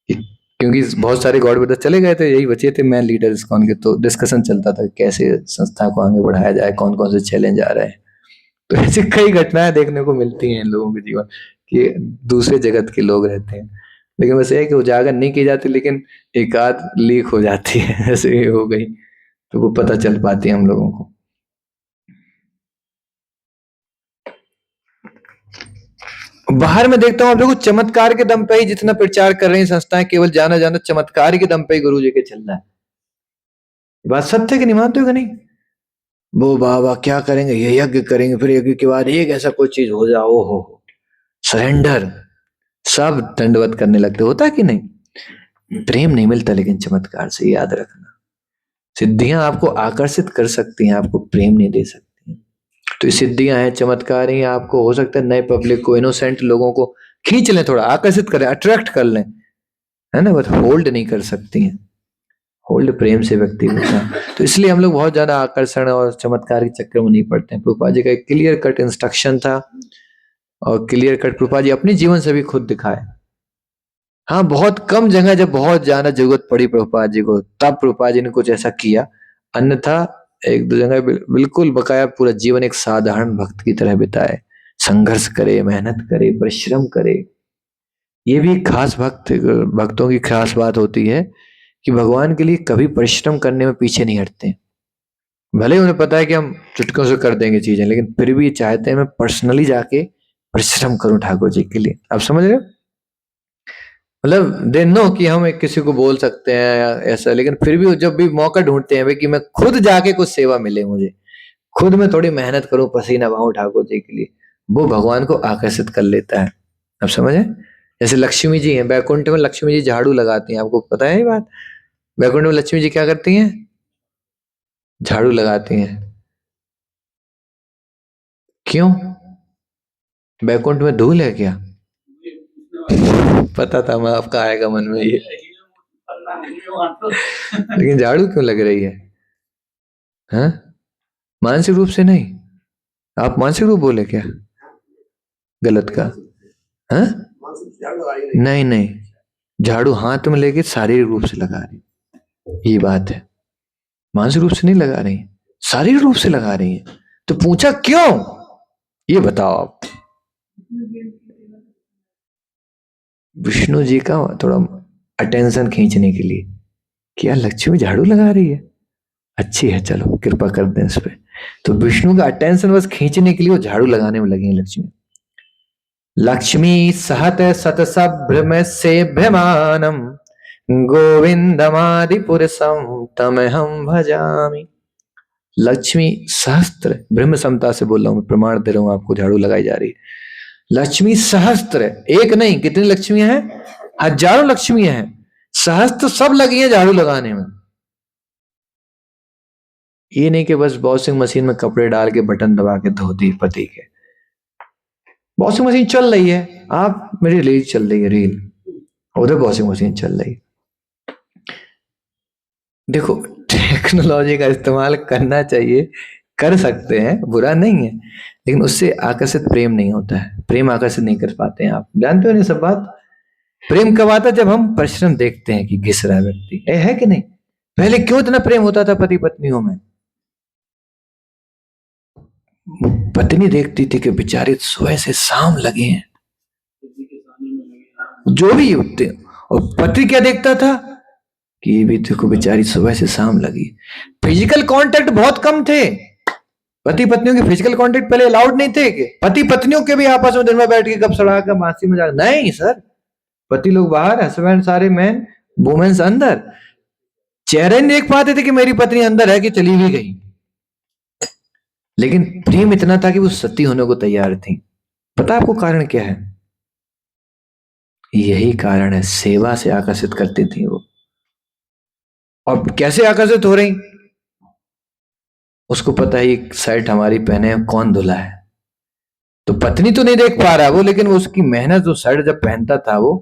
क्योंकि बहुत सारे गॉड ब्रदर चले गए थे, यही बचे थे मैन लीडर इस्कॉन के। तो डिस्कशन चलता था कैसे संस्था को आगे बढ़ाया जाए, कौन कौन से चैलेंज आ रहे हैं। तो ऐसी कई घटनाएं देखने को मिलती हैं इन लोगों के जीवन, कि दूसरे जगत के लोग रहते हैं, लेकिन वैसे है कि उजागर नहीं की जाती, लेकिन एक आध लीक हो जाती है, ऐसे ही हो गई, तो वो पता चल पाती है हम लोगों को। बाहर में देखता हूँ आप लोग चमत्कार के दम पे ही जितना प्रचार कर रही हैं संस्थाएं, केवल जाना जाना चमत्कार के दम पे ही गुरु जी के चल रहा है। बात सत्य की नहीं मानते हो कि नहीं? वो बाबा क्या करेंगे, ये यज्ञ करेंगे, फिर यज्ञ के बाद एक ऐसा कोई चीज हो जाओ, हो सरेंडर, सब दंडवत करने लगते। होता है कि नहीं? प्रेम नहीं मिलता लेकिन चमत्कार से, याद रखना। सिद्धियां आपको आकर्षित कर सकती हैं, आपको प्रेम नहीं दे सकती हैं। तो ये सिद्धियां हैं, चमत्कार ही आपको, हो सकता है नए पब्लिक को, इनोसेंट लोगों को खींच लें, थोड़ा आकर्षित करें, अट्रैक्ट कर लें, है ना, बट होल्ड नहीं कर सकती हैं। होल्ड प्रेम से व्यक्ति होता है। तो इसलिए हम लोग बहुत ज्यादा आकर्षण और चमत्कार के चक्कर में नहीं पड़ते हैं। प्रभुपाद जी का एक क्लियर कट इंस्ट्रक्शन था, और क्लियर कट प्रभुपाद जी अपने जीवन से भी खुद दिखाए। हाँ, बहुत कम जगह जब बहुत ज्यादा जरूरत पड़ी प्रभुपाद जी को, तब प्रभुपाद जी ने कुछ ऐसा किया। अन्यथा 1-2 जगह बिल्कुल बकाया पूरा जीवन एक साधारण भक्त की तरह बिताए, संघर्ष करे, मेहनत करे, परिश्रम करे। ये भी खास भक्तों की खास बात होती है कि भगवान के लिए कभी परिश्रम करने में पीछे नहीं हटते। भले उन्हें पता है कि हम चुटकियों से कर देंगे चीजें, लेकिन फिर भी चाहते हैं मैं पर्सनली जाके परिश्रम करूं ठाकुर जी के लिए। आप समझ रहे हो? मतलब दे नो कि हम एक किसी को बोल सकते हैं या ऐसा, लेकिन फिर भी जब भी मौका ढूंढते हैं भाई कि मैं खुद जाके कुछ सेवा मिले मुझे, खुद में थोड़ी मेहनत करूं, पसीना बहाऊं ठाकुर जी के लिए, वो भगवान को आकर्षित कर लेता है। अब समझे? जैसे लक्ष्मी जी हैं, बैकुंठ में लक्ष्मी जी झाड़ू लगाती हैं, आपको पता है ये बात? बैकुंठ में लक्ष्मी जी क्या करती हैं? झाड़ू लगाती हैं। क्यों? बैकुंठ में धूल है क्या? पता था मैं आपका आएगा मन में ये। लेकिन झाड़ू क्यों लग रही है? हाँ, मानसिक रूप से नहीं। आप मानसिक रूप बोले क्या? गलत का? हाँ, नहीं नहीं, झाड़ू हाथ में लेके शारीरिक रूप से लगा रही, ये बात है। मानसिक रूप से नहीं लगा रही, शारीरिक रूप से लगा रही है। तो पूछा क्यों, ये बताओ आप। विष्णु जी का थोड़ा अटेंशन खींचने के लिए, क्या लक्ष्मी झाड़ू लगा रही है, अच्छी है, चलो कृपा कर दें इस पे। तो विष्णु का अटेंशन बस खींचने के लिए वो झाड़ू लगाने में लगी लक्ष्मी। लक्ष्मी सहत सतसभ्रम से भ्रमानम गोविंदमादि पुरुषम तमहम भजामि। लक्ष्मी सहस्त्र, ब्रह्म समता से बोल रहा हूं, प्रमाण दे रहा हूं आपको, झाड़ू लगाई जा रही है। लक्ष्मी सहस्त्र, एक नहीं, कितनी लक्ष्मियां हैं? हजारों लक्ष्मियां हैं, सहस्त्र सब लगी है झाड़ू लगाने में। ये नहीं कि बस वॉशिंग मशीन में कपड़े डाल के बटन दबा के धोती पति के। वॉशिंग मशीन चल रही है, आप मेरी रील चल रही है, रील, उधर वॉशिंग मशीन चल रही है। देखो, टेक्नोलॉजी का इस्तेमाल करना चाहिए, कर सकते हैं, बुरा नहीं है, लेकिन उससे आकर्षित प्रेम नहीं होता है। प्रेम आकर्षित नहीं कर पाते हैं, आप जानते हो ना सब बात। प्रेम कब आता है? जब हम परिश्रम देखते हैं कि घिस रहा है व्यक्ति, है कि नहीं? पहले क्यों इतना प्रेम होता था पति पत्नियों में? पत्नी देखती थी कि बेचारे सुबह से शाम लगे हैं, जो भी होते, और पति क्या देखता था कि ये भी देखो बेचारी सुबह से शाम लगी। फिजिकल कांटेक्ट बहुत कम थे, पति पत्नियों के फिजिकल कांटेक्ट पहले अलाउड नहीं थे कि पति पत्नियों के भी आपस में दिन में बैठ के गप सड़ा कर मासी मजाक, नहीं सर। पति लोग बाहर, हस्बैंड सारे मैन, वुमेन्स अंदर। चेहरे नहीं देख पाते थे कि मेरी पत्नी अंदर है कि चली भी गई, लेकिन प्रेम इतना था कि वो सती होने को तैयार थी। पता आपको कारण क्या है? यही कारण है, सेवा से आकर्षित करती थी वो। और कैसे आकर्षित हो रही? उसको पता है एक शर्ट हमारी पहने कौन धुला है, तो पत्नी तो नहीं देख पा रहा वो, लेकिन वो उसकी मेहनत, जो शर्ट जब पहनता था वो,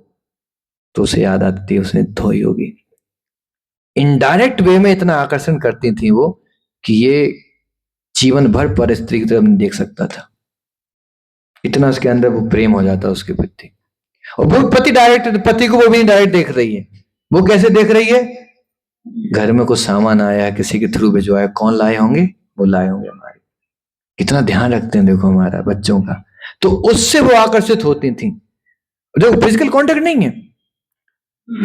तो उसे याद आती है उसने धोई होगी। इनडायरेक्ट वे में इतना आकर्षण करती थी वो कि ये जीवन भर पर स्त्री की तरफ नहीं देख सकता था, इतना उसके अंदर वो प्रेम हो जाता उसके प्रति। और वो पति डायरेक्ट, पति को वो भी डायरेक्ट देख रही है। वो कैसे देख रही है? घर में कुछ सामान आया है, किसी के थ्रू भिजवाया, कौन लाए होंगे? वो लाए होंगे हमारे, कितना ध्यान रखते हैं देखो हमारा बच्चों का। तो उससे वो आकर्षित होती थी। देखो, फिजिकल कांटेक्ट नहीं है,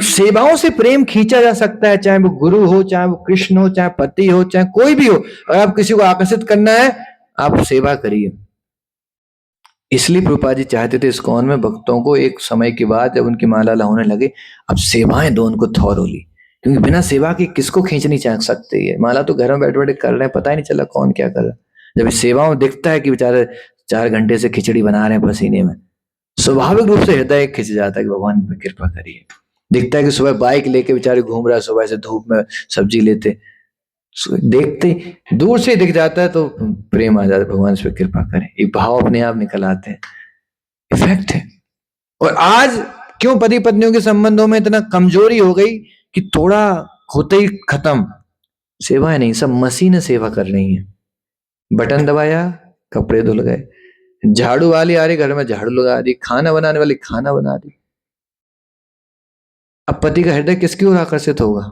सेवाओं से प्रेम खींचा जा सकता है, चाहे वो गुरु हो, चाहे वो कृष्ण हो, चाहे पति हो, चाहे कोई भी हो। अगर आप किसी को आकर्षित करना है, आप सेवा करिए। इसलिए प्रभुपाद जी चाहते थे इस्कॉन में भक्तों को एक समय के बाद जब उनकी माला होने लगे, अब सेवाएं दो उनको थॉरोली, क्योंकि बिना सेवा के किसको खींच नहीं चाह सकते। ये माला तो घर में बैठे बैठे कर रहे हैं, पता ही नहीं चला कौन क्या कर रहा है। जब सेवाओं दिखता है कि बेचारे 4 घंटे से खिचड़ी बना रहे हैं पसीने में, स्वाभाविक रूप से हृदय खिंच जाता है कि भगवान पे कृपा करिए। दिखता है कि सुबह बाइक लेके बेचारे घूम रहा है, सुबह से धूप में सब्जी लेते, देखते दूर से दिख जाता है तो प्रेम आ जाता है, भगवान इस पे कृपा करें, ये भाव अपने आप निकल आते हैं, इफेक्ट है। और आज क्यों पति पत्नियों के संबंधों में इतना कमजोरी हो गई कि थोड़ा होते ही खत्म, सेवाएं नहीं, सब मशीनें सेवा कर रही हैं। बटन दबाया, कपड़े धुल गए, झाड़ू वाली आ रही घर में, झाड़ू लगा दी, खाना बनाने वाली खाना बना दी। अब पति का हृदय किसकी ओर आकर्षित होगा?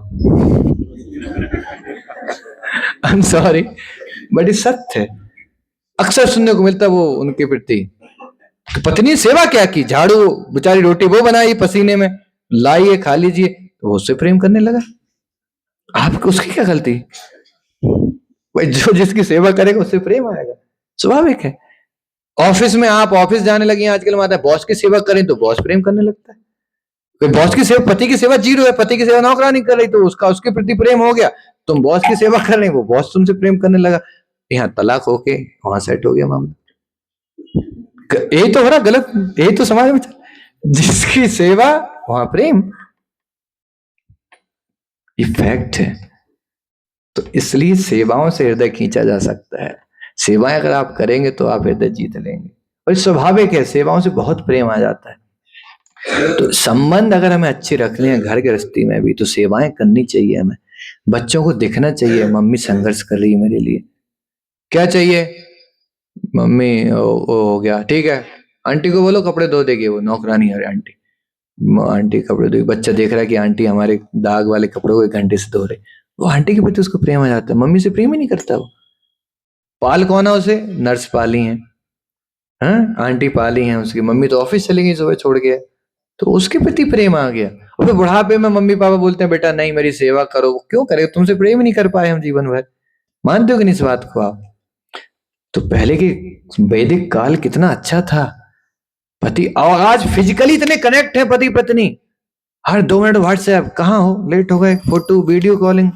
आई एम सॉरी, बट ये सत्य है, अक्सर सुनने को मिलता वो उनके प्रति। तो पत्नी ने सेवा क्या की? झाड़ू, बेचारी रोटी वो बनाई पसीने में, लाइए खा लीजिए, तो वो उससे प्रेम करने लगा। आपको उसकी क्या गलती? भाई जो जिसकी सेवा करेगा उससे प्रेम आएगा, स्वाभाविक है। ऑफिस में आप ऑफिस जाने लगे आजकल, माता बॉस की सेवा करें तो बॉस प्रेम करने लगता है। कोई बॉस की सेवा, पति की सेवा जीरो है, पति की सेवा नौकरानी कर रही, तो उसका उसके प्रति प्रेम हो गया। तुम बॉस की सेवा कर रहे हो, वो बॉस तुमसे प्रेम करने लगा। यहाँ तलाक होके वहां सेट हो गया मामला। यही तो हो रहा गलत, यही तो समाज में जिसकी सेवा वहां प्रेम, इफेक्ट है। तो इसलिए सेवाओं से हृदय खींचा जा सकता है। सेवाएं अगर आप करेंगे तो आप हृदय जीत लेंगे, और स्वाभाविक है, सेवाओं से बहुत प्रेम आ जाता है। तो संबंध अगर हमें अच्छे रखने हैं घर गृहस्थी में भी, तो सेवाएं करनी चाहिए हमें। बच्चों को दिखना चाहिए मम्मी संघर्ष कर रही है मेरे लिए। क्या चाहिए मम्मी, ओ हो गया ठीक है, आंटी को बोलो कपड़े धो देगी, वो नौकरानी है आंटी, आंटी कपड़े धोगी। बच्चा देख रहा है कि आंटी हमारे दाग वाले कपड़ों को 1 घंटे से धो रहे, वो आंटी के प्रति उसको प्रेम आ जाता है, मम्मी से प्रेम ही नहीं करता वो। पाल कौन है उसे, नर्स पाली है, हाँ आंटी पाली है उसकी, मम्मी तो ऑफिस चली गई सुबह छोड़ के, तो उसके प्रति प्रेम आ गया। और फिर बुढ़ापे में मम्मी पापा बोलते हैं बेटा नहीं मेरी सेवा करो, क्यों करे, तुमसे प्रेम ही नहीं कर पाए हम जीवन भर। मानते हो कि नहीं इस बात को आप? तो पहले के वैदिक काल कितना अच्छा था, पति और आज फिजिकली इतने कनेक्ट है पति पत्नी, हर 2 मिनट व्हाट्सएप, कहाँ हो, लेट हो गए, photo video calling,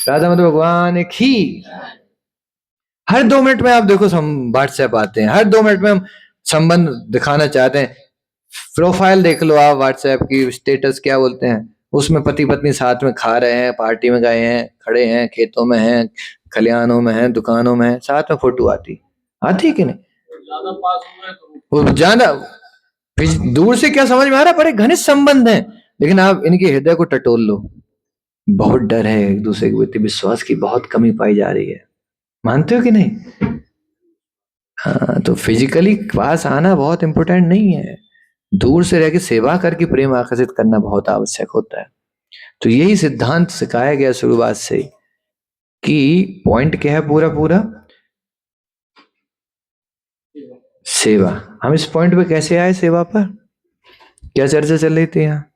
Radha Madhav भगवान एक ही, हर 2 मिनट में आप देखो हम व्हाट्सएप आते हैं, हर 2 मिनट में हम संबंध दिखाना चाहते हैं। प्रोफाइल देख लो आप व्हाट्सएप की, स्टेटस क्या बोलते हैं उसमें, पति पत्नी साथ में खा रहे हैं, पार्टी में गए हैं, खड़े हैं, खेतों में हैं, खलिहानों में हैं, दुकानों में हैं, साथ में फोटो आती आती है कि नहीं? वो ज्यादा दूर से क्या समझ में आ रहा है, बड़े घनिष्ठ संबंध हैं, लेकिन आप इनके हृदय को टटोल लो, बहुत डर है, एक दूसरे के प्रति विश्वास की बहुत कमी पाई जा रही है। मानते हो कि नहीं? हाँ, तो फिजिकली पास आना बहुत इंपॉर्टेंट नहीं है, दूर से रह के सेवा करके प्रेम आकर्षित करना बहुत आवश्यक होता है। तो यही सिद्धांत सिखाया गया शुरुआत से कि पॉइंट क्या है पूरा पूरा, सेवा। हम इस पॉइंट पे कैसे आए, सेवा पर क्या चर्चा चल रही थी यहाँ?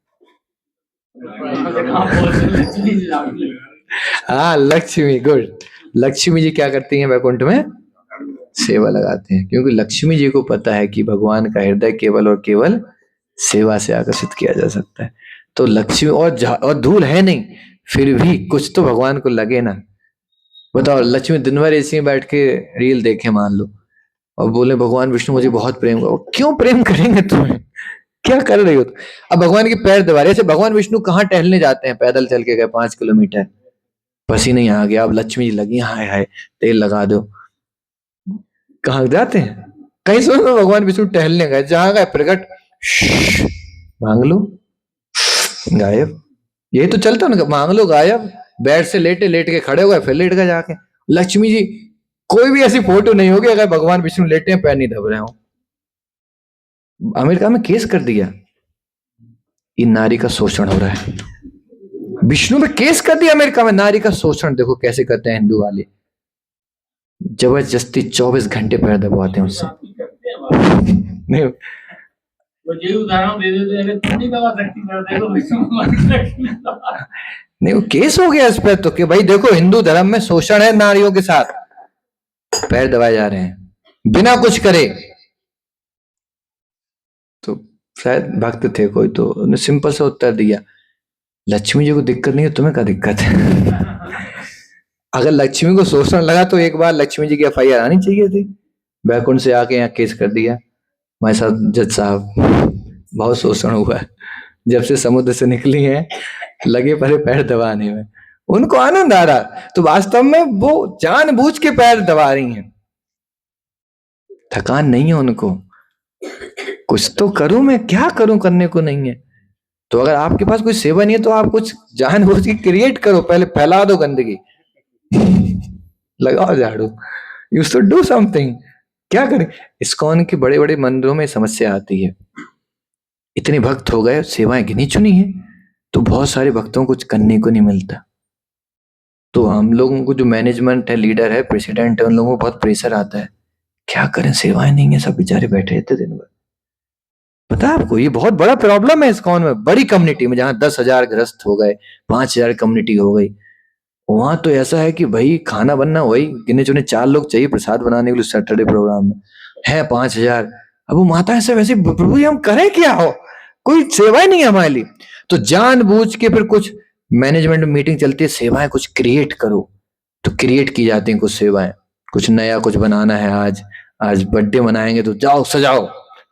हाँ लक्ष्मी, गुड। लक्ष्मी जी क्या करती हैं वैकुंठ में? सेवा लगाते हैं, क्योंकि लक्ष्मी जी को पता है कि भगवान का हृदय केवल और केवल सेवा से आकर्षित किया जा सकता है। तो लक्ष्मी और धूल है नहीं, फिर भी कुछ तो भगवान को लगे ना। बताओ लक्ष्मी दिन भर एसी में बैठ के रील देखे मान लो, और बोले भगवान विष्णु मुझे बहुत प्रेम करो, क्यों प्रेम करेंगे तुम्हें, क्या कर रही हो? अब भगवान के पैर दबा रहे, भगवान विष्णु कहाँ टहलने जाते हैं, पैदल चल के गए 5 किलोमीटर, पसीने आ गया, अब लक्ष्मी लगी हाय हाय तेल लगा दो, कहाँ जाते हैं? कहीं सुनो भगवान विष्णु टहलने गए, जहां गए प्रकट मांग लो गायब, ये तो चलता ना, मांग लो गायब, बेड से लेटे लेट के खड़े हो गए, फिर लेट गए जाके। लक्ष्मी जी कोई भी ऐसी फोटो नहीं होगी अगर भगवान विष्णु लेटे हैं पैर नहीं दब रहे हो। अमेरिका में केस कर दिया, इन नारी का शोषण हो रहा है, विष्णु में केस कर दिया अमेरिका में, नारी का शोषण देखो कैसे करते हैं हिंदू वाले, जबरदस्ती 24 घंटे पैर दबाते हैं उससे। नहीं उदाहरण दे देते हैं, तुम नहीं दबा सकती पैर, देखो विष्णु नहीं वो केस हो गया इस पर तो, कि भाई देखो हिंदू धर्म में शोषण है नारियों के साथ, पैर दबाए जा रहे हैं बिना कुछ करे। तो शायद भक्त थे कोई, तो उन्हें सिंपल सा उत्तर दिया, लक्ष्मी जी को दिक्कत नहीं है, तुम्हें क्या दिक्कत है? अगर लक्ष्मी को शोषण लगा तो एक बार लक्ष्मी जी की FIR आनी चाहिए थी, बैकुंठ से आके यहाँ केस कर दिया, भाई साहब जज साहब बहुत शोषण हुआ है, जब से समुद्र से निकली है लगे पड़े पैर दबाने में, उनको आनंद आ रहा, तो वास्तव में वो जानबूझ के पैर दबा रही हैं, थकान नहीं है उनको, कुछ तो करूं मैं, क्या करूं, करने को नहीं है। तो अगर आपके पास कोई सेवा नहीं है तो आप कुछ जानबूझ के क्रिएट करो, पहले फैला दो गंदगी, लगाओ झाड़ू, यू शुड डू समथिंग। क्या करें? इस्कॉन के बड़े बड़े मंदिरों में समस्या आती है, इतने भक्त हो गए, सेवाएं गिनी चुनी है, तो बहुत सारे भक्तों को कुछ करने को नहीं मिलता। तो हम लोगों को जो मैनेजमेंट है, लीडर है, प्रेसिडेंट है, उन लोगों को बहुत प्रेशर आता है, क्या करें सेवाएं नहीं है, सब बेचारे बैठे रहते दिन भर। पता है आपको ये बहुत बड़ा प्रॉब्लम है इस्कॉन में, बड़ी कम्युनिटी में जहां 10,000 गृहस्थ हो गए, 5,000 कम्युनिटी हो गई, वहां तो ऐसा है कि भाई खाना बनना वही गिने चुने 4 लोग चाहिए प्रसाद बनाने के लिए, सैटरडे प्रोग्राम में है 5,000। अब वो माता ऐसे वैसे, प्रभु हम करें क्या, हो कोई सेवाएं नहीं है हमारे लिए। तो जानबूझ के फिर कुछ मैनेजमेंट मीटिंग चलती है, सेवाएं कुछ क्रिएट करो, तो क्रिएट की जाती हैं कुछ सेवाएं, कुछ नया कुछ बनाना है, आज आज बर्थडे मनाएंगे तो जाओ सजाओ,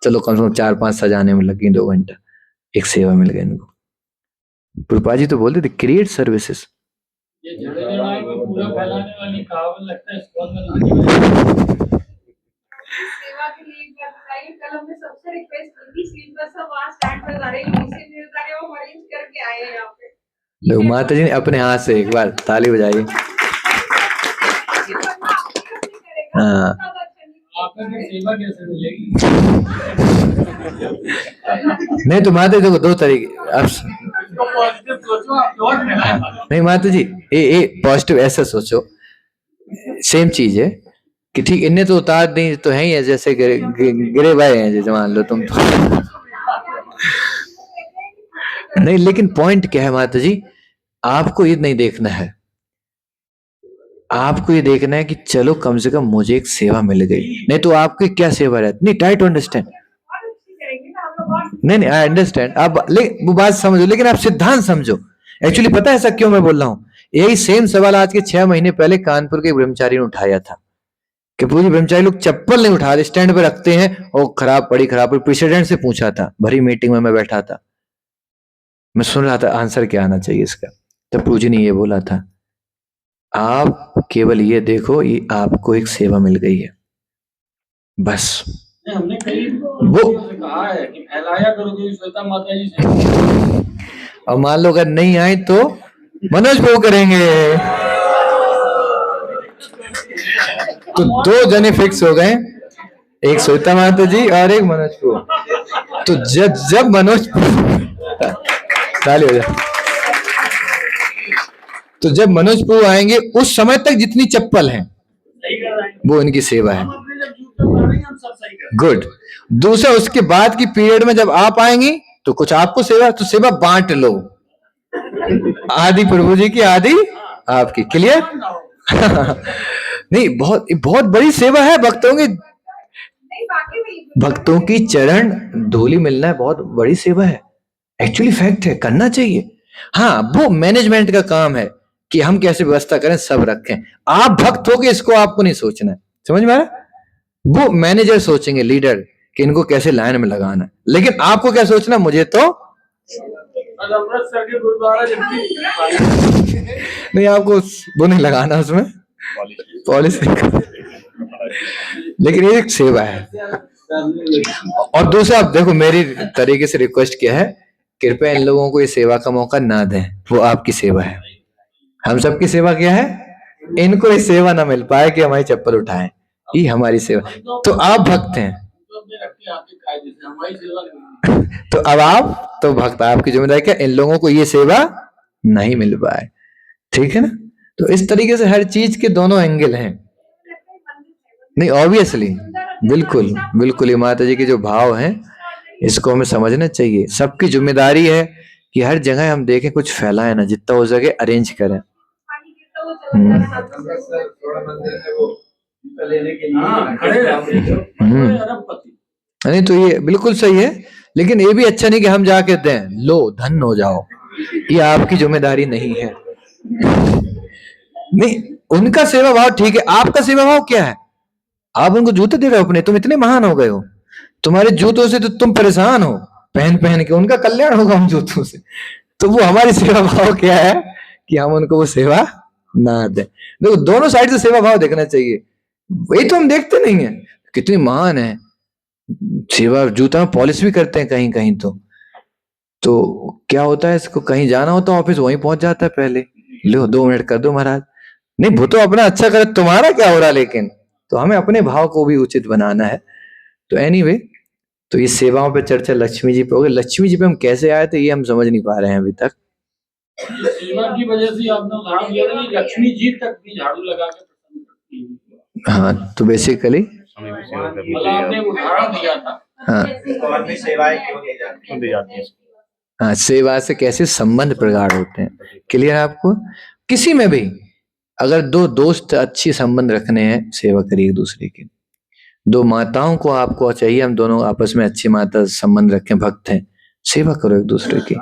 चलो कम से कम 4-5 सजाने में लगी 2 घंटा, एक सेवा मिल गई इनको। प्रभुपाद जी तो बोलते थे क्रिएट सर्विसेज। ये जड़े को पूरा फैलाने वाली कहावत लगता है स्कूल में सेवा के लिए एक बात बताइए, कल हमने सबसे रिक्वेस्ट की थी स्लीपर सब वहां स्टैंड पर जा रहे हैं, इसी लिए जा रहे हैं, वो अरेंज करके आए हैं यहाँ पे। लोग माता जी ने अपने हाथ से एक बार ताली बजाइए। हाँ सेवा कैसे मिलेगी? नहीं तो माता जी देखो 2 तरीके अब नहीं माता जी, ये पॉजिटिव ऐसा सोचो, सेम चीज है कि ठीक इन्हें तो उतार दी तो है ही है, जैसे गिरे भाई हैं जैसे मान लो तुम तो। नहीं लेकिन पॉइंट क्या है माता जी, आपको ये नहीं देखना है, आपको ये देखना है कि चलो कम से कम मुझे एक सेवा मिल गई, नहीं तो आपकी क्या सेवा रहती। नहीं ट्राई टू अंडरस्टैंड, नहीं आई अंडरस्टैंड, आप वो बात समझो, लेकिन आप सिद्धांत समझो। एक्चुअली पता है ऐसा क्यों मैं बोल रहा हूँ, यही सेम सवाल आज के 6 महीने पहले कानपुर के ब्रह्मचारी ने उठाया था कि पूरी ब्रह्मचारी लोग चप्पल नहीं उठा स्टैंड पे रखते हैं और खराब पड़ी प्रेसिडेंट से पूछा था, भरी मीटिंग में मैं बैठा था, मैं सुन रहा था आंसर क्या आना चाहिए इसका, तब प्रभु जी ने ये बोला था, आप केवल ये देखो ये आपको एक सेवा मिल गई है बस। हमने कई वो कहा है कि फैलाया करोगे श्वेता माता जी से, और मान लो अगर नहीं आए तो मनोज वो करेंगे। तो 2 जने फिक्स हो गए, एक श्वेता माता जी और एक मनोज को। तो जब मनोज ताली हो जाए, तो जब मनोज प्रभु आएंगे उस समय तक जितनी चप्पल है वो इनकी सेवा है। गुड। दूसरा उसके बाद की पीरियड में जब आप आएंगी तो कुछ आपको सेवा, तो सेवा बांट लो, आदि प्रभु जी की आदि आपकी। क्लियर? नहीं बहुत बहुत बड़ी सेवा है भक्तों की चरण धूलि मिलना है, बहुत बड़ी सेवा है, एक्चुअली फैक्ट है, करना चाहिए। हाँ वो मैनेजमेंट का काम है कि हम कैसे व्यवस्था करें, सब रखें। आप भक्त हो के इसको आपको नहीं सोचना है, समझ में आ रहा? वो मैनेजर सोचेंगे, लीडर, कि इनको कैसे लाइन में लगाना है, लेकिन आपको क्या सोचना, मुझे तो नहीं, आपको वो नहीं लगाना उसमें पॉलिसी, लेकिन ये एक सेवा है। और दूसरा आप देखो, मेरी तरीके से रिक्वेस्ट क्या है, कृपया इन लोगों को ये सेवा का मौका ना दें, वो आपकी सेवा है। हम सबकी सेवा क्या है, इनको ये सेवा ना मिल पाए कि हमारी चप्पल उठाएं, ये हमारी सेवा। तो आप भक्त हैं तो अब आप तो भक्त, आपकी जिम्मेदारी क्या, इन लोगों को ये सेवा नहीं मिल पाए, ठीक है ना? तो इस तरीके से हर चीज के दोनों एंगल हैं। नहीं ऑब्वियसली, बिल्कुल बिल्कुल, ये माता जी के जो भाव हैं इसको हमें समझना चाहिए। सबकी जिम्मेदारी है कि हर जगह हम देखें कुछ फैलाए ना, जितना हो सके अरेंज करें। नहीं तो ये बिल्कुल सही है, लेकिन ये भी अच्छा नहीं कि हम जाके दें, लो धन हो जाओ, ये आपकी जिम्मेदारी नहीं है। नहीं, उनका सेवा भाव ठीक है, आपका सेवा भाव क्या है? आप उनको जूते दे रहे हो अपने, तुम इतने महान हो गए हो, तुम्हारे जूतों से तो तुम परेशान हो, पहन पहन के उनका कल्याण होगा उन जूतों से। तो वो हमारी सेवा भाव क्या है कि हम उनको वो सेवा ना दें। देखो दोनों साइड से सेवा भाव देखना चाहिए, वही तो हम देखते नहीं है, कितनी महान है सेवा, जूता में पॉलिश भी करते हैं कहीं कहीं। तो क्या होता है, इसको कहीं जाना होता है ऑफिस, वहीं पहुंच जाता है पहले, लो 2 मिनट कर दो महाराज। नहीं वो तो अपना अच्छा करे, तुम्हारा क्या हो रहा, लेकिन तो हमें अपने भाव को भी उचित बनाना है। तो एनीवे, तो ये सेवाओं पे चर्चा लक्ष्मी जी पे हो गई। लक्ष्मी जी पे हम कैसे आए थे ये हम समझ नहीं पा रहे हैं अभी तक। सेवा की वजह से आपने उदाहरण दिया था कि लक्ष्मी जी तक भी झाड़ू लगा के प्रसन्न करती है। हाँ तो बेसिकली आपने उदाहरण दिया था। हाँ सेवाएं क्यों दी जाती है? हाँ, सेवा से कैसे संबंध प्रगाढ़ होते हैं। क्लियर है आपको? किसी में भी अगर 2 दोस्त अच्छी संबंध रखने हैं, सेवा करिए एक दूसरे की। 2 माताओं को आपको चाहिए, हम दोनों आपस में अच्छी माता संबंध रखें, भक्त हैं, सेवा करो एक दूसरे की।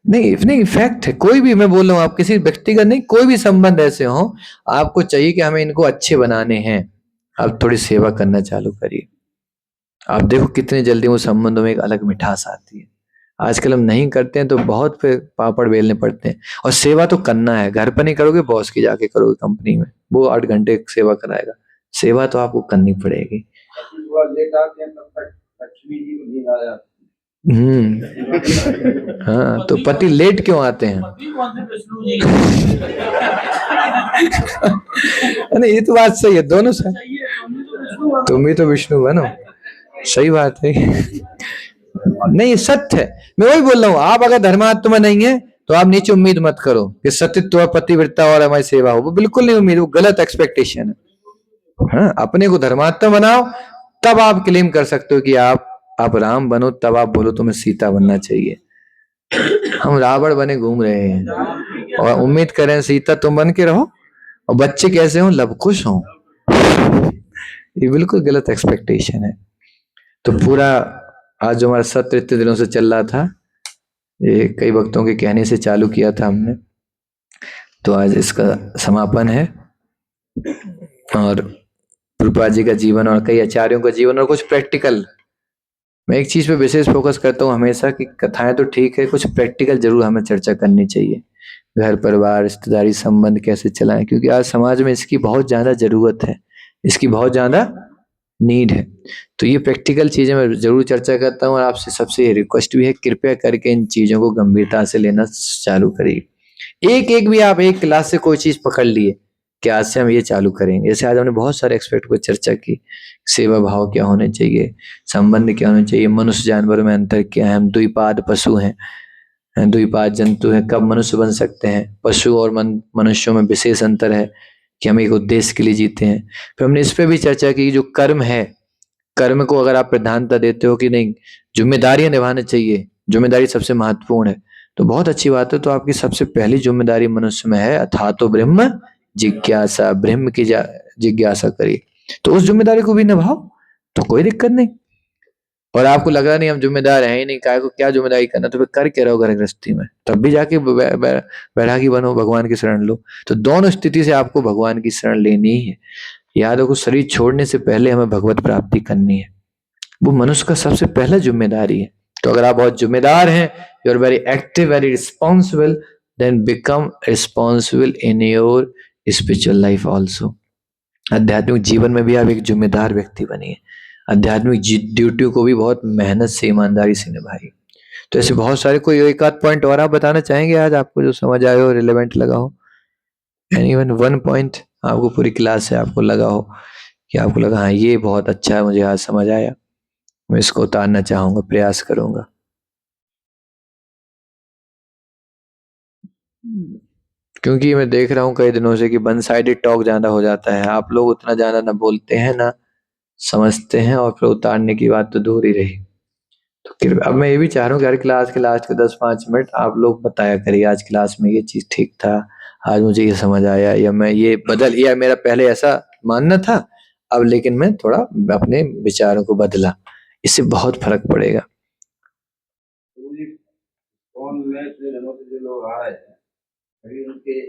नहीं नहीं, फैक्ट है। कोई भी, मैं बोल रहा हूँ, आप किसी व्यक्तिगत नहीं, कोई भी संबंध ऐसे हो, आपको चाहिए कि हमें इनको अच्छे बनाने हैं, आप थोड़ी सेवा करना चालू करिए। आप देखो कितने जल्दी वो संबंधों में एक अलग मिठास आती है। आजकल हम नहीं करते हैं तो बहुत फिर पापड़ बेलने पड़ते हैं। और सेवा तो करना है, घर पर नहीं करोगे, बॉस की जाके करोगे कंपनी में, वो 8 घंटे सेवा कराएगा। सेवा तो आपको करनी पड़ेगी। लेट आते हैं तब तक लक्ष्मी जी को नींद आ जाती हाँ, तो पति लेट क्यों आते हैं? पति कौन से विष्णु जी नहीं, ये तो बात सही है, दोनों सही। चाहिए, तुम भी तो विष्णु हो। तुम भी तो विष्णु बनो, सही बात है। नहीं, सत्य है। मैं वही बोल रहा हूँ, आप अगर धर्मात्मा नहीं है तो आप नीचे उम्मीद मत करो कि सतीत्व, पतिव्रता और हमारी सेवा हो, वो बिल्कुल नहीं उम्मीद, वो गलत एक्सपेक्टेशन है। हाँ, अपने को धर्मात्मा बनाओ, तब आप क्लेम कर सकते हो कि आप राम बनो, तब आप बोलो तुम्हें सीता बनना चाहिए। हम रावण बने घूम रहे हैं और उम्मीद करें सीता तुम बन के रहो, और बच्चे कैसे हो, लवकुश हो। ये बिल्कुल गलत एक्सपेक्टेशन है। तो पूरा आज जो हमारा सत्र इतने दिनों से चल रहा था, ये कई वक्तों के कहने से चालू किया था हमने, तो आज इसका समापन है। और प्रभुपाद जी का जीवन और कई आचार्यों का जीवन और कुछ प्रैक्टिकल, मैं एक चीज पे विशेष फोकस करता हूँ हमेशा कि कथाएं तो ठीक है, कुछ प्रैक्टिकल जरूर हमें चर्चा करनी चाहिए। घर परिवार रिश्तेदारी संबंध कैसे चलाएं, क्योंकि आज समाज में इसकी बहुत ज्यादा जरूरत है, इसकी बहुत ज्यादा नीड है। तो ये प्रैक्टिकल चीजें मैं जरूर चर्चा करता हूँ, और आपसे सबसे रिक्वेस्ट भी है, कृपया करके इन चीजों को गंभीरता से लेना चालू करिए। एक एक भी आप एक क्लास से कोई चीज पकड़ लिए कि आज से हम ये चालू करेंगे। जैसे आज हमने बहुत सारे एक्सपेक्ट पर चर्चा की, सेवा भाव क्या होने चाहिए, संबंध क्या होने चाहिए, मनुष्य जानवरों में अंतर क्या है, हम द्विपाद पशु हैं, द्विपाद जंतु हैं, कब मनुष्य बन सकते हैं, पशु और मनुष्यों में विशेष अंतर है कि हम एक उद्देश्य के लिए जीते हैं। फिर हमने इस पे भी चर्चा की, जो कर्म है, कर्म को अगर आप प्रधानता देते हो कि नहीं, जिम्मेदारियां निभाना चाहिए, जिम्मेदारी सबसे महत्वपूर्ण है, तो बहुत अच्छी बात है। तो आपकी सबसे पहली जिम्मेदारी मनुष्य में है, अथा तो ब्रह्म जिज्ञासा, ब्रह्म की जिज्ञासा करिए। तो उस जिम्मेदारी को भी निभाओ, तो कोई दिक्कत नहीं। और आपको लग रहा नहीं हम जिम्मेदार हैं ही नहीं, काय को क्या जिम्मेदारी करना, तो फिर कर के रहो घर गृहस्थी में, तब भी जाके बैरागी बनो, भगवान की शरण लो। तो दोनों स्थिति से आपको भगवान की शरण लेनी ही है। याद रखो, शरीर छोड़ने से पहले हमें भगवत प्राप्ति करनी है, वो मनुष्य का सबसे पहला जिम्मेदारी है। तो अगर आप बहुत जिम्मेदार हैं, you are very active, very responsible, then become responsible in your spiritual life also. आध्यात्मिक जीवन में भी आप एक जिम्मेदार व्यक्ति बनिए, आध्यात्मिक ड्यूटी को भी बहुत मेहनत से, ईमानदारी से निभाइए। तो ऐसे बहुत सारे, कोई एक आध पॉइंट और आप बताना चाहेंगे आज आपको जो समझ आए हो, रिलेवेंट लगा हो? एनीवन वन पॉइंट आपको पूरी क्लास से आपको लगा हो कि आपको लगा हाँ ये बहुत अच्छा है, मुझे आज समझ आया, मैं इसको उतारना चाहूंगा, प्रयास करूंगा। क्योंकि मैं देख रहा हूँ कई दिनों से कि वन साइडेड टॉक ज्यादा हो जाता है, आप लोग उतना ज्यादा ना बोलते हैं ना समझते हैं, और फिर उतारने की बात तो दूर ही रही। तो अब मैं ये भी चाह रहा हूँ कि हर क्लास के लास्ट के 10-5 मिनट आप लोग बताया करिए, आज क्लास में ये चीज ठीक था, आज मुझे ये समझ आया, या मैं ये बदल, या मेरा पहले ऐसा मानना था अब लेकिन मैं थोड़ा अपने विचारों को बदला, इससे बहुत फर्क पड़ेगा। कौन में इतने दिनों से जो लोग आ रहे हैं, अभी उनके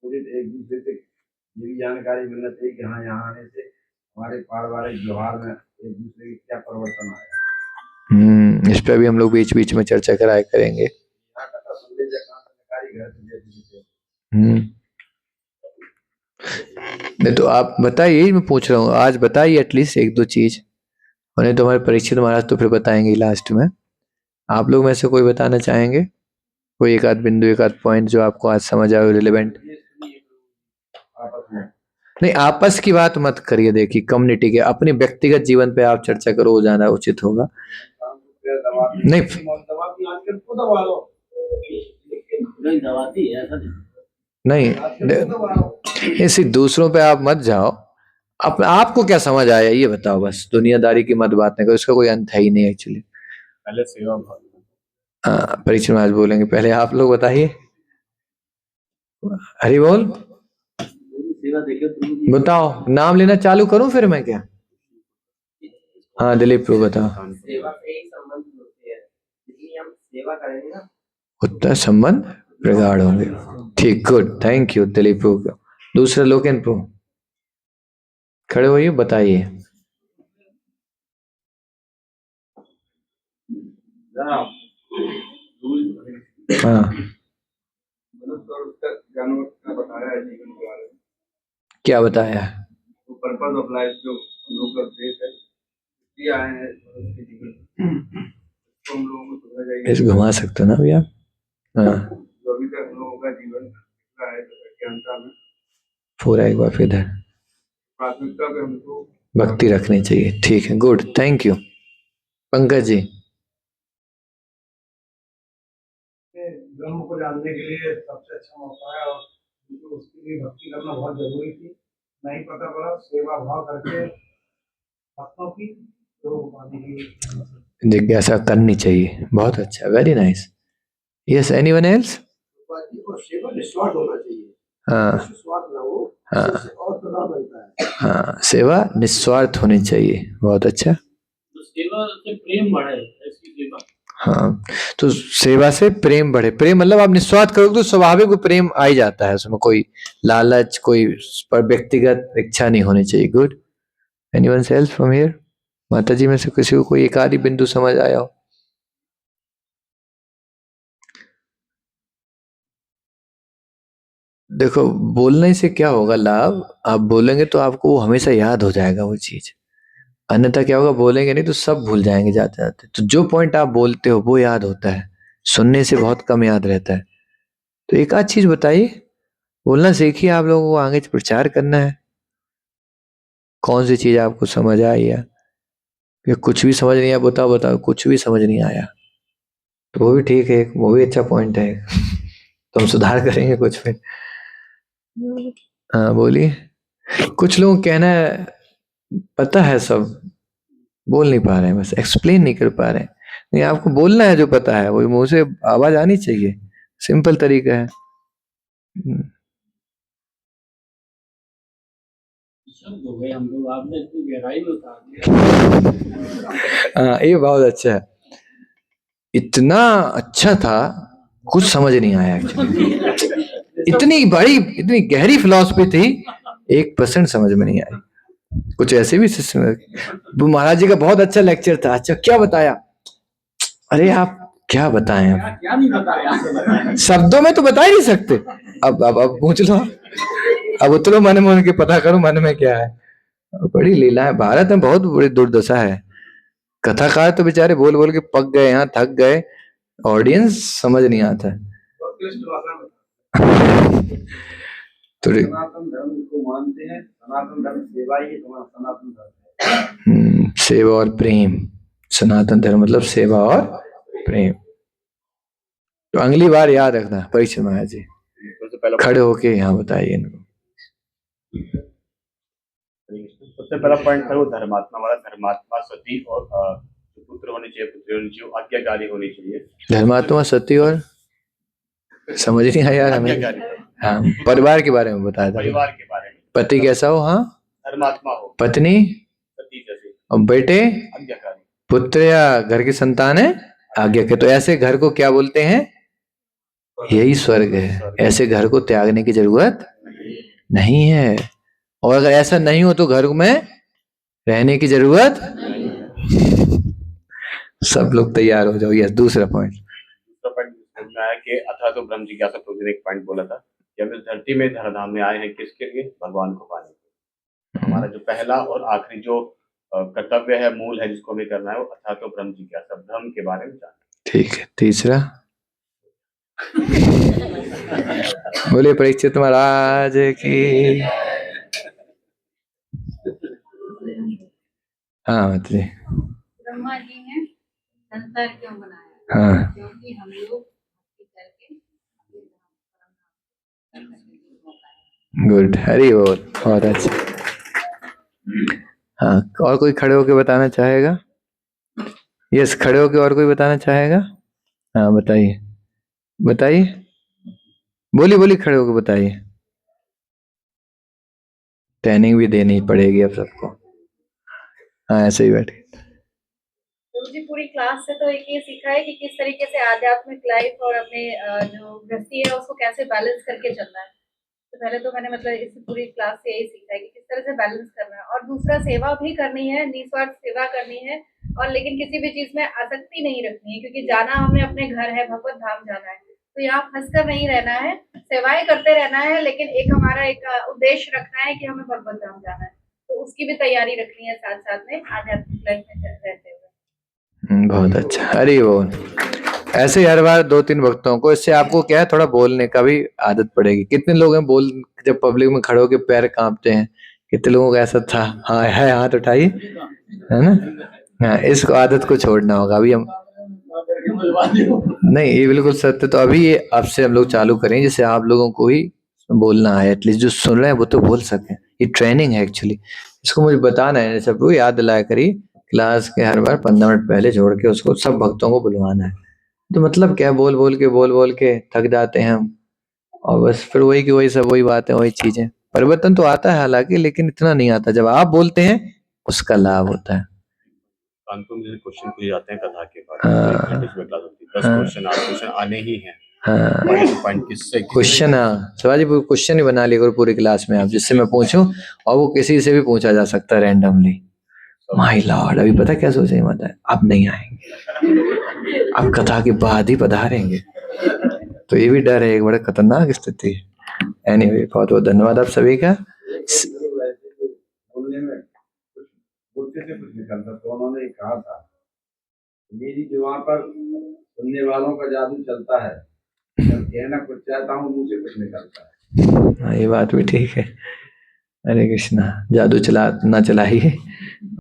पूरे एक दूसरे से ये भी जानकारी मिलना चाहिए कि हाँ यहाँ आने से हमारे पारिवारिक व्यवहार में एक दूसरे के क्या परिवर्तन आया। इस पे भी हम लोग बीच बीच में चर्चा कराया करेंगे। यहाँ कथा सुन लीजिए, कहाँ जानकारी घर से जैसे नहीं तो आप बताइए, यही मैं पूछ रहा हूँ, आज बताइए एटलीस्ट एक दो चीज, और नहीं तो हमारे परीक्षित महाराज तो फिर बताएंगे लास्ट में। आप लोग में से कोई बताना चाहेंगे, कोई एक आध बिंदु, एक आध पॉइंट जो आपको आज समझ आए रिलेवेंट? आपस में नहीं, आपस की बात मत करिए, देखिए कम्युनिटी के, अपने व्यक्तिगत जीवन पे आप चर्चा करो, वो ज्यादा उचित होगा। नहीं नहीं, ऐसे दूसरों पे आप मत जाओ, आपको क्या समझ आया ये बताओ, बस दुनियादारी की मत बात नहीं करो, इसका कोई अंत है ही नहीं एक्चुअली। पहले सेवा भाव। हाँ, परीक्षित महाराज बोलेंगे, पहले आप लोग बताइए। हरि बोल। बताओ, नाम लेना चालू करूं फिर मैं क्या? हाँ दिलीप प्रभु बताओ। सेवा से ही संबंध होते हैं, जितनी हम सेवा करेंगे ना उतना संबंध प्रगाढ़ होंगे। ठीक, गुड, थैंक यू दिलीप। दूसरा लोकेन प्रो, खड़े होइए, बताइए। जनाब, हाँ, मनुष्य और उसका जानवर का बताया है जीवन के बारे में। क्या बताया? तो पर्पज ऑफ लाइफ जो हम लोग का देश है, ये आए हैं मनुष्य के जीवन में। तो हम लोगों को समझना चाहिए इस घुमा सकते हो ना भैया? हाँ, जो अभी तक हम लोगों का जीवन रहा है तो अज्ञानता में, पूरा एक बार फिर है, प्राथमिकता पे हमको भक्ति रखनी चाहिए। ठीक है, good, thank you. Pankaj ji. ब्रह्म को जानने के लिए सबसे अच्छा मौका है, और उसके लिए भक्ति करना बहुत जरूरी थी। नहीं पता पड़ा, सेवा भाव करके भक्तों की तो पाने की जिज्ञासा करनी चाहिए, बहुत अच्छा, very nice. Yes, anyone else? और सेवा निस्वार्थ होना चाहिए। हाँ स्वार्थ ना हो, हाँ और प्रभाव बनता है। हाँ, सेवा निस्वार्थ होनी चाहिए, बहुत अच्छा। तो सेवा से प्रेम बढ़े, ऐसी सेवा। हाँ, तो सेवा से प्रेम बढ़े। प्रेम मतलब आप निस्वार्थ करोगे तो स्वाभाविक वो प्रेम आ ही जाता है, उसमें कोई लालच, कोई पर व्यक्तिगत इच्छा नहीं होनी चाहिए। Good, anyone else from here? माता जी में से किसी को कोई एक आधी बिंदु समझ आया हो? देखो, बोलने से क्या होगा लाभ, आप बोलेंगे तो आपको वो हमेशा याद हो जाएगा वो चीज। अन्यथा क्या होगा, बोलेंगे नहीं तो सब भूल जाएंगे जाते जाते। तो जो पॉइंट आप बोलते हो वो याद होता है, सुनने से बहुत कम याद रहता है। तो एक आध चीज बताइए, बोलना सीखिए, आप लोगों को आगे प्रचार करना है। कौन सी चीज आपको समझ आई, या कुछ भी समझ नहीं आया? बताओ बताओ, कुछ भी समझ नहीं आया तो वो भी ठीक है, वो भी अच्छा पॉइंट है। तो हम सुधार करेंगे कुछ पे। हाँ बोलिए। कुछ लोग कहना है, पता है सब, बोल नहीं पा रहे हैं, बस एक्सप्लेन नहीं कर पा रहे हैं। नहीं, आपको बोलना है जो पता है, वो मुंह से आवाज आनी चाहिए, सिंपल तरीका है। शब्द हो गए हम लोग, आपने इतनी गहराई में उतार दिया। हाँ, ये बहुत अच्छा है, इतना अच्छा था, कुछ समझ नहीं आया actually। इतनी बड़ी, इतनी गहरी फिलॉसफी थी, 1% समझ में नहीं आई। कुछ ऐसे भी वो महाराज जी का बहुत अच्छा लेक्चर था। अच्छा, क्या बताया? अरे आप क्या बताएं, अब क्या नहीं बताया? शब्दों में तो बता ही नहीं सकते। अब पूछ लो, अब उतरो मन में उनके, पता करो मन में क्या है। बड़ी लीला है, भारत में बहुत बड़ी दुर्दशा है। कथाकार तो बेचारे बोल बोल के पक गए, यहाँ थक गए, ऑडियंस समझ नहीं आता है। बहुत क्लिष्ट भाषा में। तो सनातन धर्म को मानते हैं, सनातन धर्म सेवा ही तुम्हारा सनातन धर्म है। सेवा और प्रेम, सनातन धर्म मतलब सेवा और प्रेम। तो अगली बार याद रखना परीक्षा महाराज जी, खड़े होके यहाँ बताइए इनको। सबसे पहला पॉइंट था वो धर्मात्मा वाला। धर्मात्मा सती और पुत्र होने चाहिए, पुत्री होनी चाहिए, आज्ञाकारी होनी चाहिए। धर्मात्मा सती और, समझ नहीं आया यार हमें। हाँ, परिवार के बारे में बताया था, परिवार के बारे में। पति कैसा हो? हाँ, धर्मात्मा हो, पत्नी सती जैसे, और बेटे, आज्ञाकारी। पुत्र या घर की संतान है आज्ञा के। तो ऐसे घर को क्या बोलते हैं? यही स्वर्ग है। ऐसे घर को त्यागने की जरूरत नहीं है, और अगर ऐसा नहीं हो तो घर में रहने की जरूरत। सब लोग तैयार हो जाओ। यस, दूसरा पॉइंट। दूसरा पॉइंट समझ में आया कि अथा तो ब्रह्म जिज्ञासा, प्रभु ने एक पॉइंट बोला था कि हम इस धरती में धराधाम में आए हैं किसके लिए? भगवान को पाने के लिए। हमारा जो पहला और आखिरी जो कर्तव्य है, मूल है जिसको हमें करना है, वो अथा तो ब्रह्म जिज्ञासा, ब्रह्म के बारे में जानना। ठीक है, तीसरा बोले परीक्षित महाराज की। हाँ जी, ब्रह्मा जी ने संसार क्यों बनाया? हाँ, क्योंकि हम लोग भक्ति करके अपने धर्म को गुड, हरी बोल, बहुत अच्छा। हाँ, और कोई खड़े होके बताना चाहेगा? यस, खड़े होके और कोई बताना चाहेगा? हाँ बताइए, बताइए, बोली बोली, खड़े होके बताइए। ट्रेनिंग भी देनी पड़ेगी अब सबको। हाँ, ऐसे ही बैठे। गुरु जी पूरी क्लास से तो एक ये सीखा है कि किस तरीके से आध्यात्मिक लाइफ और अपने जो गृहस्थी है उसको कैसे बैलेंस करके चलना है। तो पहले तो मैंने मतलब इस पूरी क्लास से यही सीखा है कि किस तरह से बैलेंस करना है, और दूसरा सेवा भी करनी है, निस्वार्थ सेवा करनी है, और लेकिन किसी भी चीज में आसक्ति नहीं रखनी है, क्योंकि जाना हमें अपने घर है, भगवत धाम जाना है, तो यहाँ फंसकर नहीं रहना है, सेवाएं करते रहना है, लेकिन एक हमारा एक उद्देश्य रखना है कि हमें भगवत धाम जाना है, तो उसकी भी तैयारी रखनी है साथ साथ में आध्यात्मिक लाइफ में रहते हुए। बहुत अच्छा। अरे वो ऐसे ही हर बार 2-3 भक्तों को, इससे आपको क्या है, थोड़ा बोलने का भी आदत पड़ेगी। कितने लोग हैं बोल, जब पब्लिक में खड़े होकर पैर कांपते हैं, कितने लोगों को ऐसा था, हाँ है, हाथ उठाइए, है ना। हाँ, इसको आदत को छोड़ना होगा। अभी हम नहीं, ये बिल्कुल सत्य। तो अभी ये अब से हम लोग चालू करें, जिससे आप लोगों को ही बोलना है, एटलीस्ट जो सुन रहे हैं वो तो बोल सकें। ये ट्रेनिंग है एक्चुअली, इसको मुझे बताना है, सबको याद दिलाया करिए। क्लास के हर बार 15 मिनट पहले जोड़ के उसको सब भक्तों को बुलवाना है। तो मतलब क्या, बोल बोल के थक जाते हैं हम, और बस फिर वही की वही सब वही बातें वही चीजें। परिवर्तन तो आता है हालांकि, लेकिन इतना नहीं आता। जब आप बोलते हैं उसका लाभ होता है। कानपुर में क्वेश्चन पूछे जाते हैं कथा के बारे में, एक घंटे में क्लास होती है, 10 क्वेश्चन आने ही हैं। पॉइंट किससे क्वेश्चन, शिवाजी क्वेश्चन ही बना लिया करो पूरी क्लास में आप, जिससे मैं पूछूं, और वो किसी से भी पूछा जा सकता है रैंडमली। माय लॉर्ड, अभी पता क्या सोचे माता है, आप नहीं आएंगे, आप कथा के बाद ही पधारेंगे। तो ये भी डर है, एक बड़ा खतरनाक स्थिति है। एनीवे, बहुत बहुत धन्यवाद आप सभी का। बोलने में कुछ बोलते थे, कुछ निकलता। तो उन्होंने कहा था, मेरी जुबान पर सुनने वालों का जादू चलता है, जब कहना कुछ चाहता हूँ मुंह से कुछ निकलता है। ये बात भी ठीक है। हरे कृष्णा, जादू चला ना चलाइए।